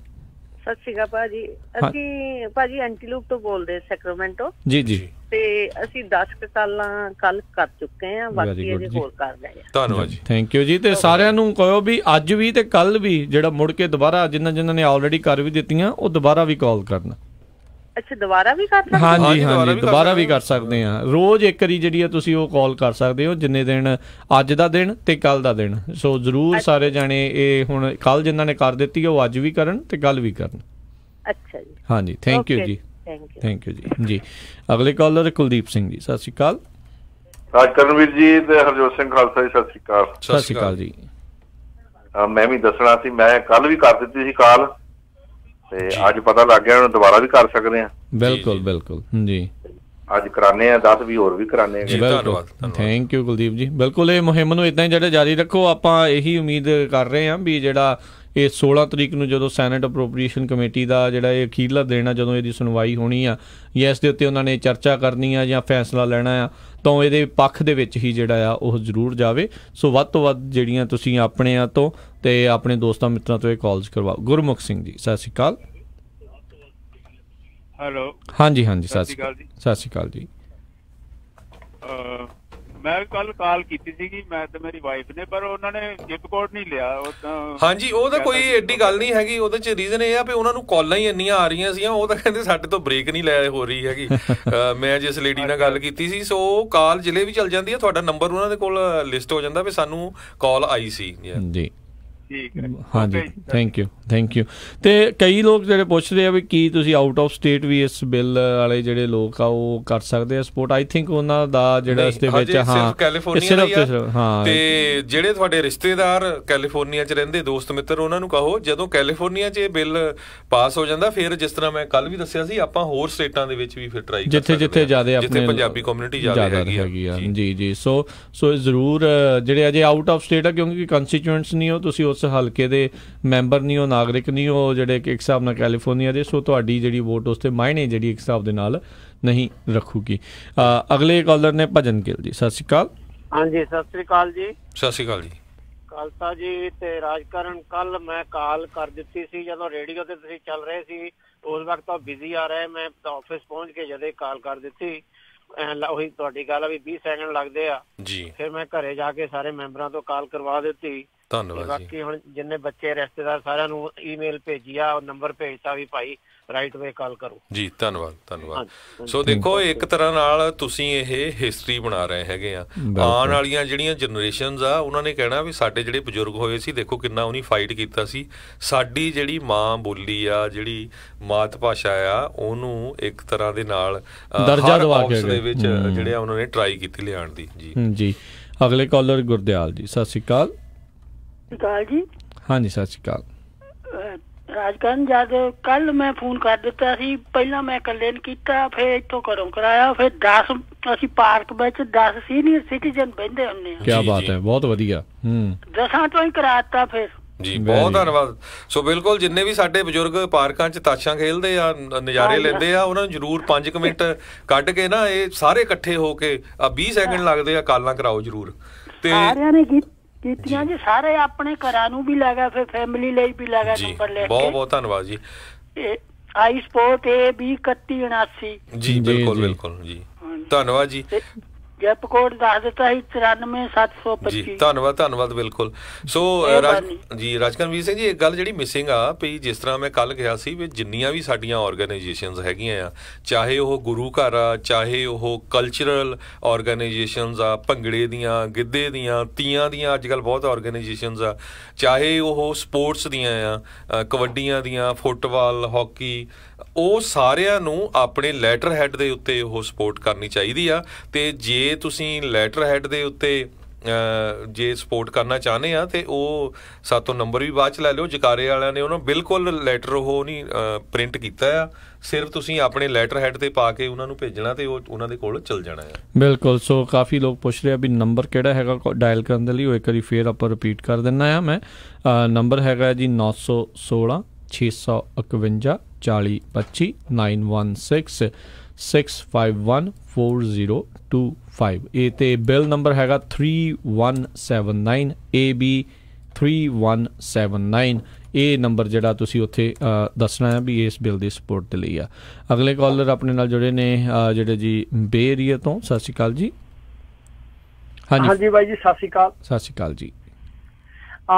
ਸਤਿ ਸ਼੍ਰੀ ਅਕਾਲ ਭਾਜੀ। ਅਸੀਂ ਭਾਜੀ ਐਂਟੀਲੂਪ ਤੋਂ ਬੋਲਦੇ ਸੈਕਰਾਮੈਂਟੋ। ਜੀ ਜੀ। ਤੇ ਅਸੀਂ 10 ਕਾਲਾਂ ਕੱਲ ਕਰ ਚੁੱਕੇ ਆ, ਬਾਕੀ ਅਜੇ ਹੋਰ ਕਰ ਰਹੇ ਆ। ਧੰਨਵਾਦ ਜੀ, ਥੈਂਕ ਯੂ ਜੀ। ਤੇ ਸਾਰਿਆਂ ਨੂੰ ਕਹੋ ਵੀ ਅੱਜ ਵੀ ਤੇ ਕੱਲ ਵੀ ਜਿਹੜਾ ਮੁੜ ਕੇ ਦੁਬਾਰਾ ਜਿਨ੍ਹਾਂ ਨੇ ਆਲਰੇਡੀ ਕਰ ਵੀ ਦਿੱਤੀਆਂ ਉਹ ਦੁਬਾਰਾ ਵੀ ਕਾਲ ਕਰਨ। ਅੱਛਾ, ਦੁਬਾਰਾ ਵੀ ਕਰ ਸਕਦੇ? ਹਾਂਜੀ ਹਾਂਜੀ, ਦੁਬਾਰਾ ਵੀ ਕਰ ਸਕਦੇ ਆ। ਰੋਜ਼ ਇੱਕ ਵਾਰੀ ਜਿਹੜੀ ਆ ਤੁਸੀਂ ਉਹ ਕਾਲ ਕਰ ਸਕਦੇ ਹੋ, ਜਿੰਨੇ ਦਿਨ ਅੱਜ ਦਾ ਦਿਨ ਤੇ ਕੱਲ ਦਾ ਦਿਨ। ਸੋ ਜ਼ਰੂਰ ਸਾਰੇ ਜਾਣੇ ਇਹ ਹੁਣ ਕੱਲ ਜਿਨ੍ਹਾਂ ਨੇ ਕਰ ਦਿੱਤੀ ਉਹ ਅੱਜ ਵੀ ਕਰਨ ਤੇ ਕੱਲ ਵੀ ਕਰਨ। ਅੱਛਾ ਜੀ, ਹਾਂਜੀ, ਥੈਂਕ ਯੂ ਜੀ, ਥੈਂਕ ਯੂ ਜੀ। ਜੀ ਅਗਲੇ ਕਾਲਰ ਕੁਲਦੀਪ ਸਿੰਘ ਜੀ, ਸਤਿ ਸ਼੍ਰੀ ਅਕਾਲ। ਰਾਜਕਰਨਵੀਰ ਜੀ ਤੇ ਹਰਜੋਤ ਸਿੰਘ ਖਾਲਸਾ ਜੀ, ਸਤਿ ਸ਼੍ਰੀ ਅਕਾਲ। ਸਤਿ ਸ਼੍ਰੀ ਅਕਾਲ ਜੀ। ਮੈਂ ਵੀ ਦੱਸਣਾ ਸੀ, ਮੈਂ ਕੱਲ ਵੀ ਕਰ ਦਿੱਤੀ ਸੀ ਕਾਲ ਤੇ ਅੱਜ ਪਤਾ ਲੱਗ ਗਿਆ ਹੁਣ ਦੁਬਾਰਾ ਵੀ ਕਰ ਸਕਦੇ ਆ। ਬਿਲਕੁਲ ਬਿਲਕੁਲ ਜੀ, ਅੱਜ ਕਰਾਣੇ ਆ 10 ਵੀ ਹੋਰ ਵੀ ਕਰਾਣੇ ਆ। ਧੰਨਵਾਦ, ਥੈਂਕ ਯੂ ਕੁਲਦੀਪ ਜੀ। ਬਿਲਕੁਲ ਇਹ ਮੁਹਿੰਮ ਨੂੰ ਇਦਾਂ ਹੀ ਜਿਹੜਾ ਜਾਰੀ ਰੱਖੋ। ਆਪਾਂ ਇਹੀ ਉਮੀਦ ਕਰ ਰਹੇ ਹਾਂ ਵੀ ਜਿਹੜਾ ਇਹ 16 ਤਰੀਕ ਨੂੰ ਜਦੋਂ ਸੈਨੇਟ ਅਪਰੋਪਰੀਏਸ਼ਨ ਕਮੇਟੀ ਦਾ ਜਿਹੜਾ ਇਹ ਅਖੀਰਲਾ ਦਿਨ ਆ, ਜਦੋਂ ਇਹਦੀ ਸੁਣਵਾਈ ਹੋਣੀ ਆ ਜਾਂ ਇਸ ਦੇ ਉੱਤੇ ਉਹਨਾਂ ਨੇ ਚਰਚਾ ਕਰਨੀ ਆ ਜਾਂ ਫੈਸਲਾ ਲੈਣਾ ਆ, ਤਾਂ ਇਹਦੇ ਪੱਖ ਦੇ ਵਿੱਚ ਹੀ ਜਿਹੜਾ ਆ ਉਹ ਜ਼ਰੂਰ ਜਾਵੇ। ਸੋ ਵੱਧ ਤੋਂ ਵੱਧ ਜਿਹੜੀਆਂ ਤੁਸੀਂ ਆਪਣਿਆਂ ਤੋਂ ਤੇ ਆਪਣੇ ਦੋਸਤਾਂ ਮਿੱਤਰਾਂ ਤੋਂ ਇਹ ਕਾਲਸ ਕਰਵਾਓ। ਗੁਰਮੁਖ ਸਿੰਘ ਜੀ, ਸਤਿ ਸ਼੍ਰੀ ਅਕਾਲ। ਹੈਲੋ। ਹਾਂਜੀ ਹਾਂਜੀ, ਸਤਿ ਸ਼੍ਰੀ ਅਕਾਲ ਜੀ। ਸਤਿ ਸ਼੍ਰੀ ਅਕਾਲ ਜੀ। ਮੈਂ ਕੱਲ ਕਾਲ ਕੀਤੀ ਸੀਗੀ, ਮੈਂ ਤੇ ਮੇਰੀ ਵਾਈਫ ਨੇ, ਪਰ ਉਹਨਾਂ ਨੇ ਜਿਪ ਕੋਡ ਨਹੀਂ ਲਿਆ। ਹਾਂਜੀ, ਉਹ ਤਾਂ ਕੋਈ ਐਡੀ ਗੱਲ ਨਹੀਂ ਹੈਗੀ। ਉਹਦੇ ਚ ਰੀਜ਼ਨ ਇਹ ਆ ਵੀ ਉਹਨਾਂ ਨੂੰ ਕਾਲਾਂ ਹੀ ਇੰਨੀਆਂ ਆ ਰਹੀਆਂ ਸੀਗੀਆਂ, ਉਹ ਤਾਂ ਕਹਿੰਦੇ ਸਾਡੇ ਤੋਂ ਬ੍ਰੇਕ ਨਹੀਂ ਲੈ ਹੋ ਰਹੀ ਹੈਗੀ। ਮੈਂ ਜਿਸ ਲੇਡੀ ਨਾਲ ਗੱਲ ਕੀਤੀ ਸੀ, ਸੋ ਕਾਲ ਜਿਲੇ ਵੀ ਚੱਲ ਜਾਂਦੀ ਹੈ, ਤੁਹਾਡਾ ਨੰਬਰ ਉਹਨਾਂ ਦੇ ਕੋਲ ਲਿਸਟ ਹੋ ਜਾਂਦਾ ਵੀ ਸਾਨੂੰ ਕਾਲ ਆਈ ਸੀ ਜੀ। ਠੀਕ ਹੈ, ਹਾਂਜੀ, ਥੈਂਕ ਯੂ, ਥੈਂਕ ਯੂ। ਤੇ ਕਈ ਲੋਕ ਜਿਹੜੇ ਪੁੱਛਦੇ ਆ ਵੀ ਕੀ ਤੁਸੀਂ ਆਊਟ ਆਫ ਸਟੇਟ ਵੀ ਇਸ ਬਿੱਲ ਵਾਲੇ ਜਿਹੜੇ ਲੋਕ ਆ ਉਹ ਕਰ ਸਕਦੇ ਆ ਸਪੋਰਟ? ਆਈ ਥਿੰਕ ਉਹਨਾਂ ਦਾ ਜਿਹੜਾ ਇਸ ਦੇ ਵਿੱਚ ਹਾਂ ਤੇ ਜਿਹੜੇ ਤੁਹਾਡੇ ਰਿਸ਼ਤੇਦਾਰ ਕੈਲੀਫੋਰਨੀਆ 'ਚ ਰਹਿੰਦੇ ਦੋਸਤ ਮਿੱਤਰ, ਉਹਨਾਂ ਨੂੰ ਕਹੋ ਜਦੋਂ ਕੈਲੀਫੋਰਨੀਆ 'ਚ ਇਹ ਬਿੱਲ ਪਾਸ ਹੋ ਜਾਂਦਾ, ਫਿਰ ਜਿਸ ਤਰ੍ਹਾਂ ਮੈਂ ਕੱਲ ਵੀ ਦੱਸਿਆ ਸੀ, ਆਪਾਂ ਹੋਰ ਸਟੇਟਾਂ ਦੇ ਵਿੱਚ ਵੀ ਫਿਰ ਟਰਾਈ ਕਰ ਸਕਦੇ ਜਿੱਥੇ ਜ਼ਿਆਦਾ ਆਪਣੇ ਪੰਜਾਬੀ ਕਮਿਊਨਿਟੀ ਜ਼ਿਆਦਾ ਹੈਗੀ ਆ। ਜੀ ਜੀ। ਸੋ ਜ਼ਰੂਰ ਜਿਹੜੇ ਅਜੇ ਆਊਟ ਆਫ ਸਟੇਟ ਆ, ਕਿਉਂਕਿ ਕੰਸਟੀਚੁਐਂਟਸ ਨਹੀਂ ਹੋ ਤੁਸੀਂ, ਉਸ ਹਲਕੇ ਦੇ ਮੈਂਬਰ ਨਹੀਂ ਹੋ, ਨਾਗਰਿਕ ਨਹੀਂ ਹੋ ਜਿਹੜੇ ਕਿ ਇੱਕ ਹਿਸਾਬ ਨਾਲ ਕੈਲੀਫੋਰਨੀਆ ਦੇ, ਸੋ ਤੁਹਾਡੀ ਜਿਹੜੀ ਵੋਟ ਉਸ ਤੇ ਮਾਇਨੇ ਜਿਹੜੀ ਇੱਕ ਹਿਸਾਬ ਦੇ ਨਾਲ ਨਹੀਂ ਰੱਖੂਗੀ। ਅਗਲੇ ਕਾਲਰ ਨੇ ਭਜਨ ਗਿੱਲ ਜੀ, ਸਤਿ ਸ਼੍ਰੀ ਅਕਾਲ। ਹਾਂਜੀ, ਸਤਿ ਸ਼੍ਰੀ ਅਕਾਲ ਜੀ। ਸਤਿ ਸ਼੍ਰੀ ਅਕਾਲ ਜੀ। ਖਾਲਸਾ ਜੀ ਤੇ ਰਾਜਕਰਨ। ਕੱਲ ਮੈਂ ਕਾਲ ਕਰ ਦਿੱਤੀ ਸੀ ਜਦੋਂ ਰੇਡੀਓ ਤੇ ਤੁਸੀਂ ਚੱਲ ਰਹੇ ਸੀ, ਉਸ ਵਕਤ ਤਾਂ ਬਿਜ਼ੀ ਆ ਰਿਹਾ। ਮੈਂ ਆਫਿਸ ਪਹੁੰਚ ਕੇ ਜਦੇ ਕਾਲ ਕਰ ਦਿੱਤੀ, ਉਹੀ ਤੁਹਾਡੀ ਗੱਲ ਆ ਵੀ 20 ਸੈਕਿੰਡ ਲੱਗਦੇ ਆ ਜੀ। ਫਿਰ ਮੈਂ ਘਰੇ ਜਾ ਕੇ ਸਾਰੇ ਮੈਂਬਰਾਂ ਤੋਂ ਕਾਲ ਕਰਵਾ ਦਿੱਤੀ। ਧੰਨਵਾਦ। ਬਾਕੀ ਹੁਣ ਜਿੰਨੇ ਬੱਚੇ ਰਿਸ਼ਤੇਦਾਰ ਸਾਰਿਆਂ ਨੂੰ ਈਮੇਲ ਭੇਜੀ ਆ, ਨੰਬਰ ਭੇਜਤਾ ਵੀ ਭਾਈ ਰਾਈਟ ਵੇ ਕਾਲ ਕਰੋ ਜੀ। ਧੰਨਵਾਦ, ਧੰਨਵਾਦ। ਸੋ ਦੇਖੋ, ਇੱਕ ਤਰ੍ਹਾਂ ਨਾਲ ਤੁਸੀਂ ਇਹ ਹਿਸਟਰੀ ਬਣਾ ਰਹੇ ਹੈਗੇ ਆ। ਆਉਣ ਵਾਲੀਆਂ ਜਿਹੜੀਆਂ ਜਨਰੇਸ਼ਨਸ ਆ, ਉਹਨਾਂ ਨੇ ਕਹਿਣਾ ਵੀ ਸਾਡੇ ਜਿਹੜੇ ਬਜ਼ੁਰਗ ਹੋਏ ਸੀ, ਦੇਖੋ ਕਿੰਨਾ ਉਹਨੇ ਫਾਈਟ ਕੀਤਾ ਸੀ। ਸਾਡੀ ਜਿਹੜੀ ਮਾਂ ਬੋਲੀ ਆ, ਜਿਹੜੀ ਮਾਤ ਭਾਸ਼ਾ ਆ, ਉਹਨੂੰ ਇੱਕ ਤਰ੍ਹਾਂ ਦੇ ਨਾਲ ਦਰਜਾ ਦਵਾ ਕੇ ਦੇ ਵਿੱਚ ਜਿਹੜੇ ਆ ਉਹਨਾਂ ਨੇ ਟਰਾਈ ਕੀਤੀ ਲਿਆਉਣ ਦੀ ਜੀ। ਜੀ ਅਗਲੇ ਕਾਲਰ ਗੁਰਦਿਆਲ ਜੀ, ਸਤਿ ਸ਼੍ਰੀ ਅਕਾਲ। ਜੀ ਹਾਂਜੀ, ਸਤਿ ਸ਼੍ਰੀ ਅਕਾਲ। ਰਾਜਕਰਨ, ਜਦ ਕੱਲ ਮੈਂ ਫੋਨ ਕਰ ਦਿੱਤਾ ਸੀ, ਪਹਿਲਾਂ ਮੈਂ ਇਕੱਲੇ ਨੇ ਕੀਤਾ, ਫਿਰ ਇੱਥੋਂ ਘਰੋਂ ਕਰਾਇਆ, ਫਿਰ 10 ਅਸੀਂ ਪਾਰਕ ਵਿੱਚ 10 ਸੀਨੀਅਰ ਸਿਟੀਜ਼ਨ ਬਹਿੰਦੇ ਹੁੰਦੇ ਆ। ਕੀ ਬਾਤ ਹੈ, ਬਹੁਤ ਵਧੀਆ। 10 ਤੋਂ ਹੀ ਕਰਾਤਾ ਫਿਰ ਜੀ। ਬਹੁਤ ਧੰਨਵਾਦ। ਸੋ ਬਿਲਕੁਲ ਜਿੰਨੇ ਵੀ ਸਾਡੇ ਬਜ਼ੁਰਗ ਪਾਰਕਾਂ 'ਚ ਤਾਸ਼ਾਂ ਖੇਲਦੇ ਆ, ਨਜ਼ਾਰੇ ਲੈਂਦੇ ਆ, ਉਹਨਾਂ ਨੂੰ ਜ਼ਰੂਰ 5 ਮਿੰਟ ਕੱਢ ਕੇ ਨਾ ਇਹ ਸਾਰੇ ਇਕੱਠੇ ਹੋ ਕੇ 20 ਸੈਕਿੰਡ ਲੱਗਦੇ ਆ, ਕਾਲਾਂ ਕਰਾਓ ਜ਼ਰੂਰ। ਤੇ ਸਾਰਿਆਂ ਨੇ ਕੀਤੀਆਂ ਜੀ, ਸਾਰੇ ਆਪਣੇ ਘਰਾਂ ਨੂੰ ਵੀ ਲੈ ਗਿਆ, ਫਿਰ ਫੈਮਿਲੀ ਲਈ ਵੀ ਲੈ ਗਿਆ ਨੰਬਰ ਲੈ ਕੇ। ਬਹੁਤ ਬਹੁਤ ਧੰਨਵਾਦ ਜੀ। ਆਈ ਸਪੋਰਟ AB3179 ਜੀ, ਬਿਲਕੁਲ ਬਿਲਕੁਲ ਜੀ, ਧੰਨਵਾਦ ਜੀ। ਜੈਪ ਕੋਡ ਦੱਸ ਦਿੱਤਾ ਸੀ 94725 ਜੀ। ਧੰਨਵਾਦ, ਧੰਨਵਾਦ, ਬਿਲਕੁਲ। ਸੋ ਜੀ ਰਾਜਕਰਨਵੀਰ ਸਿੰਘ ਜੀ, ਇੱਕ ਗੱਲ ਜਿਹੜੀ ਮਿਸਿੰਗ ਆ ਵੀ, ਜਿਸ ਤਰ੍ਹਾਂ ਮੈਂ ਕੱਲ ਕਿਹਾ ਸੀ ਵੀ ਜਿੰਨੀਆਂ ਵੀ ਸਾਡੀਆਂ ਆਰਗੇਨਾਈਜੇਸ਼ਨਸ ਹੈਗੀਆਂ ਆ, ਚਾਹੇ ਉਹ ਗੁਰੂ ਘਰ ਆ, ਚਾਹੇ ਉਹ ਕਲਚਰਲ ਆਰਗੇਨਾਈਜੇਸ਼ਨਸ ਆ, ਭੰਗੜੇ ਦੀਆਂ, ਗਿੱਧੇ ਦੀਆਂ, ਤੀਆਂ ਦੀਆਂ ਅੱਜ ਕੱਲ੍ਹ ਬਹੁਤ ਆਰਗੇਨਾਈਜੇਸ਼ਨਸ ਆ, ਚਾਹੇ ਉਹ ਸਪੋਰਟਸ ਦੀਆਂ ਆ, ਕਬੱਡੀਆਂ ਦੀਆਂ, ਫੁੱਟਬਾਲ, ਹਾਕੀ, ਉਹ ਸਾਰਿਆਂ ਨੂੰ ਆਪਣੇ ਲੈਟਰ ਹੈਡ ਦੇ ਉੱਤੇ ਉਹ ਸਪੋਰਟ ਕਰਨੀ ਚਾਹੀਦੀ ਆ। ਤੇ ਜੇ ਤੁਸੀਂ ਲੈਟਰ ਹੈਡ ਦੇ ਉੱਤੇ ਜੇ ਸਪੋਰਟ ਕਰਨਾ ਚਾਹੁੰਦੇ ਆ ਤੇ ਉਹ ਸਾਤੋਂ ਨੰਬਰ ਵੀ ਬਾਅਦ ਚ ਲੈ ਲਿਓ। ਜਕਾਰੇ ਵਾਲਿਆਂ ਨੇ ਉਹਨਾਂ ਬਿਲਕੁਲ ਲੈਟਰ ਉਹ ਨਹੀਂ ਪ੍ਰਿੰਟ ਕੀਤਾ ਆ, ਸਿਰਫ ਤੁਸੀਂ ਆਪਣੇ ਲੈਟਰ ਹੈਡ ਤੇ ਪਾ ਕੇ ਉਹਨਾਂ ਨੂੰ ਭੇਜਣਾ ਤੇ ਉਹ ਉਹਨਾਂ ਦੇ ਕੋਲ ਚਲ ਜਾਣਾ ਹੈ। ਬਿਲਕੁਲ। ਸੋ ਕਾਫੀ ਲੋਕ ਪੁੱਛ ਰਹੇ ਆ ਵੀ ਨੰਬਰ ਕਿਹੜਾ ਹੈਗਾ ਡਾਇਲ ਕਰਨ ਦੇ ਲਈ, ਉਹ ਇੱਕ ਵਾਰੀ ਫੇਰ ਆਪਾਂ ਰਿਪੀਟ ਕਰ ਦਿੰਦਾ ਆ ਮੈਂ। ਨੰਬਰ ਹੈਗਾ ਜੀ 916 651 4025 916 651 4025। ਇਹ ਤੇ ਬਿੱਲ ਨੰਬਰ ਹੈਗਾ 3179 AB 3179। ਇਹ ਨੰਬਰ ਜਿਹੜਾ ਤੁਸੀਂ ਉੱਥੇ ਦੱਸਣਾ ਹੈ ਵੀ ਇਸ ਬਿੱਲ ਦੀ ਸਪੋਰਟ ਦੇ ਲਈ ਆ। ਅਗਲੇ ਕਾਲਰ ਆਪਣੇ ਨਾਲ ਜੁੜੇ ਨੇ ਜਿਹੜੇ ਜੀ ਬੇ ਏਰੀਆ ਤੋਂ। ਸਤਿ ਸ਼੍ਰੀ ਅਕਾਲ ਜੀ। ਹਾਂਜੀ ਬਾਈ ਜੀ, ਸਤਿ ਸ਼੍ਰੀ ਅਕਾਲ। ਸਤਿ ਸ਼੍ਰੀ ਅਕਾਲ ਜੀ।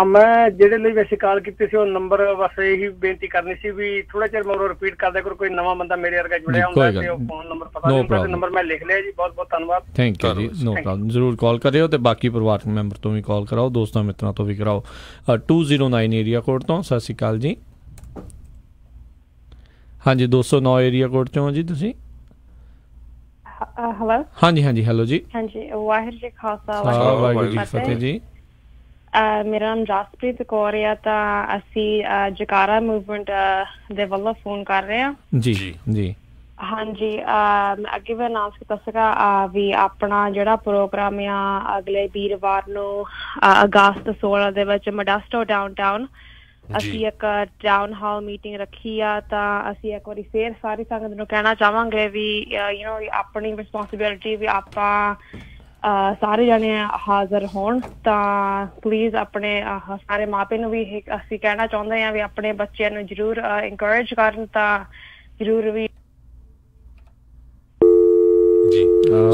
ਮੈਂ ਜਿਹੜੇ ਲਈ ਵੈਸੇ ਕਾਲ ਕੀਤੀ ਸੀ ਉਹ ਨੰਬਰ ਬਸ ਇਹੀ ਬੇਨਤੀ ਕਰਨੀ ਸੀ ਵੀ ਥੋੜਾ ਚਿਰ ਮਗਰੋਂ ਰਿਪੀਟ ਕਰਦਾ ਕਰੋ, ਕੋਈ ਨਵਾਂ ਬੰਦਾ ਮੇਰੇ ਵਰਗਾ ਜੁੜਿਆ ਹੁੰਦਾ ਤੇ ਉਹ ਫੋਨ ਨੰਬਰ ਪਤਾ ਨਹੀਂ ਹੁੰਦਾ, ਨੰਬਰ ਮੈਂ ਲਿਖ ਲਿਆ ਜੀ। ਬਹੁਤ ਬਹੁਤ ਧੰਨਵਾਦ। ਥੈਂਕ ਯੂ ਜੀ। ਨੋ ਪ੍ਰੋਬਲਮ, ਜ਼ਰੂਰ ਕਾਲ ਕਰਿਓ ਤੇ ਬਾਕੀ ਪਰਿਵਾਰਕ ਮੈਂਬਰ ਤੋਂ ਵੀ ਕਾਲ ਕਰਾਓ, ਦੋਸਤਾਂ ਮਿੱਤਰਾਂ ਤੋਂ ਵੀ ਕਰਾਓ। 209 ਏਰੀਆ ਕੋਡ ਤੋਂ। ਸਤਿ ਸ਼੍ਰੀ ਅਕਾਲ ਜੀ। ਹਾਂਜੀ 209 ਏਰੀਆ ਕੋਡ ਚੋਂ ਜੀ ਤੁਸੀਂ। ਹੈਲੋ। ਹਾਂਜੀ ਹਾਂਜੀ ਹੈਲੋ ਜੀ। ਹਾਂਜੀ ਵਾਹਿਗੁਰੂ ਜੀ ਖਾਲਸਾ ਵਾਹਿਗੁਰੂ ਜੀ ਫਤਿਹ ਜੀ। ਮੇਰਾ ਨਾਮ ਜਸਪ੍ਰੀਤ ਕੌਰ ਆ ਤਾਂ ਅਸੀਂ ਜਕਾਰਾ ਮੂਵਮੈਂਟ ਦੇ ਵੱਲੋਂ ਫੋਨ ਕਰ ਰਹੇ ਹਾਂ ਜੀ ਜੀ। ਹਾਂਜੀ ਅੱਗੇ ਵੀ ਅਨਾਉਂਸ ਕੀਤਾ ਸੀਗਾ ਵੀ ਆਪਣਾ ਜਿਹੜਾ ਪ੍ਰੋਗਰਾਮ ਆ ਅਗਲੇ ਵੀਰਵਾਰ ਨੂੰ ਅਗਸਤ 16 ਦੇ ਵਿੱਚ ਮੋਡੈਸਟੋ ਡਾਊਨਟਾਊਨ ਅਸੀਂ ਇੱਕ ਟਾਊਨ ਹਾਲ ਮੀਟਿੰਗ ਰੱਖੀ ਆ। ਤਾਂ ਅਸੀਂ ਇੱਕ ਵਾਰੀ ਫੇਰ ਸਾਰੀ ਸੰਗਤ ਨੂੰ ਕਹਿਣਾ ਚਾਹਾਂਗੇ ਵੀ ਆਪਣੀ ਰਿਸਪੌਂਸਿਬਿਲਿਟੀ ਵੀ ਆਪਾਂ ਸਾਰੇ ਜਾਣੇ ਹਾਜ਼ਰ ਹੋਣ। ਤਾਂ ਪਲੀਜ਼ ਆਪਣੇ ਸਾਰੇ ਮਾਪੇ ਨੂੰ ਵੀ ਅਸੀਂ ਕਹਿਣਾ ਚਾਹੁੰਦੇ ਹਾਂ ਵੀ ਆਪਣੇ ਬੱਚਿਆਂ ਨੂੰ ਜ਼ਰੂਰ ਇਨਕਰੇਜ ਕਰਨ। ਤਾਂ ਜ਼ਰੂਰ ਵੀ ਜੀ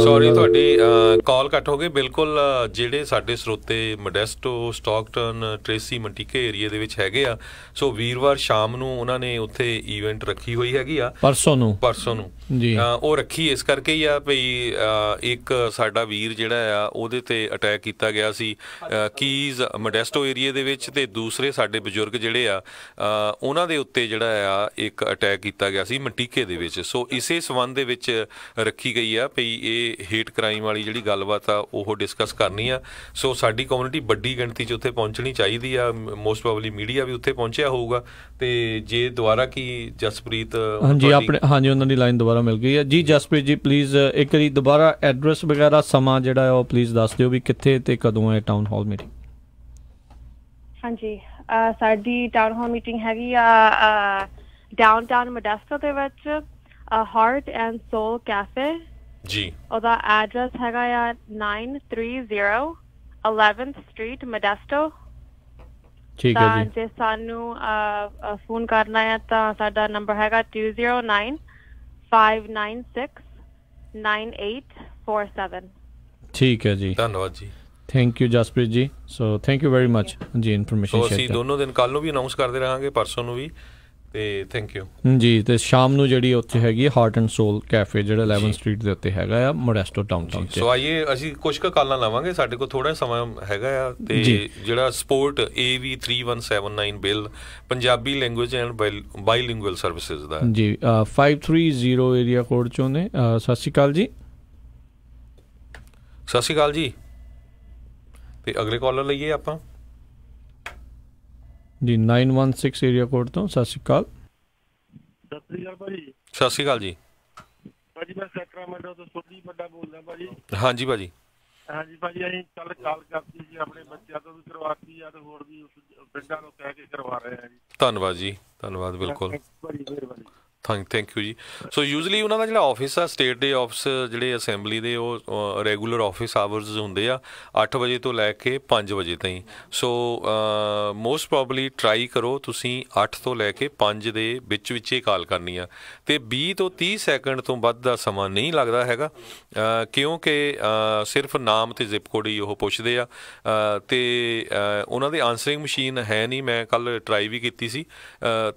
ਸੌਰੀ ਤੁਹਾਡੀ ਕਾਲ ਕੱਟ ਹੋ ਗਈ। ਬਿਲਕੁਲ ਜਿਹੜੇ ਸਾਡੇ ਸਰੋਤੇ ਮੋਡੈਸਟੋ, ਸਟਾਕਟਨ, ਟ੍ਰੇਸੀ, ਮੰਟੀਕੇ ਏਰੀਏ ਦੇ ਵਿੱਚ ਹੈਗੇ ਆ, ਸੋ ਵੀਰਵਾਰ ਸ਼ਾਮ ਨੂੰ ਉਹਨਾਂ ਨੇ ਉੱਥੇ ਈਵੈਂਟ ਰੱਖੀ ਹੋਈ ਹੈਗੀ ਆ। ਪਰਸੋਂ ਨੂੰ ਜੀ ਉਹ ਰੱਖੀ ਇਸ ਕਰਕੇ ਹੀ ਆ ਭਈ ਇੱਕ ਸਾਡਾ ਵੀਰ ਜਿਹੜਾ ਆ ਉਹਦੇ ਤੇ ਅਟੈਕ ਕੀਤਾ ਗਿਆ ਸੀ ਕੀਜ਼ ਮੋਡੈਸਟੋ ਏਰੀਏ ਦੇ ਵਿੱਚ, ਤੇ ਦੂਸਰੇ ਸਾਡੇ ਬਜ਼ੁਰਗ ਜਿਹੜੇ ਆ ਉਹਨਾਂ ਦੇ ਉੱਤੇ ਜਿਹੜਾ ਆ ਇੱਕ ਅਟੈਕ ਕੀਤਾ ਗਿਆ ਸੀ ਮੰਟੀਕੇ ਦੇ ਵਿੱਚ। ਸੋ ਇਸੇ ਸੰਬੰਧ ਦੇ ਵਿੱਚ ਰੱਖੀ ਗਈ ਆ ਭਈ ਇਹ ਹੇਟ ਕ੍ਰਾਈਮ ਵਾਲੀ ਜਿਹੜੀ ਗੱਲਬਾਤ ਆ ਉਹ ਡਿਸਕਸ ਕਰਨੀ ਆ। ਸੋ ਸਾਡੀ ਕਮਿਊਨਿਟੀ ਵੱਡੀ ਗਿਣਤੀ 'ਚ ਉੱਥੇ ਪਹੁੰਚਣੀ ਚਾਹੀਦੀ ਆ। ਮੋਸਟ ਪ੍ਰੋਬਬਲੀ ਮੀਡੀਆ ਵੀ ਉੱਥੇ ਪਹੁੰਚਿਆ ਹੋਊਗਾ। ਤੇ ਜੇ ਦੁਬਾਰਾ ਕੀ ਜਸਪ੍ਰੀਤ ਹਾਂਜੀ ਆਪਣੇ ਹਾਂਜੀ ਉਹਨਾਂ ਦੀ ਲਾਈਨ ਦੁਬਾਰਾ ਮਿਲ ਗਈ ਹੈ ਜੀ। ਜਸਪ੍ਰੀਤ ਜੀ ਪਲੀਜ਼ ਇੱਕ ਵਾਰੀ ਦੁਬਾਰਾ ਐਡਰੈਸ ਵਗੈਰਾ ਸਮਾਂ ਜਿਹੜਾ ਉਹ ਪਲੀਜ਼ ਦੱਸ ਦਿਓ ਵੀ ਕਿੱਥੇ ਤੇ ਕਦੋਂ ਹੈ ਟਾਊਨ ਹਾਲ ਮੀਟਿੰਗ। ਹਾਂਜੀ ਸਾਡੀ ਟਾਊਨ ਹਾਲ ਮੀਟਿੰਗ ਹੈਗੀ ਆ ਡਾਊਨਟਾਊਨ ਮੋਡੈਸਟੋ ਦੇ ਵਿੱਚ ਹਾਰਟ ਐਂਡ ਸੋਲ ਕੈਫੇ ਜੀ। ਉਹਦਾ ਐਡਰੈਸ ਹੈਗਾ ਆ 930 11th ਸਟਰੀਟ ਮੋਡੈਸਟੋ। ਠੀਕ ਹੈ ਜੀ। ਜੇ ਸਾਨੂੰ ਫੋਨ ਕਰਨਾ ਹੈ ਤਾਂ ਸਾਡਾ ਨੰਬਰ ਹੈਗਾ 209 596 9847। ਠੀਕ ਹੈ ਜੀ, ਧੰਨਵਾਦ ਜੀ। ਥੈਂਕ ਯੂ ਜਸਪ੍ਰੀਤ ਜੀ। So thank you very much ਜੀ ਇਨਫੋਰਮੇਸ਼ਨ ਸ਼ੇਅਰ। ਅਸੀਂ ਦੋਨੋਂ ਦਿਨ ਕੱਲ ਨੂੰ ਵੀ ਅਨਾਉਂਸ ਕਰਦੇ ਰਹਾਂਗੇ, ਪਰਸੋਂ ਨੂੰ ਵੀ, ਤੇ ਥੈਂਕ ਯੂ ਜੀ। ਤੇ ਸ਼ਾਮ ਨੂੰ ਜਿਹੜੀ ਉੱਥੇ ਹੈਗੀ ਹਾਰਟ ਐਂਡ ਸੋਲ ਕੈਫੇ ਜਿਹੜਾ 11 ਸਟਰੀਟ ਦੇ ਉੱਤੇ ਹੈਗਾ ਆ ਮੋਡੈਸਟੋ ਡਾਊਨਟਾਊਨ। ਸੋ ਆਈਏ ਅਸੀਂ ਕੁਝ ਕੁ ਕਾਲਾਂ ਲਾਵਾਂਗੇ, ਸਾਡੇ ਕੋਲ ਥੋੜਾ ਸਮਾਂ ਹੈਗਾ ਆ। ਤੇ ਜਿਹੜਾ support AV 3179 bill Punjabi language and bilingual services ਦਾ ਜੀ 530 ਏਰੀਆ ਕੋਡ ਚੋਂ ਨੇ। ਸਤਿ ਸ਼੍ਰੀ ਅਕਾਲ ਜੀ। ਸਤਿ ਸ਼੍ਰੀ ਅਕਾਲ ਜੀ। ਤੇ ਅਗਲੇ ਕਾਲਰ ਲਈਏ ਆਪਾਂ ਜੀ 916 ਏਰੀਆ ਕੋਡ ਤੋਂ। ਸਤਿ ਸ਼੍ਰੀ ਅਕਾਲ। ਸਤਿ ਸ਼੍ਰੀ ਅਕਾਲ ਭਾਜੀ। ਸਤਿ ਸ਼੍ਰੀ ਅਕਾਲ ਜੀ। ਭਾਜੀ ਮੈਂ ਸੈਕਰਾਮੈਂਟੋ ਤੋਂ ਸੋਢੀ ਵੱਡਾ ਬੋਲਦਾ ਭਾਜੀ। ਹਾਂਜੀ ਭਾਜੀ। ਹਾਂਜੀ ਭਾਜੀ ਅਸੀਂ ਕੱਲ ਕਾਲ ਕਰਤੀ ਸੀ, ਆਪਣੇ ਬੱਚਿਆਂ ਤੋਂ ਵੀ ਕਰਵਾਤੀ ਆ ਤੇ ਹੋਰ ਵੀ ਪਿੰਡਾਂ ਨੂੰ ਕਹਿ ਕੇ ਕਰਵਾ ਰਹੇ ਆ ਜੀ। ਧੰਨਵਾਦ ਜੀ, ਧੰਨਵਾਦ। ਬਿਲਕੁਲ ਭਾਜੀ ਮਿਹਰਬਾਨੀ। ਥੈਂਕ ਯੂ ਜੀ। ਸੋ ਯੂਜਲੀ ਉਹਨਾਂ ਦਾ ਜਿਹੜਾ ਆਫਿਸ ਆ ਸਟੇਟ ਦੇ ਆਫਿਸ ਜਿਹੜੇ ਅਸੈਂਬਲੀ ਦੇ ਉਹ ਰੈਗੂਲਰ ਆਫਿਸ ਆਵਰਸ ਹੁੰਦੇ ਆ 8 ਵਜੇ ਤੋਂ ਲੈ ਕੇ 5 ਵਜੇ ਤਾਈਂ। ਸੋ ਮੋਸਟ ਪ੍ਰੋਬਬਲੀ ਟਰਾਈ ਕਰੋ ਤੁਸੀਂ 8 ਤੋਂ ਲੈ ਕੇ 5 ਦੇ ਵਿੱਚ ਹੀ ਕਾਲ ਕਰਨੀ ਆ। ਤੇ 20 ਤੋਂ 30 ਸੈਕਿੰਡ ਤੋਂ ਵੱਧ ਦਾ ਸਮਾਂ ਨਹੀਂ ਲੱਗਦਾ ਹੈਗਾ, ਕਿਉਂਕਿ ਸਿਰਫ ਨਾਮ ਤੇ ਜ਼ਿਪ ਕੋਡ ਹੀ ਉਹ ਪੁੱਛਦੇ ਆ। ਤੇ ਉਹਨਾਂ ਦੇ ਆਨਸਰਿੰਗ ਮਸ਼ੀਨ ਹੈ ਨਹੀਂ, ਮੈਂ ਕੱਲ ਟਰਾਈ ਵੀ ਕੀਤੀ ਸੀ।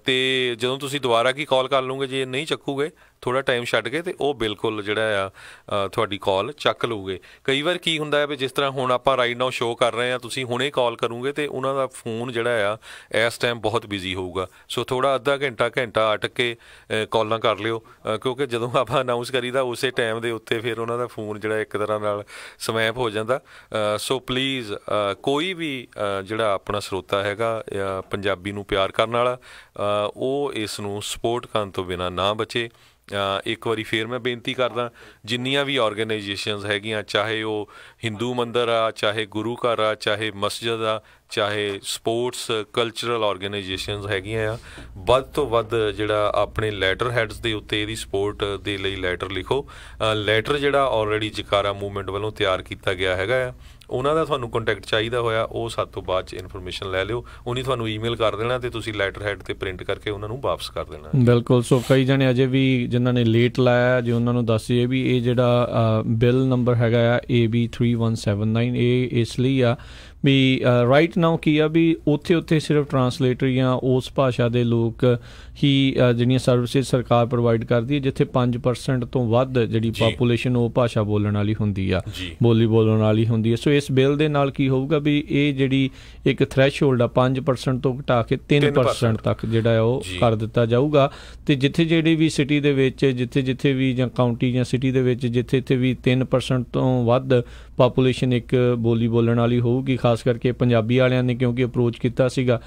ਤੇ ਜਦੋਂ ਤੁਸੀਂ ਦੁਬਾਰਾ ਕੀ ਕਾਲ ਕਰ ਲਓਗੇ, ਜੇ ਨਹੀਂ ਚੱਕੂਗੇ ਥੋੜਾ ਟਾਈਮ ਛੱਡ ਕੇ, ਤੇ ਉਹ ਬਿਲਕੁਲ ਜਿਹੜਾ ਆ ਤੁਹਾਡੀ ਕਾਲ ਚੱਕ ਲਊਗੇ। ਕਈ ਵਾਰ ਕੀ ਹੁੰਦਾ ਹੈ ਵੀ ਜਿਸ ਤਰ੍ਹਾਂ ਹੁਣ ਆਪਾਂ ਰਾਈਟ ਨਾਓ ਸ਼ੋਅ ਕਰ ਰਹੇ ਹਾਂ, ਤੁਸੀਂ ਹੁਣੇ ਕਾਲ ਕਰੋਗੇ ਤੇ ਉਹਨਾਂ ਦਾ ਫੋਨ ਜਿਹੜਾ ਆ ਇਸ ਟਾਈਮ ਬਹੁਤ ਬਿਜ਼ੀ ਹੋਊਗਾ। ਸੋ ਥੋੜਾ ਅੱਧਾ ਘੰਟਾ ਅਟਕ ਕੇ ਕਾਲਾਂ ਕਰ ਲਿਓ, ਕਿਉਂਕਿ ਜਦੋਂ ਆਪਾਂ ਅਨਾਊਂਸ ਕਰੀਦਾ ਉਸੇ ਟਾਈਮ ਦੇ ਉੱਤੇ ਫਿਰ ਉਹਨਾਂ ਦਾ ਫੋਨ ਜਿਹੜਾ ਇੱਕ ਤਰ੍ਹਾਂ ਨਾਲ ਸਮੈਪ ਹੋ ਜਾਂਦਾ। ਸੋ ਪਲੀਜ਼ ਕੋਈ ਵੀ ਜਿਹੜਾ ਆਪਣਾ ਸਰੋਤਾ ਹੈਗਾ ਪੰਜਾਬੀ ਨੂੰ ਪਿਆਰ ਕਰਨ ਵਾਲਾ, ਉਹ ਇਸ ਨੂੰ ਸਪੋਰਟ ਕਰਨ ਤੋਂ ਬਿਨਾਂ ਨਾ ਬਚੇ। ਇੱਕ ਵਾਰੀ ਫਿਰ ਮੈਂ ਬੇਨਤੀ ਕਰਦਾ, ਜਿੰਨੀਆਂ ਵੀ ਆਰਗੇਨਾਈਜੇਸ਼ਨਸ ਹੈਗੀਆਂ, ਚਾਹੇ ਉਹ ਹਿੰਦੂ ਮੰਦਰ ਆ, ਚਾਹੇ ਗੁਰੂ ਘਰ ਆ, ਚਾਹੇ ਮਸਜਿਦ ਆ, ਚਾਹੇ ਸਪੋਰਟਸ ਕਲਚਰਲ ਆਰਗੇਨਾਈਜੇਸ਼ਨਸ ਹੈਗੀਆਂ ਆ, ਵੱਧ ਤੋਂ ਵੱਧ ਜਿਹੜਾ ਆਪਣੇ ਲੈਟਰ ਹੈਡਸ ਦੇ ਉੱਤੇ ਇਹਦੀ ਸਪੋਰਟ ਦੇ ਲਈ ਲੈਟਰ ਲਿਖੋ। ਲੈਟਰ ਜਿਹੜਾ ਆਲਰੇਡੀ ਜਕਾਰਾ ਮੂਵਮੈਂਟ ਵੱਲੋਂ ਤਿਆਰ ਕੀਤਾ ਗਿਆ ਹੈਗਾ ਆ, ਉਹਨਾਂ ਦਾ ਤੁਹਾਨੂੰ ਕੰਟੈਕਟ ਚਾਹੀਦਾ ਹੋਇਆ ਉਹ ਸਾਡੇ ਤੋਂ ਬਾਅਦ 'ਚ ਇਨਫੋਰਮੇਸ਼ਨ ਲੈ ਲਿਓ, ਉਹਨੇ ਤੁਹਾਨੂੰ ਈਮੇਲ ਕਰ ਦੇਣਾ ਤੇ ਤੁਸੀਂ ਲੈਟਰ ਹੈਡ ਤੇ ਪ੍ਰਿੰਟ ਕਰਕੇ ਉਹਨਾਂ ਨੂੰ ਵਾਪਸ ਕਰ ਦੇਣਾ। ਬਿਲਕੁਲ। ਸੋ ਕਈ ਜਣੇ ਅਜੇ ਵੀ ਜਿਨ੍ਹਾਂ ਨੇ ਲੇਟ ਲਾਇਆ ਜੇ ਉਹਨਾਂ ਨੂੰ ਦੱਸੀਏ ਵੀ ਇਹ ਜਿਹੜਾ ਬਿੱਲ ਨੰਬਰ ਹੈਗਾ ਆ AB 3179 ਇਹ ਇਸ ਲਈ ਆ ਵੀ ਰਾਈਟ ਨਾਓ ਕੀ ਆ ਵੀ ਉੱਥੇ ਸਿਰਫ ਟਰਾਂਸਲੇਟਰ ਜਾਂ ਉਸ ਭਾਸ਼ਾ ਦੇ ਲੋਕ ਹੀ ਜਿਹੜੀਆਂ ਸਰਵਿਸਿਜ਼ ਸਰਕਾਰ ਪ੍ਰੋਵਾਈਡ ਕਰਦੀ ਹੈ ਜਿੱਥੇ 5% ਤੋਂ ਵੱਧ ਜਿਹੜੀ ਪਾਪੂਲੇਸ਼ਨ ਉਹ ਭਾਸ਼ਾ ਬੋਲਣ ਵਾਲੀ ਹੁੰਦੀ ਆ, ਬੋਲੀ ਬੋਲਣ ਵਾਲੀ ਹੁੰਦੀ ਹੈ। ਸੋ ਇਸ ਬਿੱਲ ਦੇ ਨਾਲ ਕੀ ਹੋਊਗਾ ਵੀ ਇਹ ਜਿਹੜੀ ਇੱਕ ਥ੍ਰੈਸ਼ਹੋਲਡ ਆ 5% ਤੋਂ ਘਟਾ ਕੇ 3% ਤੱਕ ਜਿਹੜਾ ਉਹ ਕਰ ਦਿੱਤਾ ਜਾਊਗਾ। ਤੇ ਜਿੱਥੇ ਜਿਹੜੀ ਵੀ ਸਿਟੀ ਦੇ ਵਿੱਚ ਜਿੱਥੇ ਵੀ ਜਾਂ ਕਾਊਂਟੀ ਜਾਂ ਸਿਟੀ ਦੇ ਵਿੱਚ ਜਿੱਥੇ ਵੀ 3% ਤੋਂ ਵੱਧ ਪਾਪੂਲੇਸ਼ਨ ਇੱਕ ਬੋਲੀ ਬੋਲਣ ਵਾਲੀ ਹੋਊਗੀ, ਖਾਸ ਕਰਕੇ ਪੰਜਾਬੀ ਵਾਲਿਆਂ ਨੇ ਕਿਉਂਕਿ ਅਪਰੋਚ ਕੀਤਾ ਸੀਗਾ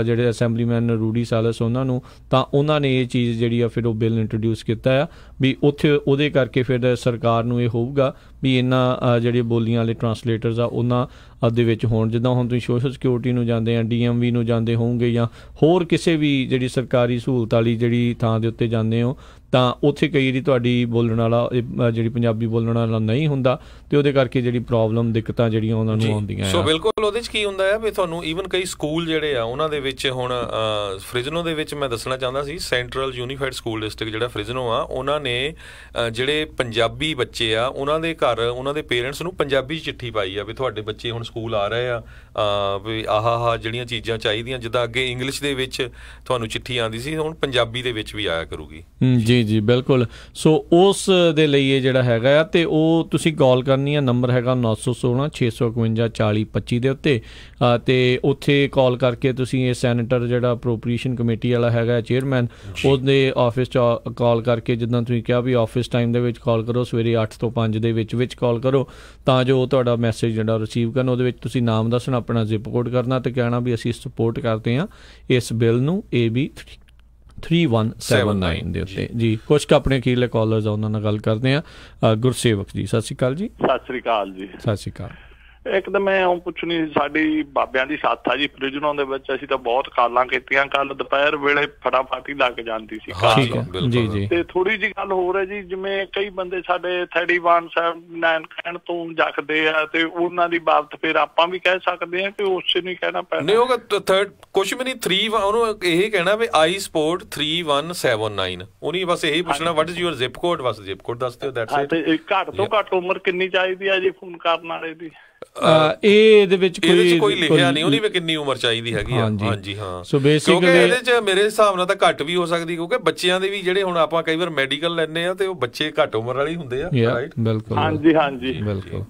ਜਿਹੜੇ ਅਸੈਂਬਲੀਮੈਨ ਰੂਡੀ ਸਾਲਸ ਉਹਨਾਂ ਨੂੰ, ਤਾਂ ਉਹਨਾਂ ਨੇ ਇਹ ਚੀਜ਼ ਜਿਹੜੀ ਆ ਫਿਰ ਉਹ ਬਿੱਲ ਇੰਟਰੋਡਿਊਸ ਕੀਤਾ ਆ ਵੀ ਉੱਥੇ ਉਹਦੇ ਕਰਕੇ ਫਿਰ ਸਰਕਾਰ ਨੂੰ ਇਹ ਹੋਊਗਾ ਵੀ ਇਹਨਾਂ ਜਿਹੜੀਆਂ ਬੋਲੀਆਂ ਵਾਲੇ ਟਰਾਂਸਲੇਟਰਸ ਆ ਉਹਨਾਂ ਦੇ ਵਿੱਚ ਹੋਣ। ਜਿੱਦਾਂ ਹੁਣ ਤੁਸੀਂ ਸੋਸ਼ਲ ਸਿਕਿਉਰਿਟੀ ਨੂੰ ਜਾਂਦੇ ਆ, DMV ਨੂੰ ਜਾਂਦੇ ਹੋਵੋਗੇ ਜਾਂ ਹੋਰ ਕਿਸੇ ਵੀ ਜਿਹੜੀ ਸਰਕਾਰੀ ਸਹੂਲਤ ਵਾਲੀ ਜਿਹੜੀ ਥਾਂ ਦੇ ਉੱਤੇ ਜਾਂਦੇ ਹੋ ਤਾਂ ਉੱਥੇ ਕਈ ਵਾਰੀ ਤੁਹਾਡੀ ਬੋਲਣ ਵਾਲਾ ਜਿਹੜੀ ਪੰਜਾਬੀ ਬੋਲਣ ਵਾਲਾ ਨਹੀਂ ਹੁੰਦਾ ਤੇ ਉਹਦੇ ਕਰਕੇ ਜਿਹੜੀ ਪ੍ਰੋਬਲਮ ਦਿੱਕਤਾਂ ਜਿਹੜੀਆਂ ਉਹਨਾਂ ਨੂੰ ਆਉਂਦੀਆਂ। ਸੋ ਬਿਲਕੁਲ ਉਹਦੇ 'ਚ ਕੀ ਹੁੰਦਾ ਹੈ ਵੀ ਤੁਹਾਨੂੰ ਈਵਨ ਕਈ ਸਕੂਲ ਜਿਹੜੇ ਆ ਉਹਨਾਂ ਦੇ ਵਿੱਚ ਹੁਣ ਫ੍ਰਿਜ਼ਨੋ ਦੇ ਵਿੱਚ ਮੈਂ ਦੱਸਣਾ ਚਾਹੁੰਦਾ ਸੀ ਸੈਂਟਰਲ ਯੂਨੀਫਾਈਡ ਸਕੂਲ ਡਿਸਟ੍ਰਿਕਟ ਜਿਹੜਾ ਫ੍ਰਿਜ਼ਨੋ ਆ ਉਹਨਾਂ ਨੇ ਜਿਹੜੇ ਪੰਜਾਬੀ ਬੱਚੇ ਆ ਉਹਨਾਂ ਦੇ ਘਰ ਉਹਨਾਂ ਦੇ ਪੇਰੈਂਟਸ ਨੂੰ ਪੰਜਾਬੀ ਚਿੱਠੀ ਪਾਈ ਆ ਵੀ ਤੁਹਾਡੇ ਬੱਚੇ ਹੁਣ ਸਕੂਲ ਆ ਰਹੇ ਆ ਵੀ ਆਹ ਜਿਹੜੀਆਂ ਚੀਜ਼ਾਂ ਚਾਹੀਦੀਆਂ ਜਿੱਦਾਂ ਅੱਗੇ ਇੰਗਲਿਸ਼ ਦੇ ਵਿੱਚ ਤੁਹਾਨੂੰ ਚਿੱਠੀ ਆਉਂਦੀ ਸੀ ਹੁਣ ਪੰਜਾਬੀ ਦੇ ਵਿੱਚ ਵੀ ਆਇਆ ਕਰੂਗੀ। ਜੀ ਬਿਲਕੁਲ। ਸੋ ਉਸ ਦੇ ਲਈ ਇਹ ਜਿਹੜਾ ਹੈਗਾ ਆ ਤੇ ਉਹ ਤੁਸੀਂ ਕਾਲ ਕਰਨੀ ਆ, ਨੰਬਰ ਹੈਗਾ 916 651 4025 ਦੇ ਉੱਤੇ ਤੇ ਉੱਥੇ ਕਾਲ ਕਰਕੇ ਤੁਸੀਂ ਇਹ ਸੈਨੇਟਰ ਜਿਹੜਾ ਅਪਰੋਪਰੀਏਸ਼ਨ ਕਮੇਟੀ ਵਾਲਾ ਹੈਗਾ ਚੇਅਰਮੈਨ ਉਹਦੇ ਆਫਿਸ 'ਚ ਕਾਲ ਕਰਕੇ ਜਿੱਦਾਂ ਤੁਸੀਂ ਕਿਹਾ ਵੀ ਆਫਿਸ ਟਾਈਮ ਦੇ ਵਿੱਚ ਕਾਲ ਕਰੋ, ਸਵੇਰੇ 8 ਤੋਂ 5 ਦੇ ਵਿੱਚ ਕਾਲ ਕਰੋ ਤਾਂ ਜੋ ਤੁਹਾਡਾ ਮੈਸੇਜ ਜਿਹੜਾ ਰਿਸੀਵ ਕਰਨ। ਉਹਦੇ ਵਿੱਚ ਤੁਸੀਂ ਨਾਮ ਦੱਸਣਾ, ਆਪਣਾ ਜ਼ਿਪ ਕੋਡ ਕਰਨਾ ਤੇ ਕਹਿਣਾ ਵੀ ਅਸੀਂ ਸਪੋਰਟ ਕਰਦੇ ਹਾਂ ਇਸ ਬਿੱਲ ਨੂੰ AB 3179 ਦੇ ਉੱਤੇ। ਜੀ ਕੁਛ ਕੁ ਆਪਣੇ ਅਖੀਰਲੇ ਕਾਲਰਸ ਆ ਉਹਨਾਂ ਨਾਲ ਗੱਲ ਕਰਦੇ ਆ। ਗੁਰਸੇਵਕ ਜੀ ਸਤਿ ਸ਼੍ਰੀ ਅਕਾਲ ਜੀ। ਸਤਿ ਸ਼੍ਰੀ ਅਕਾਲ ਜੀ। ਸਤਿ ਸ਼੍ਰੀ ਅਕਾਲ। ਇੱਕ ਤਾਂ ਮੈਂ ਉਹ ਪੁੱਛਣੀ ਸਾਡੀ ਬਾਬਿਆਂ ਦੀ ਸੱਥ ਆ ਜੀ ਫ੍ਰਿਜ਼ਨੋ ਦੇ ਵਿੱਚ, ਅਸੀਂ ਤਾਂ ਬਹੁਤ ਕਾਲਾਂ ਕੀਤੀਆਂ, ਕੱਲ ਦੁਪਹਿਰ ਵੇਲੇ ਫਟਾਫਟ ਹੀ ਲੱਗ ਜਾਂਦੀ ਸੀ ਜੀ। ਤੇ ਥੋੜੀ ਜਿਹੀ ਗੱਲ ਹੋਰ ਹੈ ਜੀ, ਜਿਵੇਂ ਕਈ ਬੰਦੇ ਸਾਡੇ 3179 ਕਹਿਣ ਤੋਂ ਜੱਕਦੇ ਆ ਤੇ ਉਹਨਾਂ ਦੀ ਬਾਬਤ ਫਿਰ ਆਪਾਂ ਵੀ ਕਹਿ ਸਕਦੇ ਆ ਕਿ ਉਸੇ ਨੂੰ ਕਹਿਣਾ ਪੈਣਾ ਨਹੀਂ ਹੋਗਾ। ਕੁਛ ਵੀ ਨਹੀਂ 3 ਉਹਨੂੰ ਇਹ ਕਹਿਣਾ ਵੀ ਆਈ ਸਪੋਰਟ 3179 ਉਹਨੀ ਬਸ ਇਹੀ ਪੁੱਛਣਾ what is your zip code, bus zip code ਦੱਸ ਦਿਓ ਦੈਟਸ ਇਟ। ਤੇ ਘੱਟ ਤੋਂ ਘੱਟ ਉਮਰ ਕਿੰਨੀ ਚਾਹੀਦੀ ਆ ਜੀ ਫੋਨ ਕਰਨ ਵਾਲੇ ਦੀ? ਇਹਦੇ ਵਿੱਚ ਕੋਈ ਲਿਖਿਆ ਨਹੀਂ ਉਹਦੀ ਵੀ ਕਿੰਨੀ ਉਮਰ ਚਾਹੀਦੀ ਹੈਗੀ ਆ। ਹਾਂਜੀ ਹਾਂ। ਸੋ ਬੇਸਿਕਲੀ ਇਹਦੇ 'ਚ ਮੇਰੇ ਹਿਸਾਬ ਨਾਲ ਤਾਂ ਘੱਟ ਵੀ ਹੋ ਸਕਦੀ ਕਿਉਂਕਿ ਬੱਚਿਆਂ ਦੇ ਵੀ ਜਿਹੜੇ ਹੁਣ ਆਪਾਂ ਕਈ ਵਾਰ ਮੈਡੀਕਲ ਲੈਂਦੇ ਆ ਤੇ ਉਹ ਬੱਚੇ ਘੱਟ ਉਮਰ ਵਾਲੇ ਹੁੰਦੇ ਆ, ਰਾਈਟ? ਬਿਲਕੁਲ ਹਾਂਜੀ ਬਿਲਕੁਲ।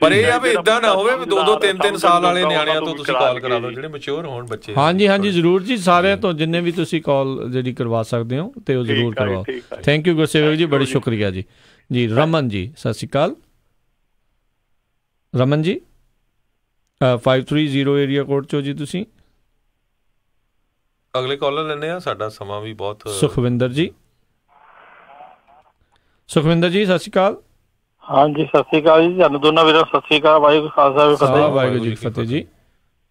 ਪਰ ਇਹ ਆ ਵੀ ਇਦਾਂ ਨਾ ਹੋਵੇ ਵੀ 2-2 3-3 ਸਾਲ ਵਾਲੇ ਨਿਆਣਿਆਂ ਤੋਂ ਤੁਸੀਂ ਕਾਲ ਕਰਾ ਲਓ ਜਿਹੜੇ ਮੈਚੁਰ ਹੋਣ ਬੱਚੇ। ਹਾਂਜੀ ਜ਼ਰੂਰ ਜੀ, ਸਾਰਿਆਂ ਤੋਂ ਜਿੰਨੇ ਵੀ ਤੁਸੀਂ ਕਾਲ ਜਿਹੜੀ ਕਰਵਾ ਸਕਦੇ ਹੋ ਤੇ ਉਹ ਜ਼ਰੂਰ ਕਰਵਾਓ। ਥੈਂਕ ਯੂ ਗੁਰਸੇਵਕ ਜੀ, ਬੜੀ ਸ਼ੁਕਰੀਆ ਜੀ। ਜੀ ਰਮਨ ਜੀ ਸਤਿ ਸ਼੍ਰੀ ਅਕਾਲ। ਰਮਨ ਜੀ 530 ਏਰੀਆ ਕੋਡ ਚੋਂ ਜੀ ਤੁਸੀਂ। ਅਗਲੇ ਕਾਲਰ ਲੈਣੇ ਆ, ਸਾਡਾ ਸਮਾਂ ਵੀ ਬਹੁਤ। ਸੁਖਵਿੰਦਰ ਜੀ ਸਤਿ ਸ਼੍ਰੀ ਅਕਾਲ। ਹਾਂਜੀ ਸਤਿ ਸ਼੍ਰੀ ਅਕਾਲ ਜੀ, ਤੁਹਾਨੂੰ ਦੋਨਾਂ ਵੀਰਾਂ ਸਤਿ ਸ਼੍ਰੀ ਅਕਾਲ। ਵਾਹਿਗੁਰੂ ਖਾਲਸਾ ਵਾਹਿਗੁਰੂ ਜੀ ਫਤਿਹ ਜੀ।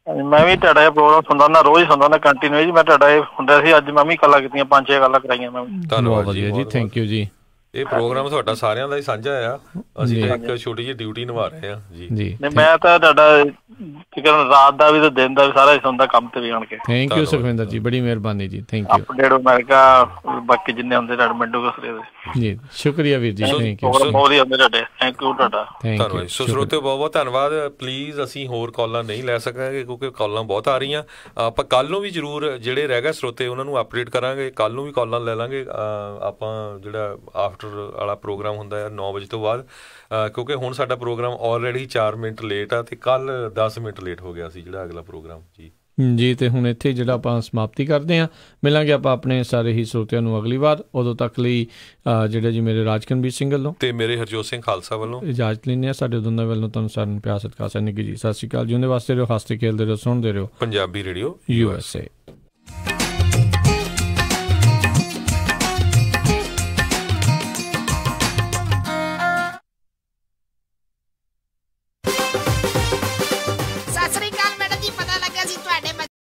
ਮੈਂ ਵੀ ਤੁਹਾਡਾ ਇਹ ਪ੍ਰੋਗਰਾਮ ਸੁਣਦਾ ਹੁੰਦਾ, ਰੋਜ਼ ਸੁਣਦਾ ਹੁੰਦਾ ਕੰਟੀਨਿਊ ਜੀ। ਮੈਂ ਤੁਹਾਡਾ ਇਹ ਹੁੰਦਾ ਸੀ, ਅੱਜ ਮੈਂ ਵੀ ਗੱਲਾਂ ਕੀਤੀਆਂ, 5-6 ਗੱਲਾਂ ਕਰਾਈਆਂ ਮੈਂ। ਧੰਨਵਾਦ ਜੀ, ਥੈਂਕ ਯੂ ਜੀ। ਇਹ ਪ੍ਰੋਗਰਾਮ ਤੁਹਾਡਾ ਸਾਰਿਆਂ ਦਾ ਹੀ ਸਾਂਝਾ ਆ, ਅਸੀਂ ਇੱਕ ਛੋਟੀ ਜਿਹੀ ਡਿਊਟੀ ਨਿਭਾ ਰਹੇ ਹਾਂ ਜੀ। ਮੈਂ ਤਾਂ ਤੁਹਾਡਾ ਰਾਤ ਦਾ ਵੀ ਤੇ ਦਿਨ ਦਾ ਵੀ ਸਾਰਾ ਹੀ ਸੁਣਦਾ ਕੰਮ ਤੇ ਵੀ ਆਣ ਕੇ। ਥੈਂਕ ਯੂ ਸੁਖਵਿੰਦਰ ਜੀ, ਬੜੀ ਮਿਹਰਬਾਨੀ ਜੀ। Thank you. ਅਪਡੇਟ ਅਮਰੀਕਾ ਬਾਕੀ ਜਿੰਨੇ ਹੁੰਦੇ ਤੁਹਾਡੇ ਮਿੰਟੂ ਕਸਰੇ ਦੇ ਜੀ, ਸ਼ੁਕਰੀਆ ਵੀਰ ਜੀ। ਥੈਂਕ ਯੂ ਬਹੁਤ ਹੀ ਹੁੰਦੇ ਤੁਹਾਡੇ। ਥੈਂਕ ਯੂ ਤੁਹਾਡਾ। ਧੰਨਵਾਦ। ਸੋ ਸਰੋਤਿਓ ਬਹੁਤ ਬਹੁਤ ਧੰਨਵਾਦ। ਪਲੀਜ਼ ਅਸੀਂ ਹੋਰ ਕਾਲਾਂ ਨਹੀਂ ਲੈ ਸਕਾਂਗੇ ਕਿਉਂਕਿ ਕਾਲਾਂ ਬਹੁਤ ਆ ਰਹੀਆਂ। ਆਪਾਂ ਕੱਲ ਨੂੰ ਵੀ ਜ਼ਰੂਰ ਜਿਹੜੇ ਰਹਿ ਗਏ ਸਰੋਤੇ ਉਹਨਾਂ ਨੂੰ ਅਪਡੇਟ ਕਰਾਂਗੇ, ਕੱਲ ਨੂੰ ਵੀ ਕਾਲਾਂ ਲੈ ਲਾਂਗੇ ਆਪਾਂ ਜਿਹੜਾ ਆਫਟਰ ਵਾਲਾ ਪ੍ਰੋਗਰਾਮ ਹੁੰਦਾ ਹੈ 9 ਵਜੇ ਤੋਂ ਬਾਅਦ, ਕਿਉਂਕਿ ਹੁਣ ਸਾਡਾ ਪ੍ਰੋਗਰਾਮ ਆਲਰੇਡੀ 4 ਮਿੰਟ ਲੇਟ ਆ ਤੇ ਕੱਲ 10 ਮਿੰਟ ਲੇਟ ਹੋ ਗਿਆ ਸੀ ਜਿਹੜਾ ਅਗਲਾ ਪ੍ਰੋਗਰਾਮ ਜੀ। ਤੇ ਹੁਣ ਇੱਥੇ ਜਿਹੜਾ ਆਪਾਂ ਸਮਾਪਤੀ ਕਰਦੇ ਹਾਂ, ਮਿਲਾਂਗੇ ਆਪਾਂ ਆਪਣੇ ਸਾਰੇ ਹੀ ਸਰੋਤਿਆਂ ਨੂੰ ਅਗਲੀ ਵਾਰ। ਉਦੋਂ ਤੱਕ ਲਈ ਜਿਹੜਾ ਜੀ ਮੇਰੇ ਰਾਜਕਨਵੀਰ ਸਿੰਘ ਵੱਲੋਂ ਤੇ ਮੇਰੇ ਹਰਜੋਤ ਸਿੰਘ ਖਾਲਸਾ ਵੱਲੋਂ ਇਜਾਜ਼ਤ ਲੈਂਦੇ ਹਾਂ। ਸਾਡੇ ਦੋਨਾਂ ਵੱਲੋਂ ਤੁਹਾਨੂੰ ਸਾਰਿਆਂ ਨੂੰ ਪਿਆਰ ਸਤਿਕਾਰ ਨਿੱਘੀ ਜੀ ਸਤਿ ਸ਼੍ਰੀ ਅਕਾਲ। ਜਿਉਂਦੇ ਵਾਸਤੇ ਰਹੋ, ਹੱਸਦੇ ਖੇਲਦੇ ਰਹੋ, ਸੁਣਦੇ ਰਹੋ ਪੰਜਾਬੀ ਰੇਡੀਓ USA।